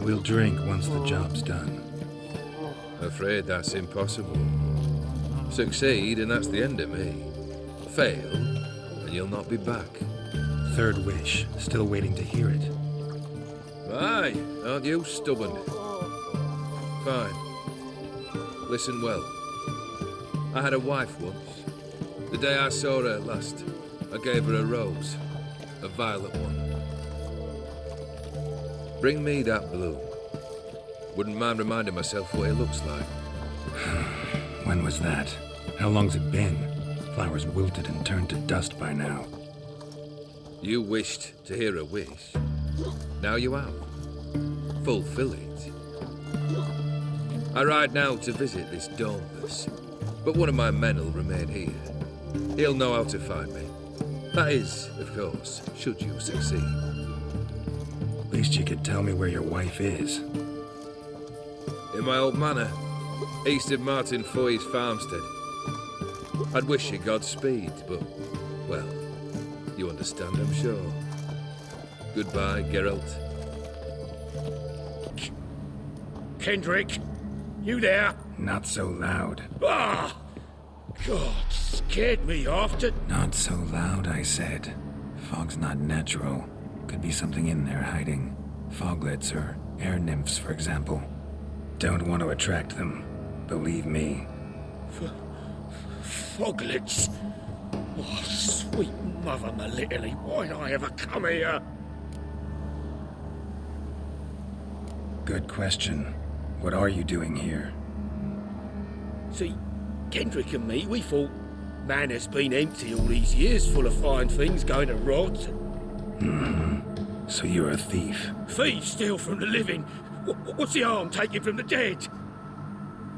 We'll drink once the job's done. Afraid that's impossible. Succeed and that's the end of me. Fail and you'll not be back. 3rd wish, still waiting to hear it. Aye, aren't you stubborn? Fine. Listen well. I had a wife once. The day I saw her last, I gave her a rose. A violet one. Bring me that bloom. Wouldn't mind reminding myself what it looks like. When was that? How long's it been? Flowers wilted and turned to dust by now. You wished to hear a wish. Now you have. Fulfill it. I ride now to visit this dauntless, but one of my men will remain here. He'll know how to find me. That is, of course, should you succeed. At least you could tell me where your wife is. In my old manor, east of Martin Foy's farmstead. I'd wish you Godspeed, but, well, you understand, I'm sure. Goodbye, Geralt. Kendrick, you there? Not so loud. Ah! God, scared me off to... Not so loud, I said. Fog's not natural. Could be something in there hiding. Foglets or air nymphs, for example. Don't want to attract them. Believe me. Foglets? Oh, sweet mother Melitterly, why'd I ever come here? Good question. What are you doing here? See, Kendrick and me, we thought man has been empty all these years, full of fine things going to rot. Mm-hmm. So you're a thief. Thieves steal from the living. What's the harm taking from the dead?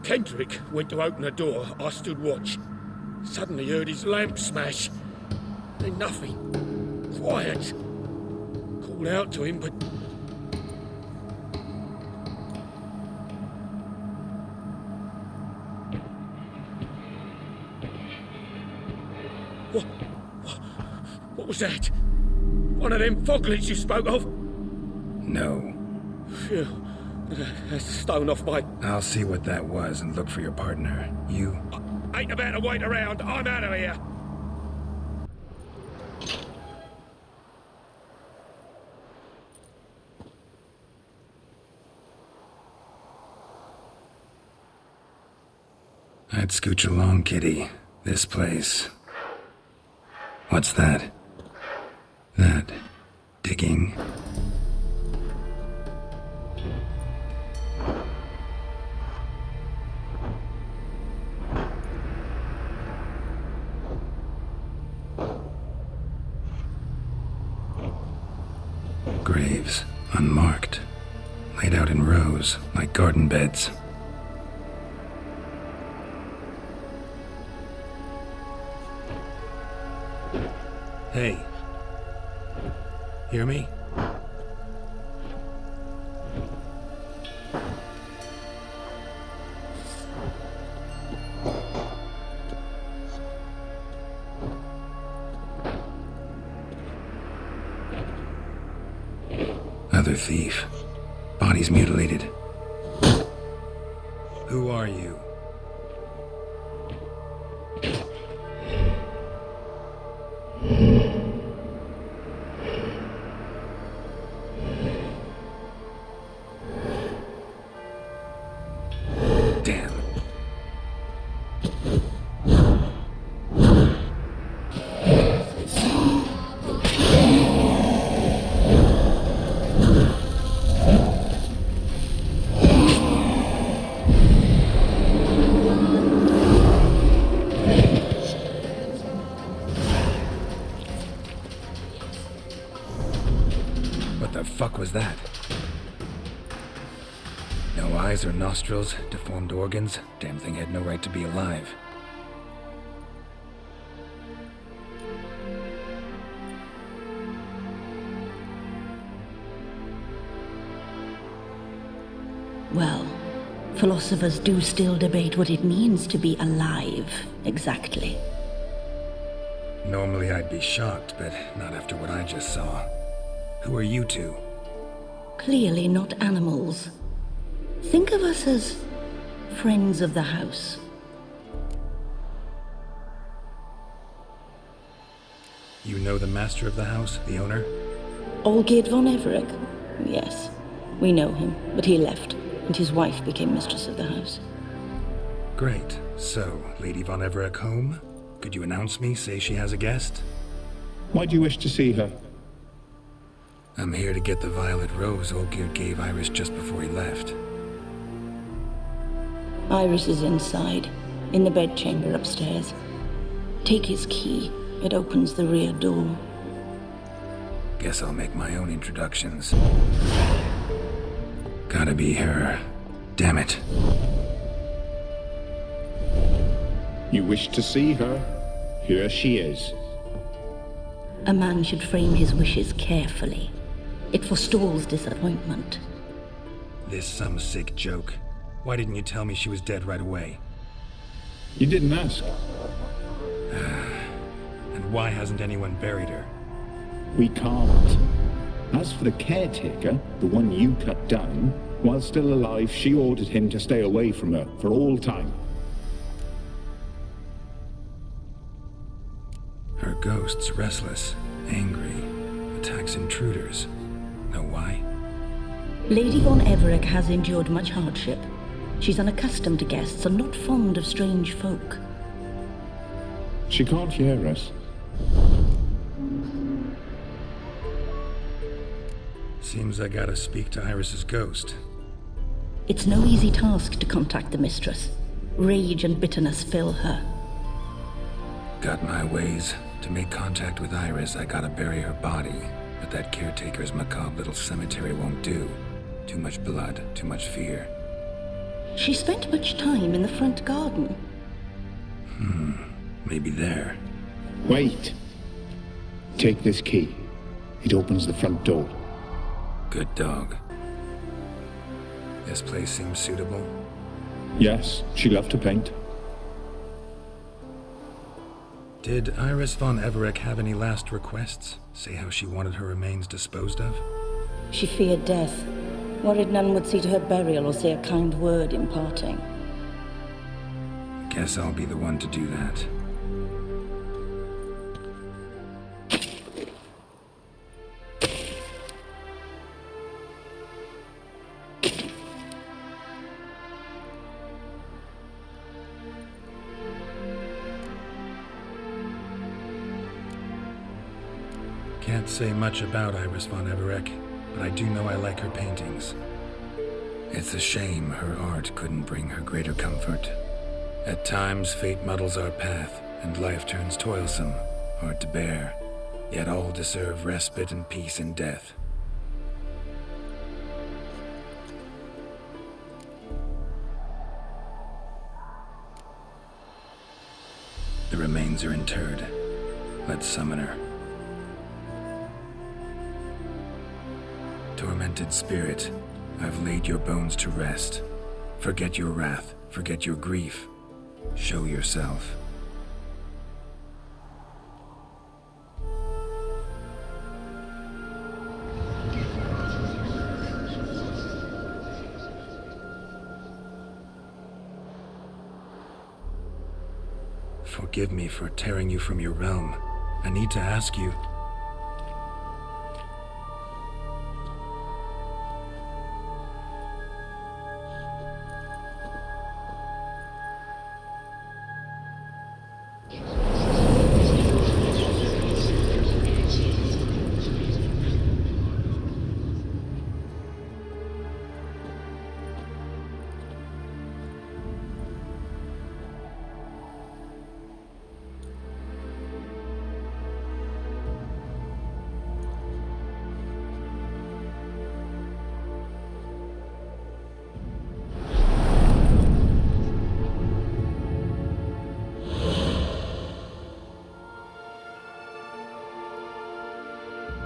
Kendrick went to open the door. I stood watch. Suddenly heard his lamp smash. Then nothing. Quiet. Called out to him, but... What was that? One of them foglets you spoke of? No. Phew. That's a stone off my... I'll see what that was and look for your partner. You... Ain't about to wait around. I'm out of here. I'd scooch along, kitty. This place. What's that? That... digging? leaves, unmarked, laid out in rows like garden beds. Hey. Hear me? Other thief. Body's mutilated. Who are you? Damn. What the fuck was that? No eyes or nostrils, deformed organs. Damn thing had no right to be alive. Well, philosophers do still debate what it means to be alive, exactly. Normally I'd be shocked, but not after what I just saw. Who are you two? Clearly not animals. Think of us as friends of the house. You know the master of the house, the owner? Olgierd von Everec? Yes, we know him, but he left, and his wife became mistress of the house. Great. So, Lady von Everec home? Could you announce me, say she has a guest? Why do you wish to see her? I'm here to get the violet rose Olgierd gave Iris just before he left. Iris is inside, in the bedchamber upstairs. Take his key. It opens the rear door. Guess I'll make my own introductions. Gotta be her. Damn it. You wish to see her? Here she is. A man should frame his wishes carefully. It forestalls disappointment. This some sick joke. Why didn't you tell me she was dead right away? You didn't ask. And why hasn't anyone buried her? We can't. As for the caretaker, the one you cut down, while still alive, she ordered him to stay away from her for all time. Her ghost's restless, angry, attacks intruders. Know why? Lady von Everec has endured much hardship. She's unaccustomed to guests and not fond of strange folk. She can't hear us. Seems I gotta speak to Iris's ghost. It's no easy task to contact the mistress. Rage and bitterness fill her. Got my ways. To make contact with Iris, I gotta bury her body. But that caretaker's macabre little cemetery won't do. Too much blood, too much fear. She spent much time in the front garden. Maybe there. Wait. Take this key. It opens the front door. Good dog. This place seems suitable. Yes, she loved to paint. Did Iris von Everec have any last requests? Say how she wanted her remains disposed of? She feared death. Worried none would see to her burial or say a kind word in parting. Guess I'll be the one to do that. Can't say much about Iris von Everec, but I do know I like her paintings. It's a shame her art couldn't bring her greater comfort. At times, fate muddles our path, and life turns toilsome, hard to bear. Yet all deserve respite and peace in death. The remains are interred. Let's summon her. Tormented spirit, I've laid your bones to rest. Forget your wrath, forget your grief. Show yourself. Forgive me for tearing you from your realm. I need to ask you.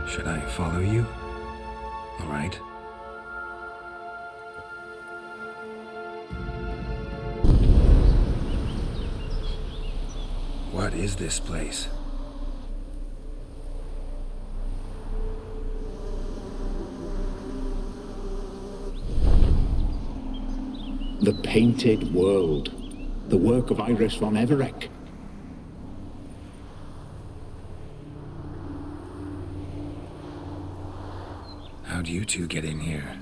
Should I follow you? All right. What is this place? The Painted World. The work of Iris von Everec. How'd you two get in here?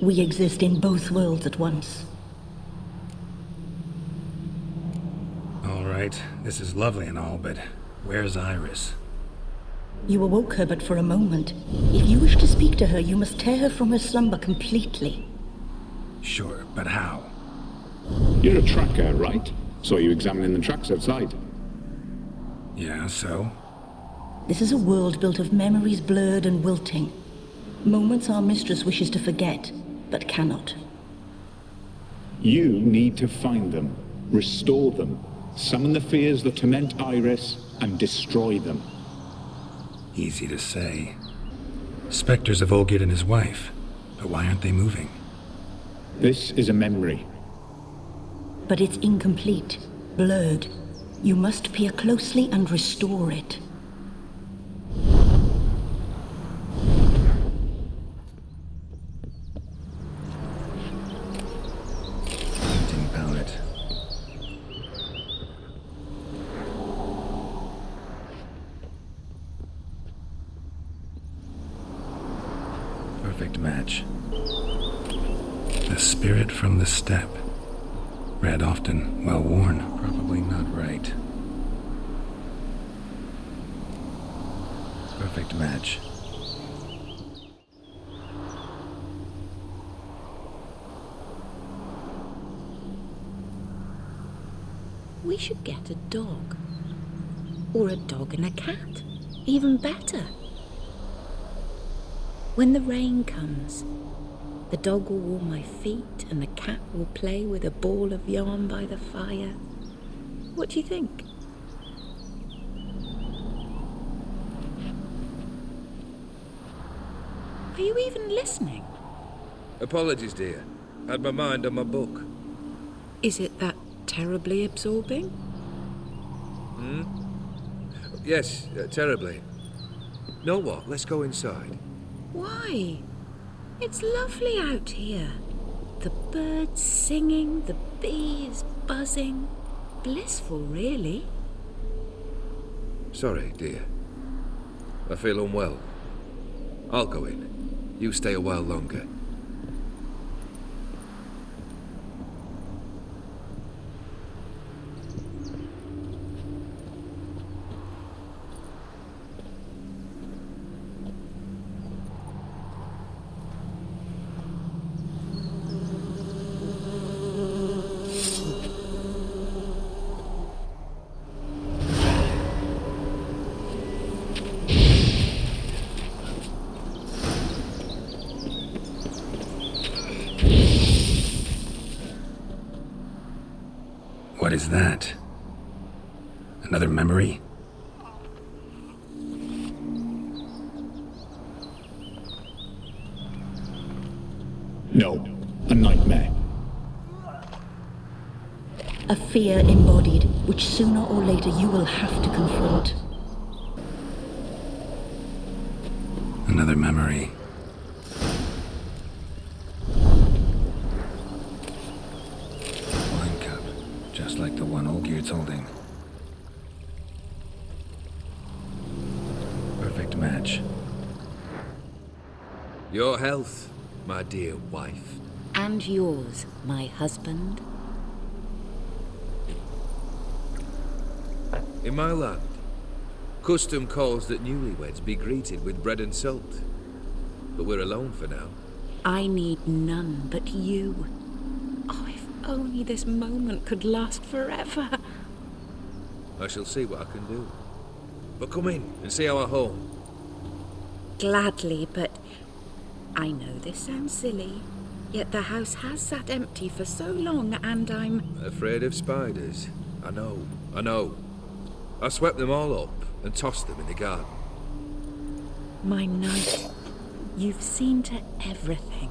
We exist in both worlds at once. All right, this is lovely and all, but where's Iris? You awoke her but for a moment. If you wish to speak to her, you must tear her from her slumber completely. Sure, but how? You're a tracker, right? Saw you examining the tracks outside. Yeah, so? This is a world built of memories blurred and wilting. Moments our mistress wishes to forget, but cannot. You need to find them, restore them, summon the fears that torment Iris, and destroy them. Easy to say. Spectres of Olgid and his wife, but why aren't they moving? This is a memory. But it's incomplete, blurred. You must peer closely and restore it. Painting palette. Perfect match. The spirit from the steppe. Read often, well worn. Probably not right. Perfect match. We should get a dog. Or a dog and a cat. Even better. When the rain comes, the dog will warm my feet and the cat will play with a ball of yarn by the fire. What do you think? Are you even listening? Apologies, dear. Had my mind on my book. Is it that terribly absorbing? Yes, terribly. Know what? Let's go inside. Why? It's lovely out here. The birds singing, the bees buzzing. Blissful, really. Sorry, dear. I feel unwell. I'll go in. You stay a while longer. What is that? Another memory? No, a nightmare. A fear embodied, which sooner or later you will have to confront. Another memory. Wine cup, just like the one Olgierd's holding. Perfect match. Your health, my dear wife. And yours, my husband. In my land, custom calls that newlyweds be greeted with bread and salt. But we're alone for now. I need none but you. Oh, if only this moment could last forever. I shall see what I can do. But come in and see our home. Gladly, but I know this sounds silly, yet the house has sat empty for so long and I'm... Afraid of spiders. I know. I swept them all up and tossed them in the garden. My knight, you've seen to everything.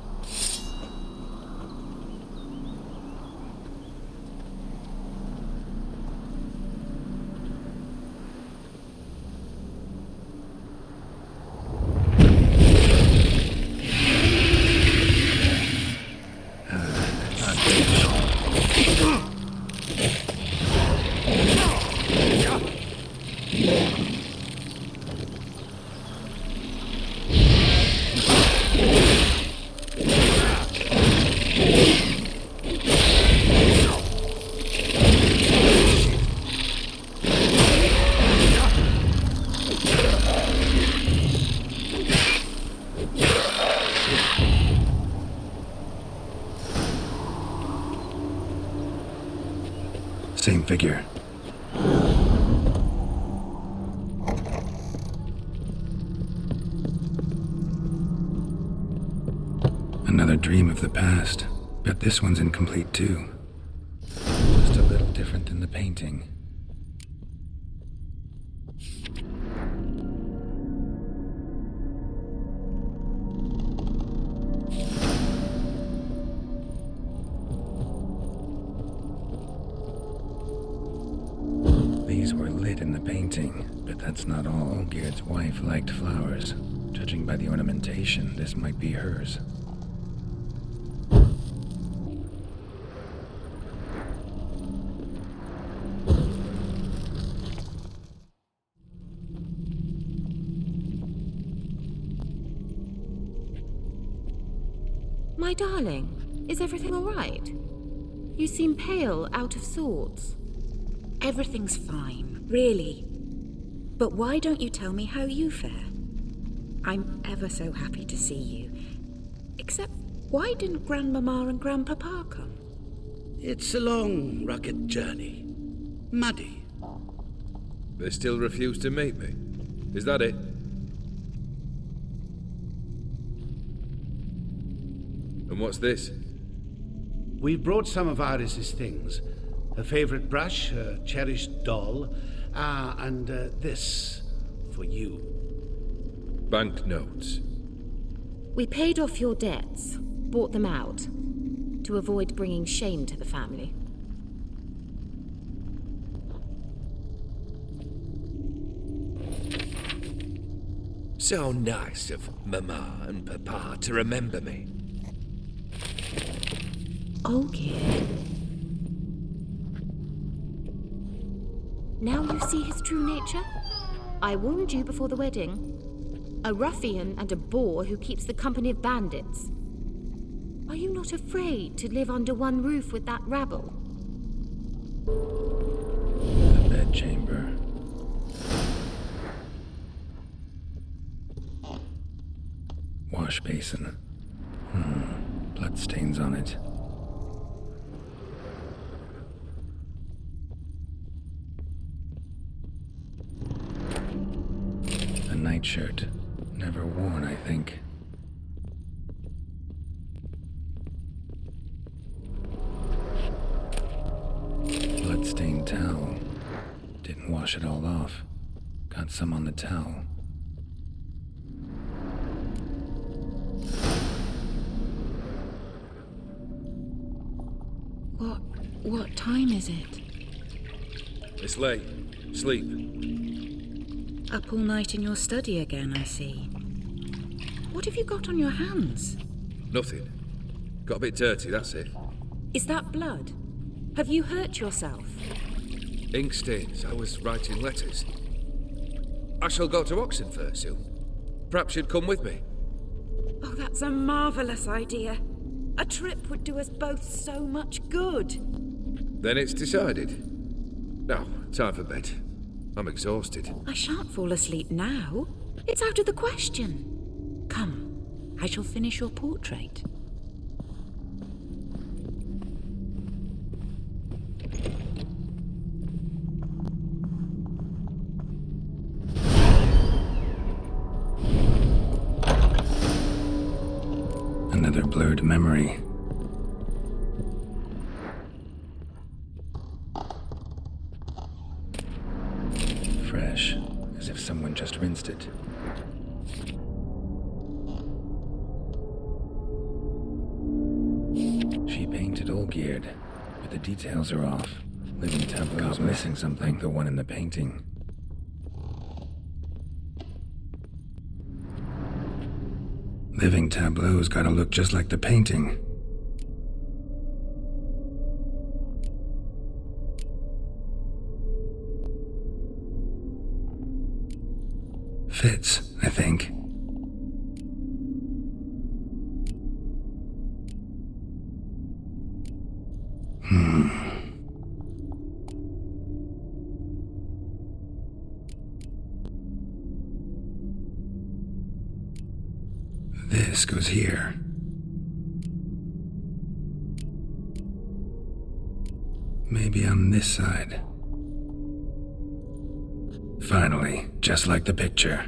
Same figure. Another dream of the past. Bet this one's incomplete too. Just a little different than the painting. These were lit in the painting, but that's not all. Olgierd's wife liked flowers. Judging by the ornamentation, this might be hers. My darling, is everything all right? You seem pale, out of sorts. Everything's fine, really. But why don't you tell me how you fare? I'm ever so happy to see you. Except, why didn't Grandmama and Grandpapa come? It's a long, rugged journey. Muddy. They still refuse to meet me. Is that it? And what's this? We've brought some of Iris's things. Her favorite brush, her cherished doll, and this for you. Banknotes. We paid off your debts, bought them out, to avoid bringing shame to the family. So nice of Mama and Papa to remember me. Olgierd. Now you see his true nature? I warned you before the wedding. A ruffian and a boor who keeps the company of bandits. Are you not afraid to live under one roof with that rabble? The bedchamber. Wash basin. Bloodstains on it. A nightshirt. Never worn, I think. Bloodstained towel. Didn't wash it all off. Got some on the towel. What time is it? It's late. Sleep. Up all night in your study again, I see. What have you got on your hands? Nothing. Got a bit dirty, that's it. Is that blood? Have you hurt yourself? Ink stains. I was writing letters. I shall go to Oxenfurt soon. Perhaps you'd come with me. Oh, that's a marvellous idea. A trip would do us both so much good. Then it's decided. Now, time for bed. I'm exhausted. I shan't fall asleep now. It's out of the question. Come, I shall finish your portrait. Another blurred memory. Fresh, as if someone just rinsed it. She painted Olgierd, but the details are off. Living tableau's missing something, like the one in the painting. Living tableau's gotta look just like the painting. Fits, I think. This goes here. Maybe on this side. Finally, just like the picture.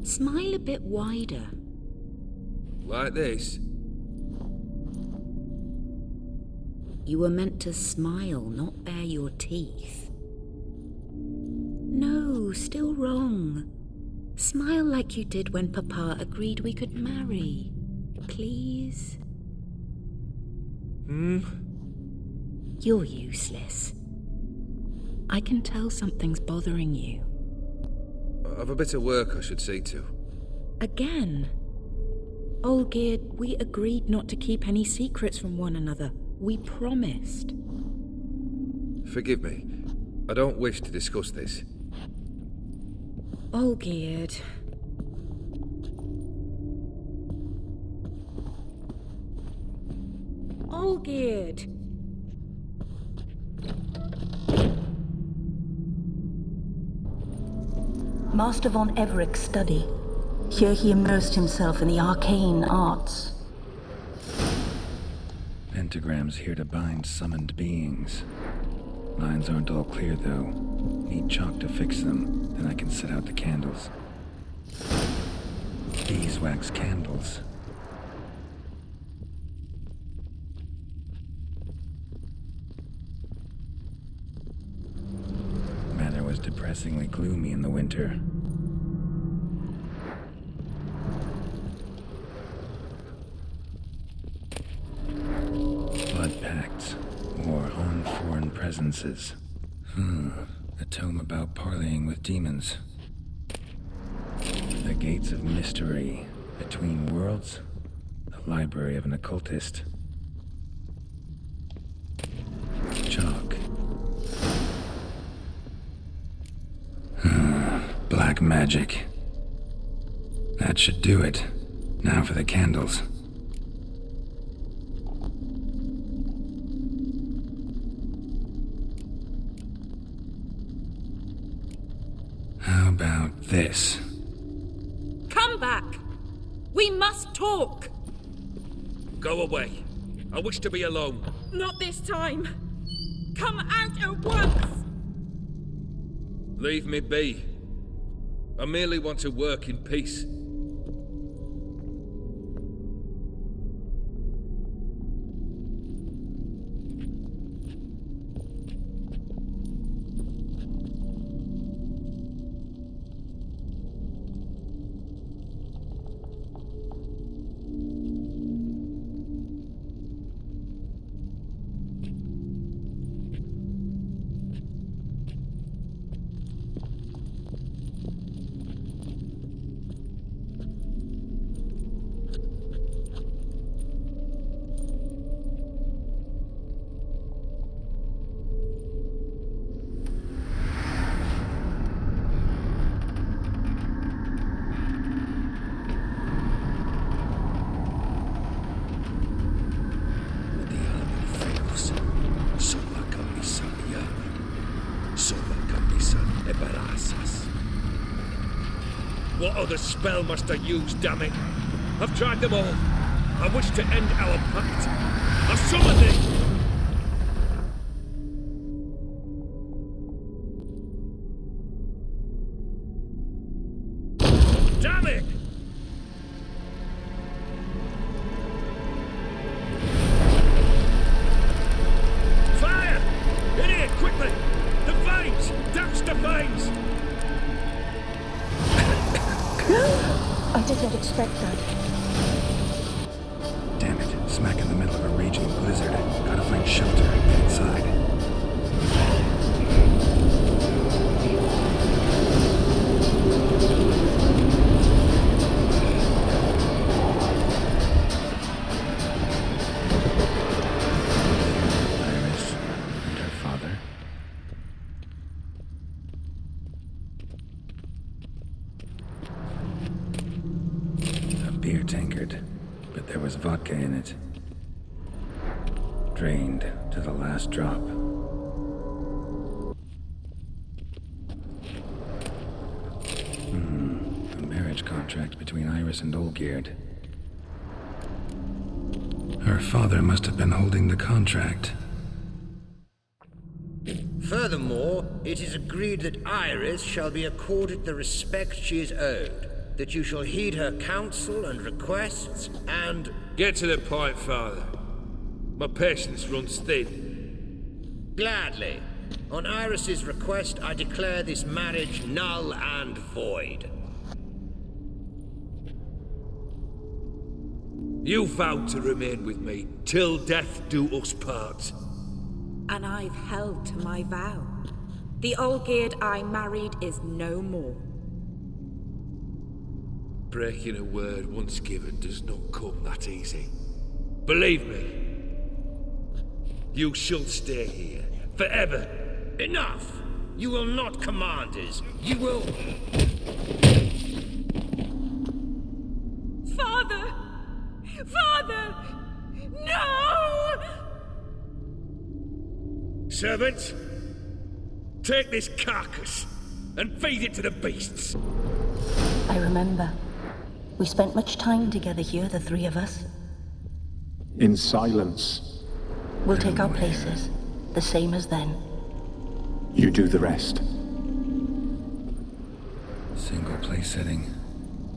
Smile a bit wider. Like this? You were meant to smile, not bare your teeth. No, still wrong. Smile like you did when Papa agreed we could marry. Please? You're useless. I can tell something's bothering you. I've a bit of work I should see to. Again? Olgierd, we agreed not to keep any secrets from one another. We promised. Forgive me. I don't wish to discuss this. Olgierd. Olgierd. Master von Evereck's study. Here he immersed himself in the arcane arts. Pentagrams here to bind summoned beings. Lines aren't all clear, though. Need chalk to fix them, then I can set out the candles. Beeswax candles. Manor was depressingly gloomy in the winter. Blood pacts, or on foreign presences. A tome about parleying with demons. The Gates of Mystery, Between Worlds, the library of an occultist. Chalk. Black magic. That should do it. Now for the candles. How about this? Come back! We must talk! Go away. I wish to be alone. Not this time! Come out at once! Leave me be. I merely want to work in peace. What other spell must I use, damn it? I've tried them all. I wish to end our pact. I summon thee! Damn it! Fire! In here, quickly! The veins! Douse the veins! I did not expect that. Damn it. Smack in the middle of a raging blizzard. Gotta find shelter and get inside. Iris and her father. A beer tankard, but there was vodka in it. Drained to the last drop. A marriage contract between Iris and Olgierd. Her father must have been holding the contract. Furthermore, it is agreed that Iris shall be accorded the respect she is owed, that you shall heed her counsel and requests, and... Get to the point, Father. My patience runs thin. Gladly. On Iris's request, I declare this marriage null and void. You vowed to remain with me till death do us part. And I've held to my vow. The Olgierd I married is no more. Breaking a word once given does not come that easy. Believe me. You shall stay here, forever. Enough! You will not command us. You will... Father! Father! No! Servants, take this carcass and feed it to the beasts. I remember. We spent much time together here, the three of us. In silence. We'll take our places, the same as then. You do the rest. Single place setting.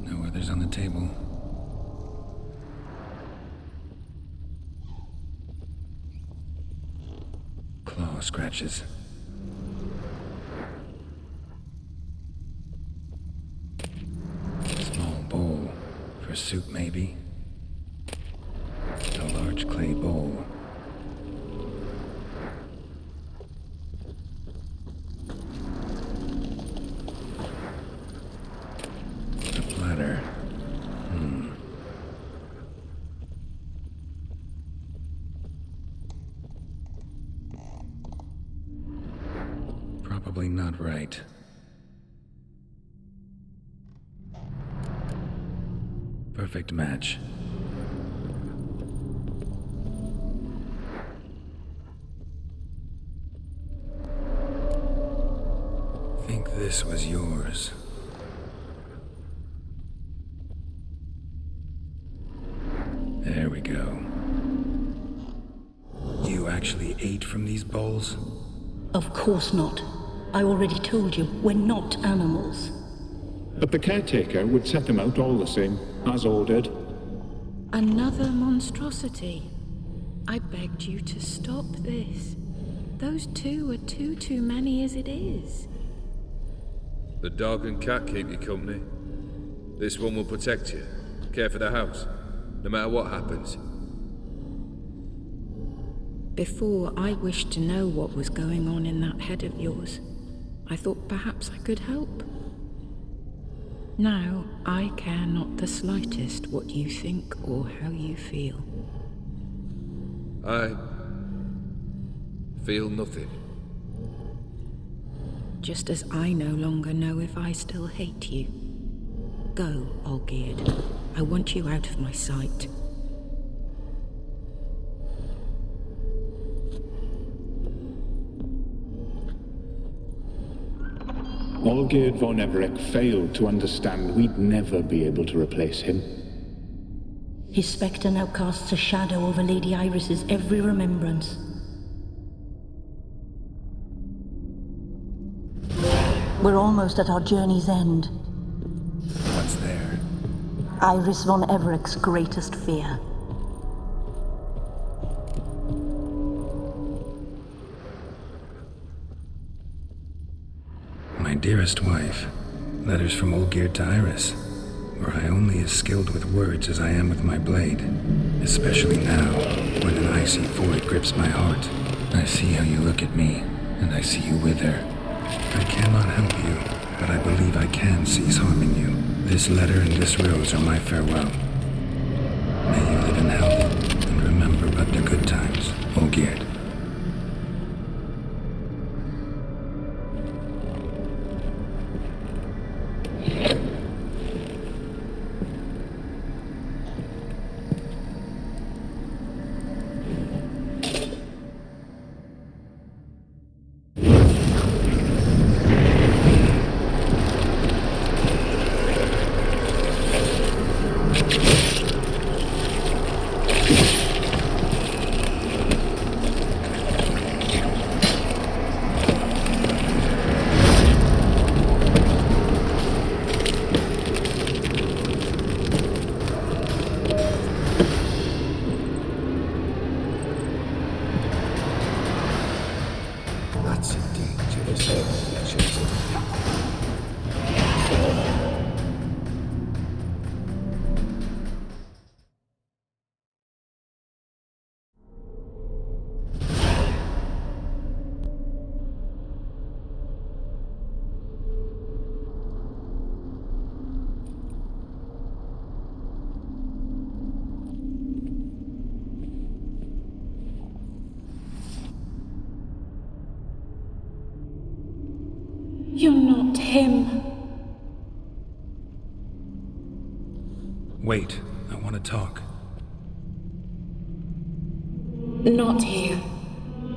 No others on the table. Claw scratches. Small bowl. For soup, maybe? A large clay bowl. A platter. Probably not right. Perfect match. Think this was yours. There we go. You actually ate from these bowls? Of course not. I already told you, we're not animals. But the caretaker would set them out all the same, as ordered. Another monstrosity. I begged you to stop this. Those two are too many as it is. The dog and cat keep you company. This one will protect you, care for the house, no matter what happens. Before, I wished to know what was going on in that head of yours. I thought perhaps I could help. Now, I care not the slightest what you think or how you feel. I feel nothing. Just as I no longer know if I still hate you. Go, Olgierd. I want you out of my sight. Olgierd von Everec failed to understand we'd never be able to replace him. His spectre now casts a shadow over Lady Iris's every remembrance. We're almost at our journey's end. What's there? Iris von Everec's greatest fear. My dearest wife, letters from Olgierd to Iris, where I only as skilled with words as I am with my blade, especially now, when an icy void grips my heart. I see how you look at me, and I see you wither. I cannot help you, but I believe I can cease harming you. This letter and this rose are my farewell. May you live in health, and remember but the good times, Olgierd. You're not him. Wait, I want to talk. Not here.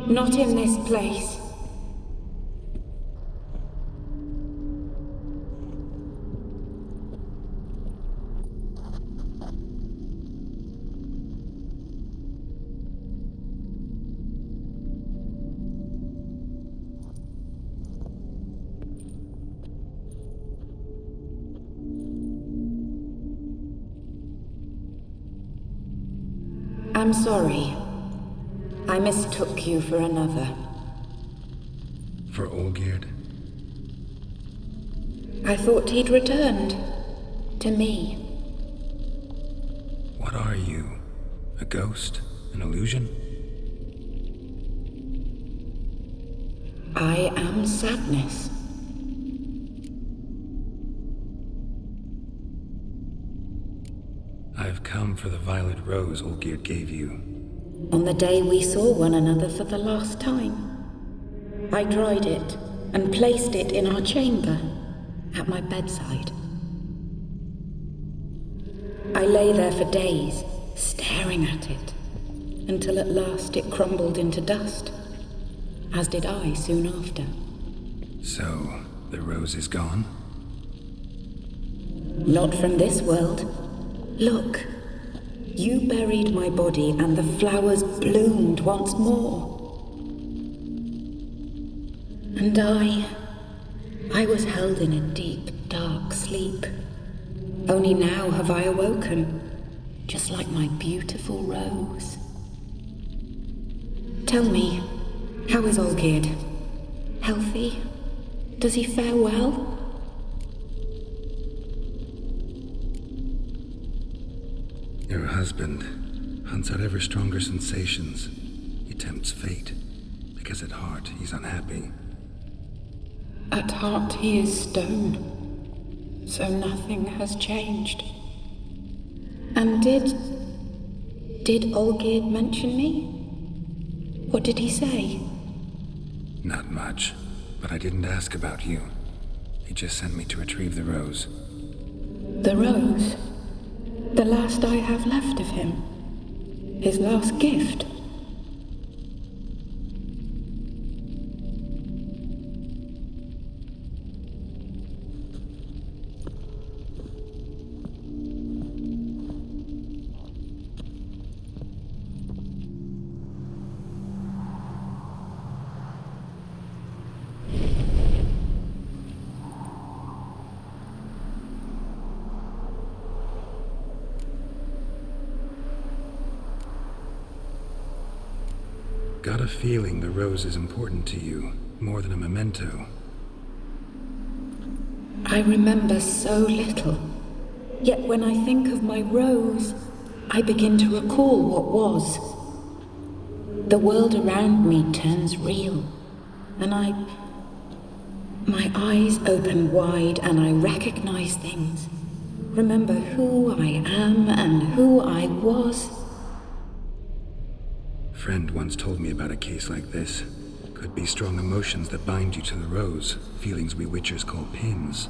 Not in this place. I'm sorry. I mistook you for another. For Olgierd? I thought he'd returned. To me. What are you? A ghost? An illusion? I am sadness. I've come for the violet rose Olgierd gave you. On the day we saw one another for the last time, I dried it and placed it in our chamber, at my bedside. I lay there for days, staring at it, until at last it crumbled into dust, as did I soon after. So, the rose is gone? Not from this world. Look, you buried my body and the flowers bloomed once more. And I was held in a deep, dark sleep. Only now have I awoken, just like my beautiful rose. Tell me, how is Olgierd? Healthy? Does he fare well? Your husband hunts out ever stronger sensations. He tempts fate, because at heart he's unhappy. At heart he is stone, so nothing has changed. And did Olgierd mention me? What did he say? Not much, but I didn't ask about you. He just sent me to retrieve the rose. The rose? The last I have left of him. His last gift. got a feeling the rose is important to you, more than a memento. I remember so little. Yet when I think of my rose, I begin to recall what was. The world around me turns real, and my eyes open wide and I recognize things. Remember who I am and who I was. Friend once told me about a case like this. Could be strong emotions that bind you to the rose, feelings we witchers call pins.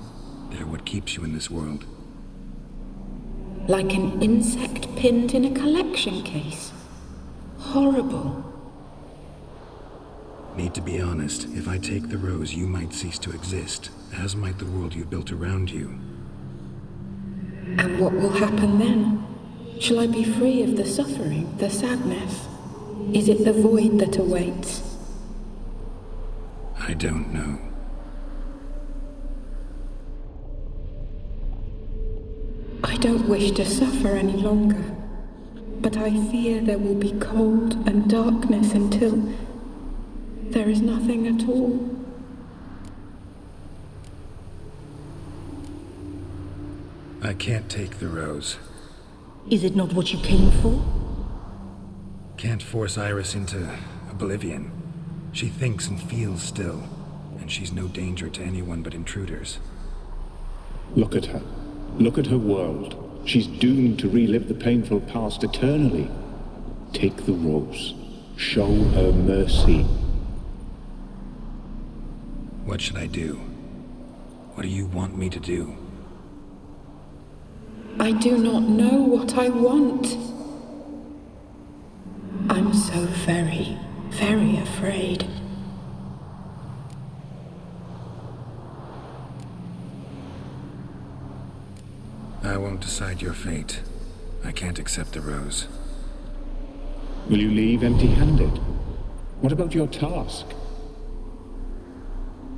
They're what keeps you in this world. Like an insect pinned in a collection case. Horrible. Need to be honest, if I take the rose, you might cease to exist, as might the world you built around you. And what will happen then? Shall I be free of the suffering, the sadness? Is it the void that awaits? I don't know. I don't wish to suffer any longer, but I fear there will be cold and darkness until there is nothing at all. I can't take the rose. Is it not what you came for? Can't force Iris into oblivion. She thinks and feels still, and she's no danger to anyone but intruders. Look at her. Look at her world. She's doomed to relive the painful past eternally. Take the rose. Show her mercy. What should I do? What do you want me to do? I do not know what I want. I'm so very, very afraid. I won't decide your fate. I can't accept the rose. Will you leave empty-handed? What about your task?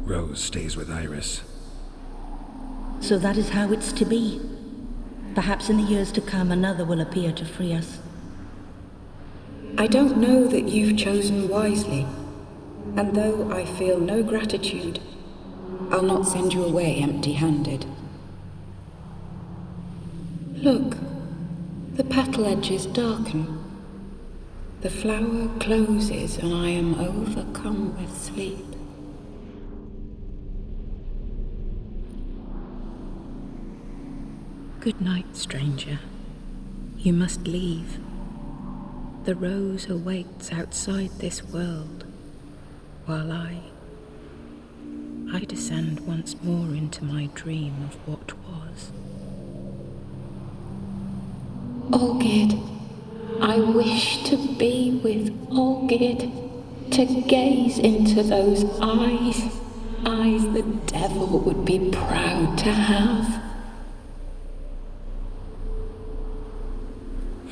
Rose stays with Iris. So that is how it's to be. Perhaps in the years to come another will appear to free us. I don't know that you've chosen wisely, and though I feel no gratitude, I'll not send you away empty-handed. Look, the petal edges darken. The flower closes and I am overcome with sleep. Good night, stranger. You must leave. The rose awaits outside this world, while I descend once more into my dream of what was. Olgid, I wish to be with Olgid, to gaze into those eyes the devil would be proud to have.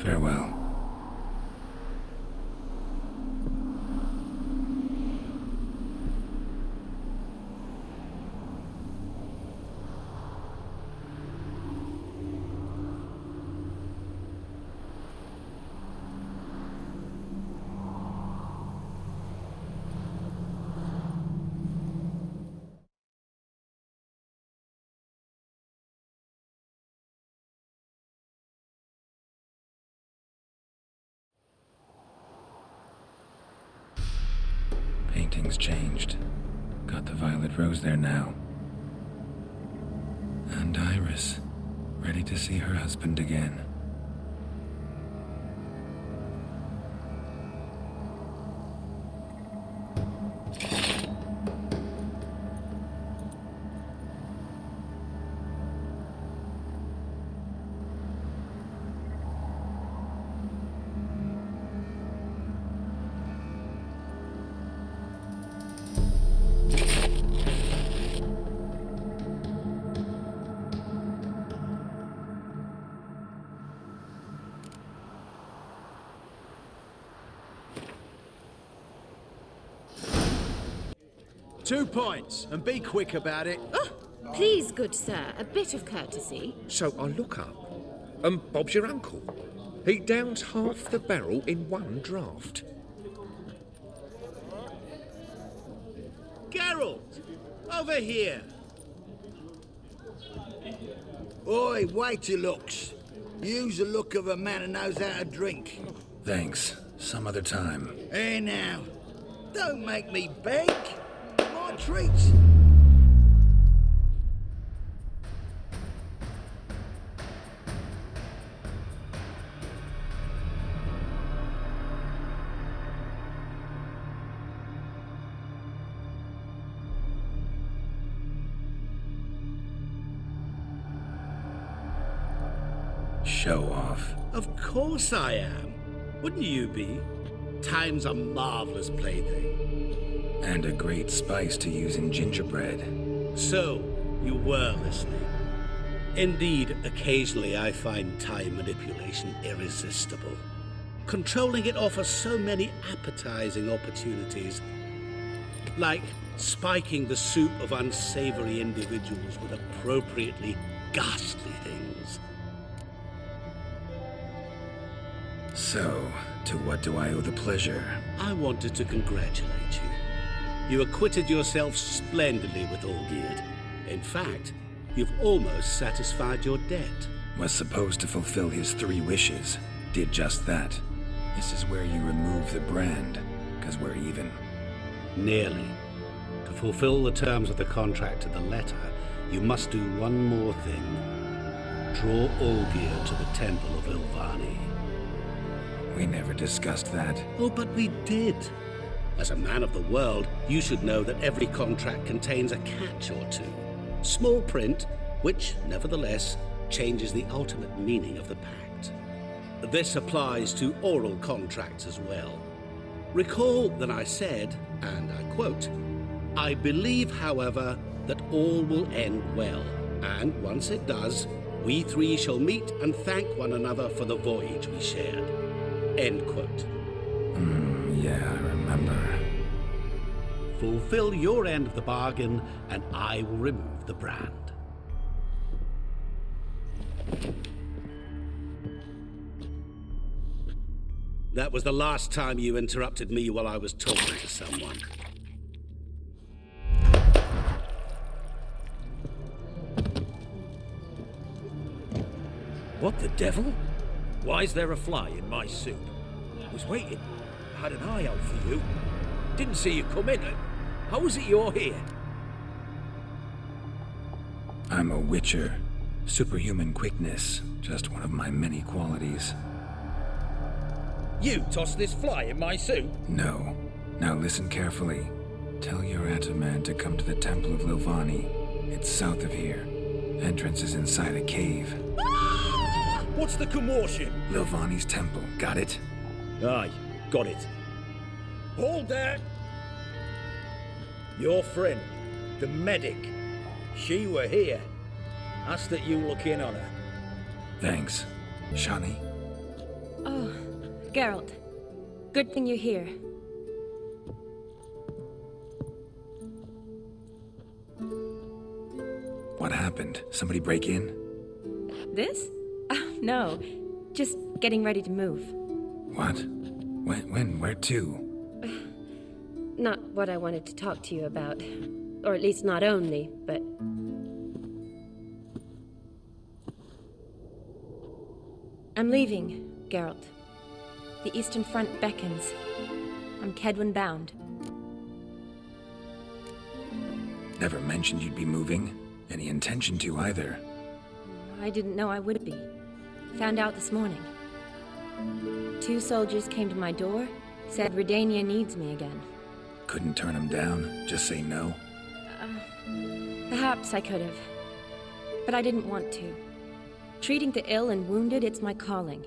Farewell. Painting's changed. Got the violet rose there now. And Iris, ready to see her husband again. "2 points, and be quick about it." Oh, please, good sir, a bit of courtesy. So I look up, and Bob's your uncle. He downs half the barrel in one draught. over here. Oi, waiter looks. Use the look of a man who knows how to drink. Thanks. Some other time. Hey now, don't make me beg. My treat. Show off. Of course I am. Wouldn't you be? Time's a marvelous plaything. And a great spice to use in gingerbread. So, you were listening. Indeed, occasionally I find time manipulation irresistible. Controlling it offers so many appetizing opportunities. Like spiking the soup of unsavory individuals with appropriately ghastly things. So, to what do I owe the pleasure? I wanted to congratulate you. You acquitted yourself splendidly with Olgierd. In fact, you've almost satisfied your debt. Was supposed to fulfill his 3 wishes. Did just that. This is where you remove the brand, 'cause we're even. Nearly. To fulfill the terms of the contract to the letter, you must do one more thing. Draw Olgierd to the Temple of Ilvani. We never discussed that. Oh, but we did. As a man of the world, you should know that every contract contains a catch or two. Small print, which, nevertheless, changes the ultimate meaning of the pact. This applies to oral contracts as well. Recall that I said, and I quote, "I believe, however, that all will end well, and once it does, we 3 shall meet and thank one another for the voyage we shared." End quote. Yeah, I remember. Fulfill your end of the bargain, and I will remove the brand. That was the last time you interrupted me while I was talking to someone. What the devil? Why is there a fly in my soup? Was waiting. Had an eye out for you. Didn't see you come in. How is it you're here? I'm a witcher. Superhuman quickness. Just one of my many qualities. You tossed this fly in my soup? No. Now listen carefully. Tell your Ataman to come to the Temple of Lilvani. It's south of here. Entrance is inside a cave. What's the commotion? Lilvani's temple. Got it? Aye, got it. Hold there! Your friend, the medic, she were here. Ask that you look in on her. Thanks. Shani? Oh, Geralt. Good thing you're here. What happened? Somebody break in? This? No. Just getting ready to move. What? When? Where to? Not what I wanted to talk to you about. Or at least not only, but... I'm leaving, Geralt. The Eastern Front beckons. I'm Kedwin bound. Never mentioned you'd be moving. Any intention to either. I didn't know I would be. Found out this morning. 2 soldiers came to my door, said Redania needs me again. Couldn't turn them down? Just say no? Perhaps I could have. But I didn't want to. Treating the ill and wounded, it's my calling.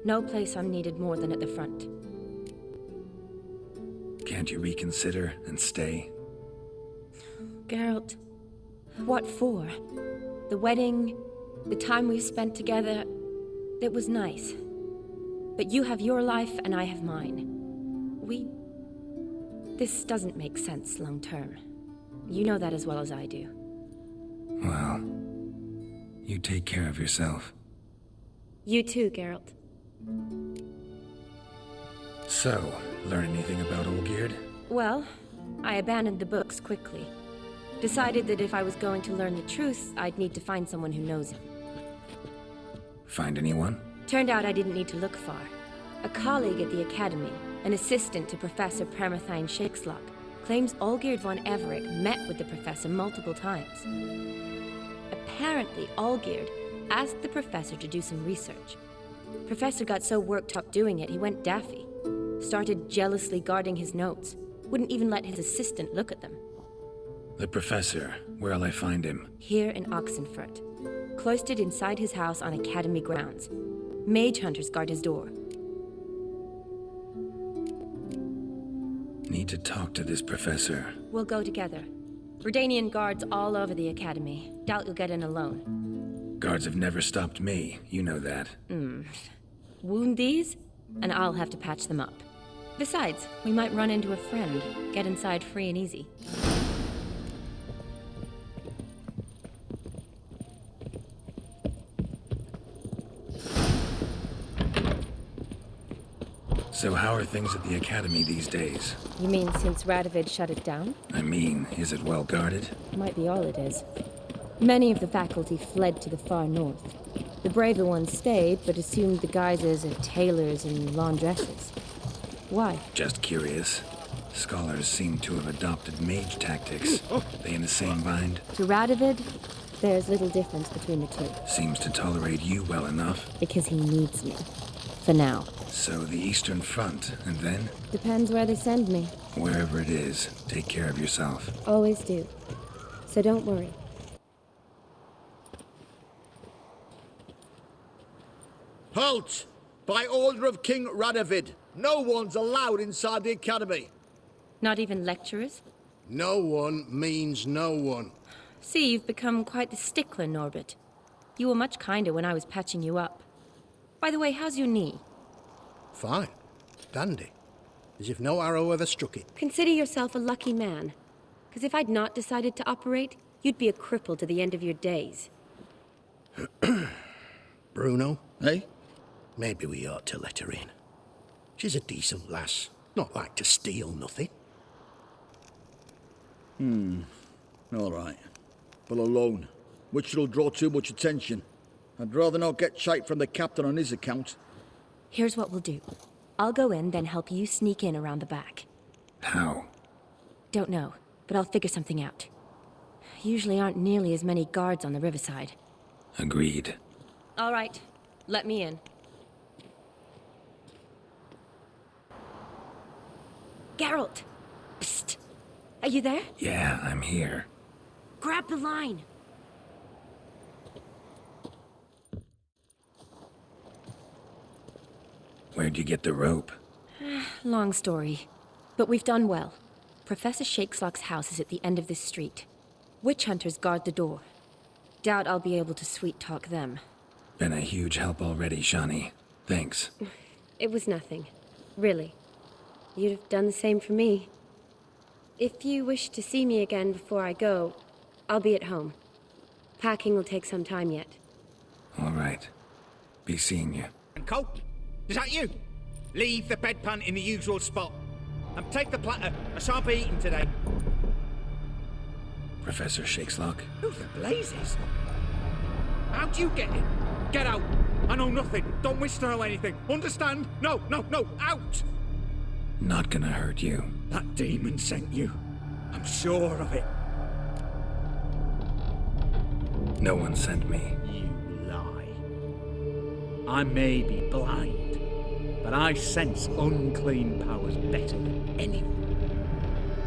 No place I'm needed more than at the front. Can't you reconsider and stay? Geralt, what for? The wedding, the time we've spent together, it was nice. But you have your life and I have mine. This doesn't make sense long term. You know that as well as I do. Well, you take care of yourself. You too, Geralt. So, learn anything about Olgierd? Well, I abandoned the books quickly. Decided that if I was going to learn the truth, I'd need to find someone who knows him. Find anyone? Turned out I didn't need to look far. A colleague at the Academy, an assistant to Professor Permathine Shakeslok, claims Olgierd von Everett met with the professor multiple times. Apparently, Olgierd asked the professor to do some research. Professor got so worked up doing it, he went daffy. Started jealously guarding his notes. Wouldn't even let his assistant look at them. The professor, where'll I find him? Here in Oxenfurt. Cloistered inside his house on Academy grounds. Mage hunters guard his door. Need to talk to this professor. We'll go together. Redanian guards all over the Academy. Doubt you'll get in alone. Guards have never stopped me, you know that. Wound these, and I'll have to patch them up. Besides, we might run into a friend. Get inside free and easy. So how are things at the Academy these days? You mean since Radovid shut it down? I mean, is it well guarded? Might be all it is. Many of the faculty fled to the far north. The braver ones stayed, but assumed the guises of tailors and laundresses. Why? Just curious. Scholars seem to have adopted mage tactics. They in the same bind? To Radovid, there's little difference between the two. Seems to tolerate you well enough. Because he needs me. For now. So the Eastern Front, and then? Depends where they send me. Wherever it is, take care of yourself. Always do. So don't worry. Halt! By order of King Radovid, no one's allowed inside the Academy. Not even lecturers? No one means no one. See, you've become quite the stickler, Norbert. You were much kinder when I was patching you up. By the way, how's your knee? Fine. Dandy. As if no arrow ever struck it. Consider yourself a lucky man. Because if I'd not decided to operate, you'd be a cripple to the end of your days. Bruno? Eh? Maybe we ought to let her in. She's a decent lass. Not like to steal nothing. All right. But alone, which will draw too much attention. I'd rather not get shite from the captain on his account. Here's what we'll do. I'll go in, then help you sneak in around the back. How? Don't know, but I'll figure something out. Usually aren't nearly as many guards on the riverside. Agreed. All right. Let me in. Geralt! Psst! Are you there? Yeah, I'm here. Grab the line! Where'd you get the rope? Long story. But we've done well. Professor Shakeslok's house is at the end of this street. Witch hunters guard the door. Doubt I'll be able to sweet-talk them. Been a huge help already, Shani. Thanks. It was nothing. Really. You'd have done the same for me. If you wish to see me again before I go, I'll be at home. Packing will take some time yet. All right. Be seeing you. And Cole, is that you? Leave the bedpan in the usual spot. And take the platter. I shan't be eating today. Professor Shakeslok? Who the blazes? How'd you get in? Get out. I know nothing. Don't wish to know anything. Understand? No, no, no. Out! Not gonna hurt you. That demon sent you. I'm sure of it. No one sent me. You lie. I may be blind, but I sense unclean powers better than anyone.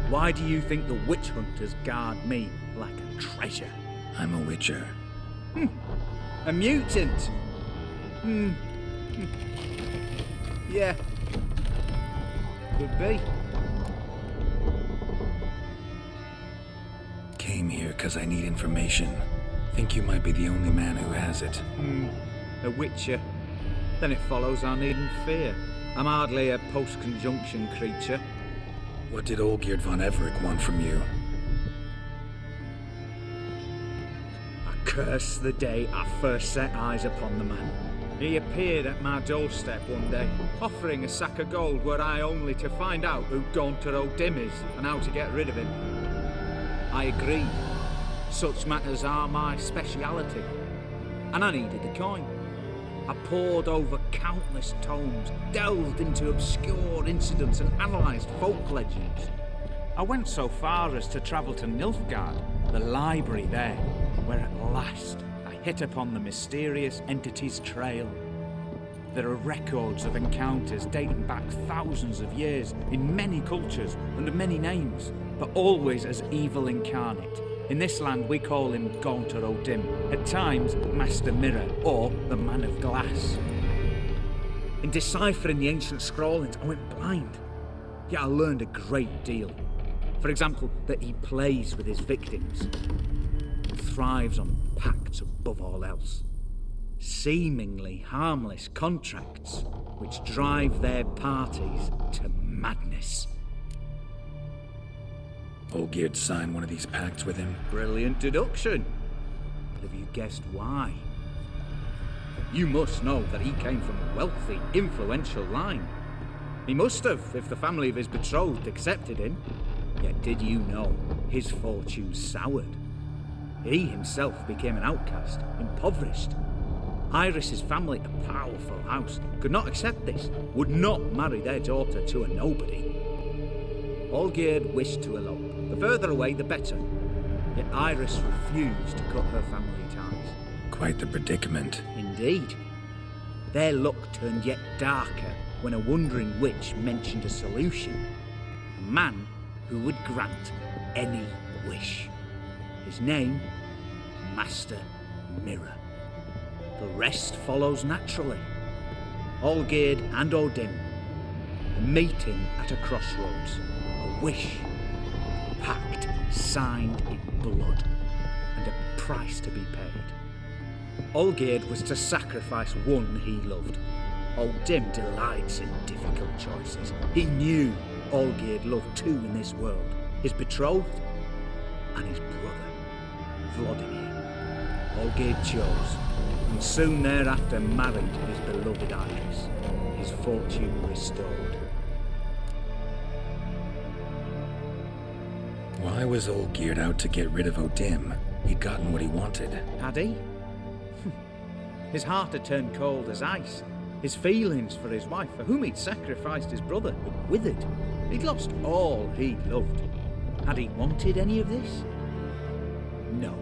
Why do you think the witch hunters guard me like a treasure? I'm a witcher. A mutant? Yeah. Could be. Came here because I need information. Think you might be the only man who has it. A witcher? Then it follows I needn't fear. I'm hardly a post-conjunction creature. What did Olgierd von Everett want from you? I curse the day I first set eyes upon the man. He appeared at my doorstep one day, offering a sack of gold were I only to find out who Gaunter O'Dim is and how to get rid of him. I agreed. Such matters are my speciality. And I needed the coin. I pored over countless tomes, delved into obscure incidents and analysed folk legends. I went so far as to travel to Nilfgaard, the library there, where at last I hit upon the mysterious entity's trail. There are records of encounters dating back thousands of years in many cultures under many names, but always as evil incarnate. In this land we call him Gaunter O'Dim, at times Master Mirror or the Man of Glass. In deciphering the ancient scrawlings I went blind, yet I learned a great deal. For example, that he plays with his victims, thrives on pacts above all else. Seemingly harmless contracts which drive their parties to madness. Olgierd signed one of these pacts with him. Brilliant deduction. But have you guessed why? You must know that he came from a wealthy, influential line. He must have, if the family of his betrothed accepted him. Yet did you know his fortune soured? He himself became an outcast, impoverished. Iris's family, a powerful house, could not accept this, would not marry their daughter to a nobody. Olgierd wished to elope. The further away, the better. Yet Iris refused to cut her family ties. Quite the predicament. Indeed. Their luck turned yet darker when a wandering witch mentioned a solution. A man who would grant any wish. His name, Master Mirror. The rest follows naturally. Olgierd and Odin, a meeting at a crossroads, a wish, a pact signed in blood, and a price to be paid. Olgierd was to sacrifice one he loved. Odin delights in difficult choices. He knew Olgierd loved two in this world, his betrothed and his brother, Vladimir. Olgierd chose, and soon thereafter married his beloved Iris, his fortune restored. Why was Olgierd out to get rid of Odin? He'd gotten what he wanted. Had he? His heart had turned cold as ice. His feelings for his wife, for whom he'd sacrificed his brother, had withered. He'd lost all he'd loved. Had he wanted any of this? No.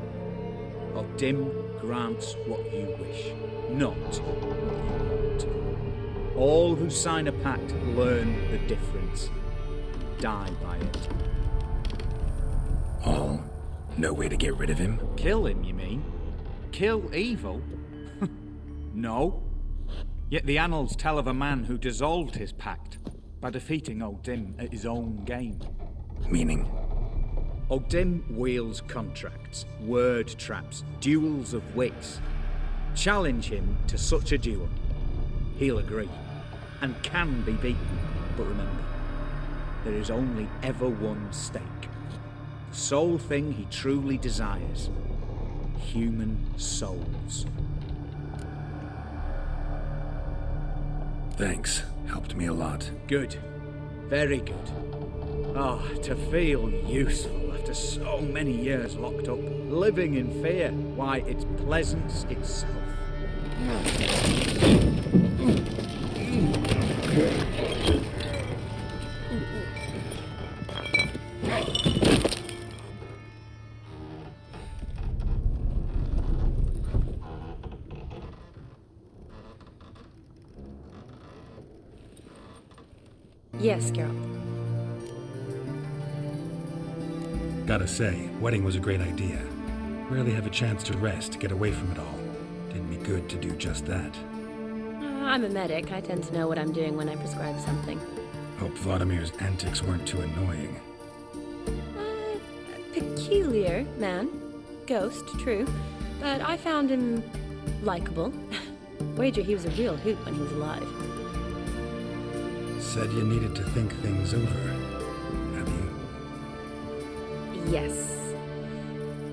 Odin grants what you wish, not what you want. All who sign a pact learn the difference, die by it. All? No way to get rid of him? Kill him, you mean? Kill evil? No. Yet the annals tell of a man who dissolved his pact by defeating Odin at his own game. Meaning? Odin wields contracts, word traps, duels of wits. Challenge him to such a duel. He'll agree, and can be beaten. But remember, there is only ever one stake. The sole thing he truly desires. Human souls. Thanks. Helped me a lot. Good. Very good. Oh, to feel useful after so many years locked up, living in fear. Why, it's pleasance itself. Yes, Geralt. Gotta say, wedding was a great idea. Rarely have a chance to rest, get away from it all. Did me good to do just that. I'm a medic. I tend to know what I'm doing when I prescribe something. Hope Vladimir's antics weren't too annoying. Peculiar man. Ghost, true. But I found him likable. Wager he was a real hoot when he was alive. Said you needed to think things over. Have you? Yes.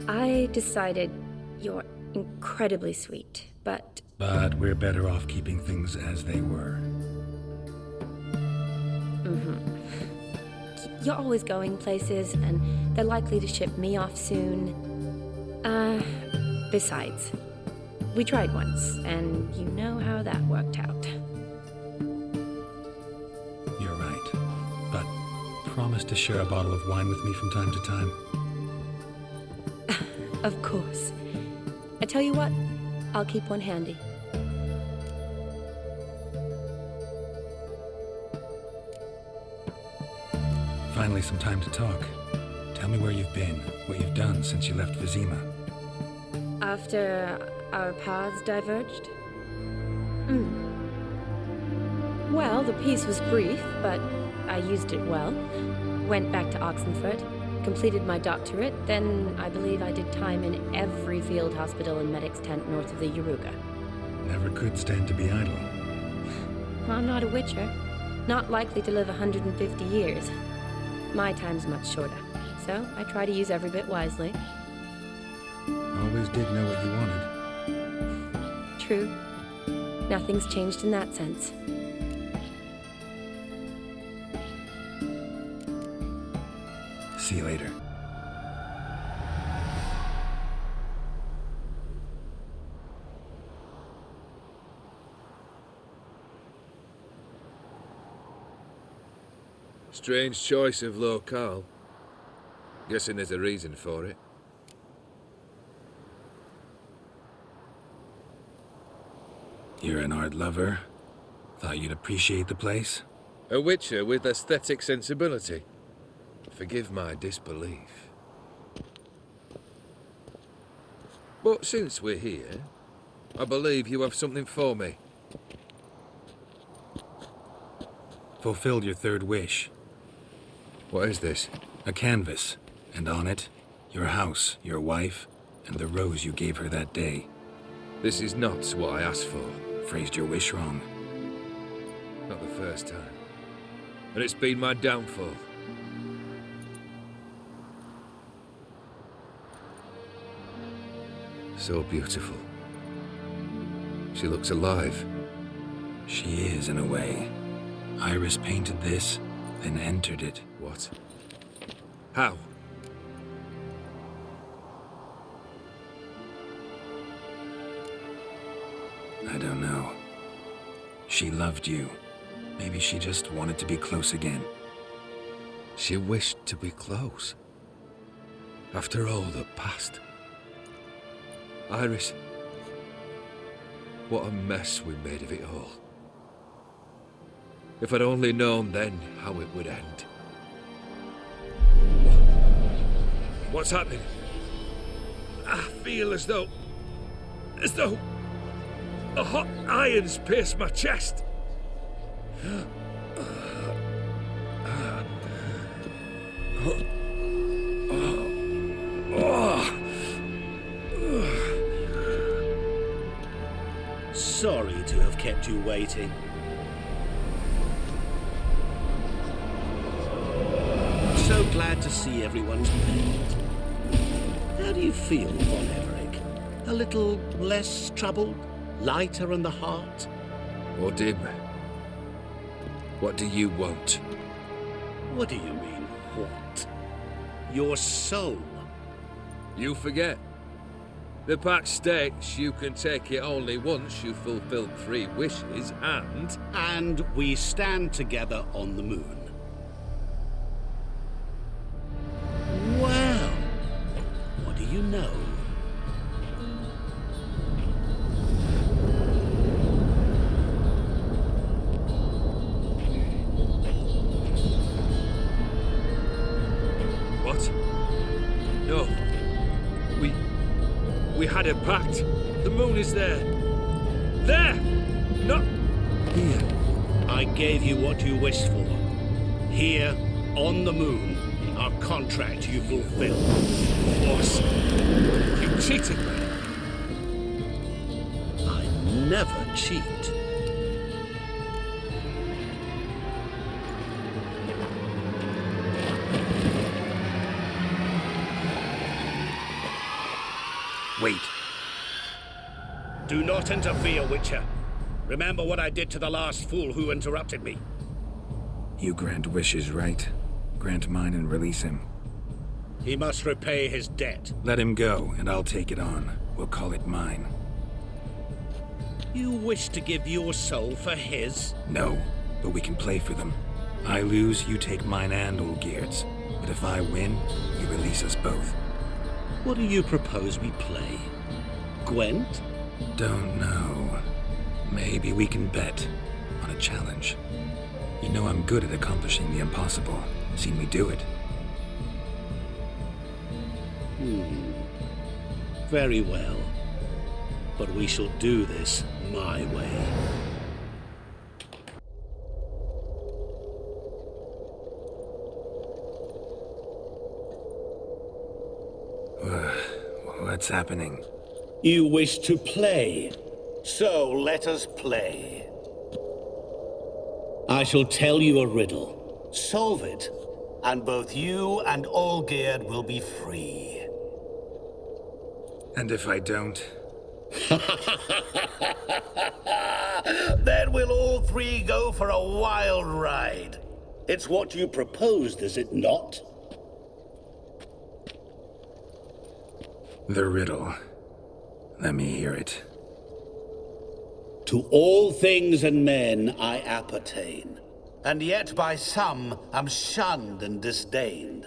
I decided you're incredibly sweet, but... But we're better off keeping things as they were. You're always going places, and they're likely to ship me off soon. Besides, we tried once, and you know how that worked out. You're right. But promise to share a bottle of wine with me from time to time. Of course. I tell you what, I'll keep one handy. Finally, some time to talk. Tell me where you've been, what you've done since you left Vizima. After our paths diverged? Well, the peace was brief, but I used it well. Went back to Oxenfurt, completed my doctorate, then I believe I did time in every field hospital and medic's tent north of the Yaruga. Never could stand to be idle. I'm not a witcher. Not likely to live 150 years. My time's much shorter, so I try to use every bit wisely. Always did know what you wanted. True. Nothing's changed in that sense. See you later. Strange choice of locale. Guessing there's a reason for it. You're an art lover. Thought you'd appreciate the place? A witcher with aesthetic sensibility. Forgive my disbelief. But since we're here, I believe you have something for me. Fulfilled your third wish. What is this? A canvas, and on it, your house, your wife, and the rose you gave her that day. This is not what I asked for. Phrased your wish wrong. Not the first time. And it's been my downfall. So beautiful. She looks alive. She is, in a way. Iris painted this, then entered it. What? How? I don't know. She loved you. Maybe she just wanted to be close again. She wished to be close. After all that passed. Iris, what a mess we made of it all. If I'd only known then how it would end. What's happening? I feel as though a hot iron's pierced my chest. Sorry to have kept you waiting. So glad to see everyone's made. How do you feel, Von Everett? A little less troubled? Lighter in the heart? Or dim? What do you want? What do you mean, what? Your soul. You forget. The pact states you can take it only once you've fulfilled 3 wishes, and... And we stand together on the moon. Well, what do you know? What? No. We had a pact. The moon is there. There! Not here. I gave you what you wished for. Here, on the moon, our contract you fulfilled. Boss, you cheated me. I never cheat. Wait. Do not interfere, Witcher. Remember what I did to the last fool who interrupted me. You grant wishes, right? Grant mine and release him. He must repay his debt. Let him go, and I'll take it on. We'll call it mine. You wish to give your soul for his? No, but we can play for them. I lose, you take mine and Olgierd's. But if I win, you release us both. What do you propose we play? Gwent? Don't know. Maybe we can bet on a challenge. You know I'm good at accomplishing the impossible. Seen me do it. Very well. But we shall do this my way. What's happening? You wish to play, so let us play. I shall tell you a riddle. Solve it, and both you and Olgierd will be free. And if I don't? Then we'll all three go for a wild ride. It's what you proposed, is it not? The riddle. Let me hear it. To all things and men I appertain, and yet by some am shunned and disdained.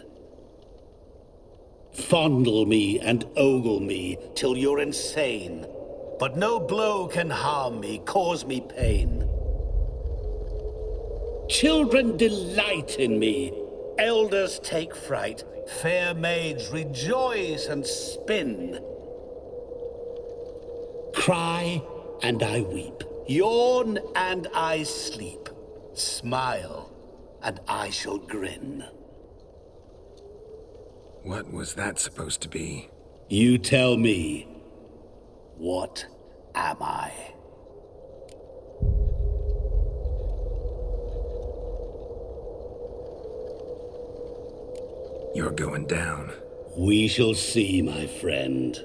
Fondle me and ogle me till you're insane, but no blow can harm me, cause me pain. Children delight in me, elders take fright, fair maids rejoice and spin. Cry and I weep, yawn and I sleep, smile and I shall grin. What was that supposed to be? You tell me. What am I? You're going down. We shall see, my friend.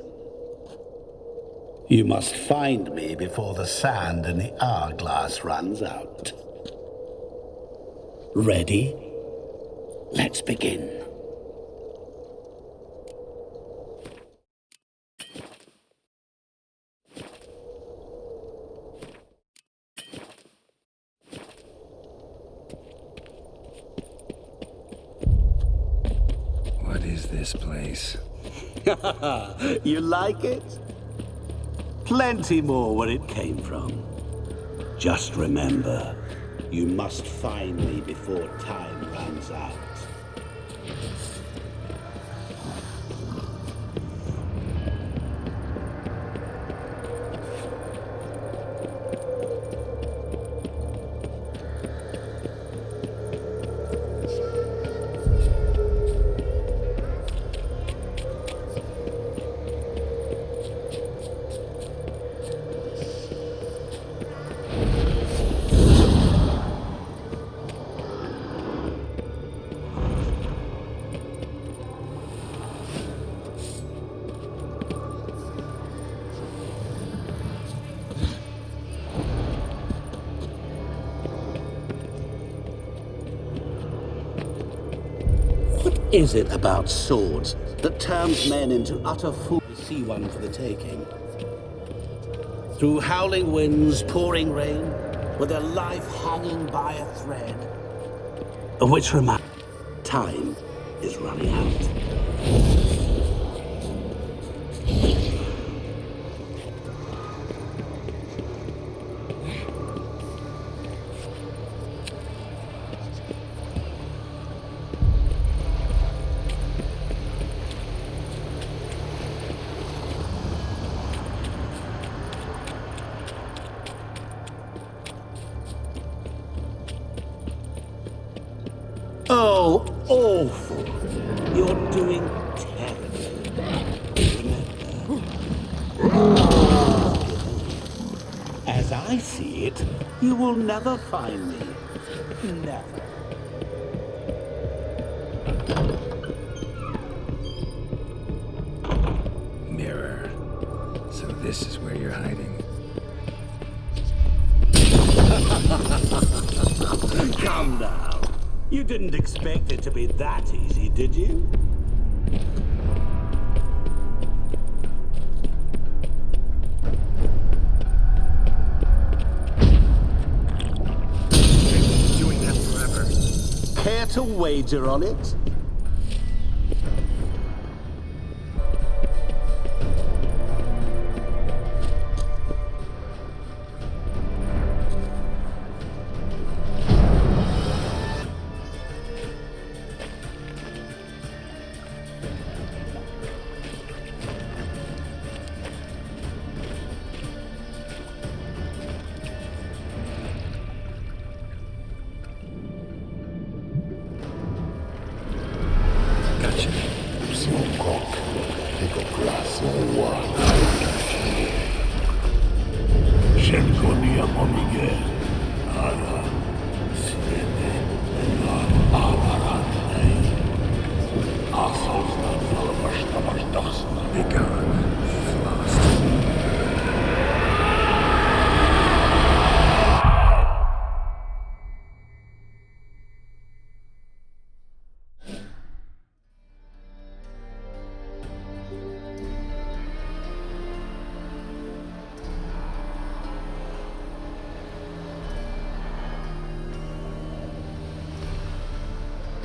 You must find me before the sand in the hourglass runs out. Ready? Let's begin. What is this place? You like it? Plenty more where it came from. Just remember, you must find me before time runs out. What is it about swords that turns men into utter fools? We see one for the taking. Through howling winds, pouring rain, with their life hanging by a thread. Of which reminds time is running out. Oh, awful. You're doing terribly. Remember, as I see it, you will never find me. Never. Mirror. So this is where you're hiding. Calm down. You didn't expect it to be that easy, did you? to wager on it?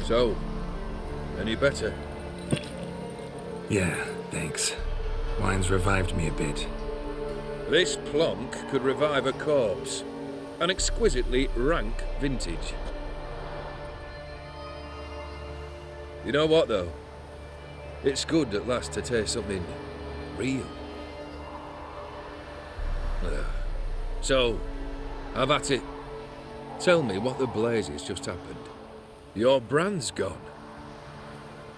So, any better? Yeah, thanks. Wine's revived me a bit. This plonk could revive a corpse. An exquisitely rank vintage. You know what, though? It's good at last to taste something real. So, have at it. Tell me what the blazes just happened. Your brand's gone.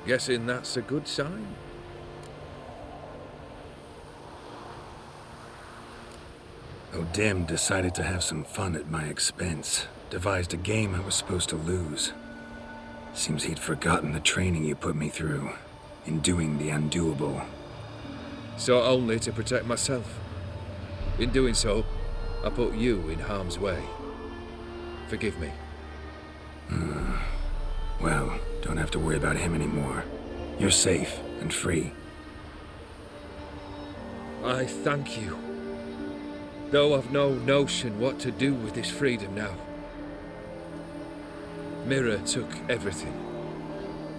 Guessing that's a good sign? O'Dim decided to have some fun at my expense. Devised a game I was supposed to lose. Seems he'd forgotten the training you put me through in doing the undoable. So only to protect myself. In doing so, I put you in harm's way. Forgive me. Well, don't have to worry about him anymore. You're safe and free. I thank you. Though I've no notion what to do with this freedom now. Mirror took everything.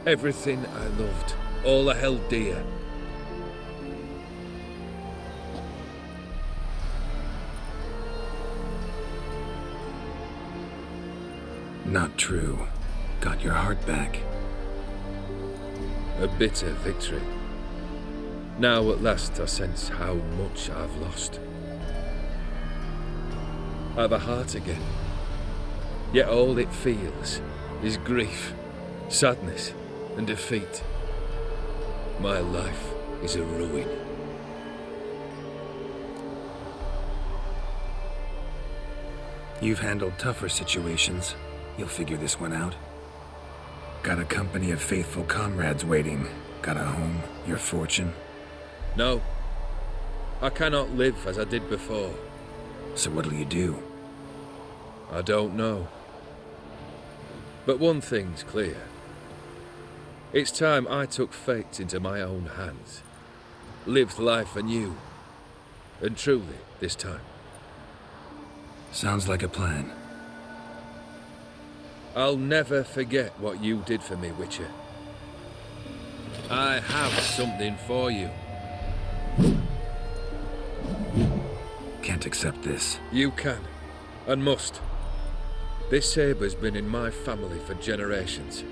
Everything I loved. All I held dear. Not true. Got your heart back. A bitter victory. Now at last I sense how much I've lost. I've a heart again. Yet all it feels is grief, sadness, and defeat. My life is a ruin. You've handled tougher situations. You'll figure this one out. Got a company of faithful comrades waiting. Got a home, your fortune. No. I cannot live as I did before. So what'll you do? I don't know. But one thing's clear. It's time I took fate into my own hands. Lived life anew. And truly, this time. Sounds like a plan. I'll never forget what you did for me, Witcher. I have something for you. Can't accept this. You can, and must. This sabre's been in my family for generations.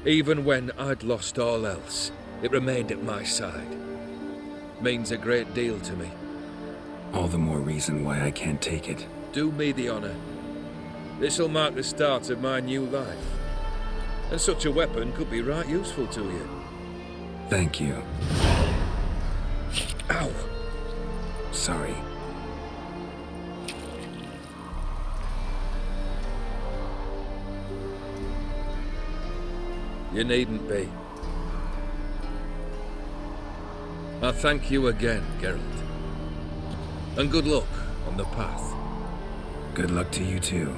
Even when I'd lost all else, it remained at my side. Means a great deal to me. All the more reason why I can't take it. Do me the honor. This'll mark the start of my new life. And such a weapon could be right useful to you. Thank you. Ow! Sorry. You needn't be. I thank you again, Geralt. And good luck on the path. Good luck to you too.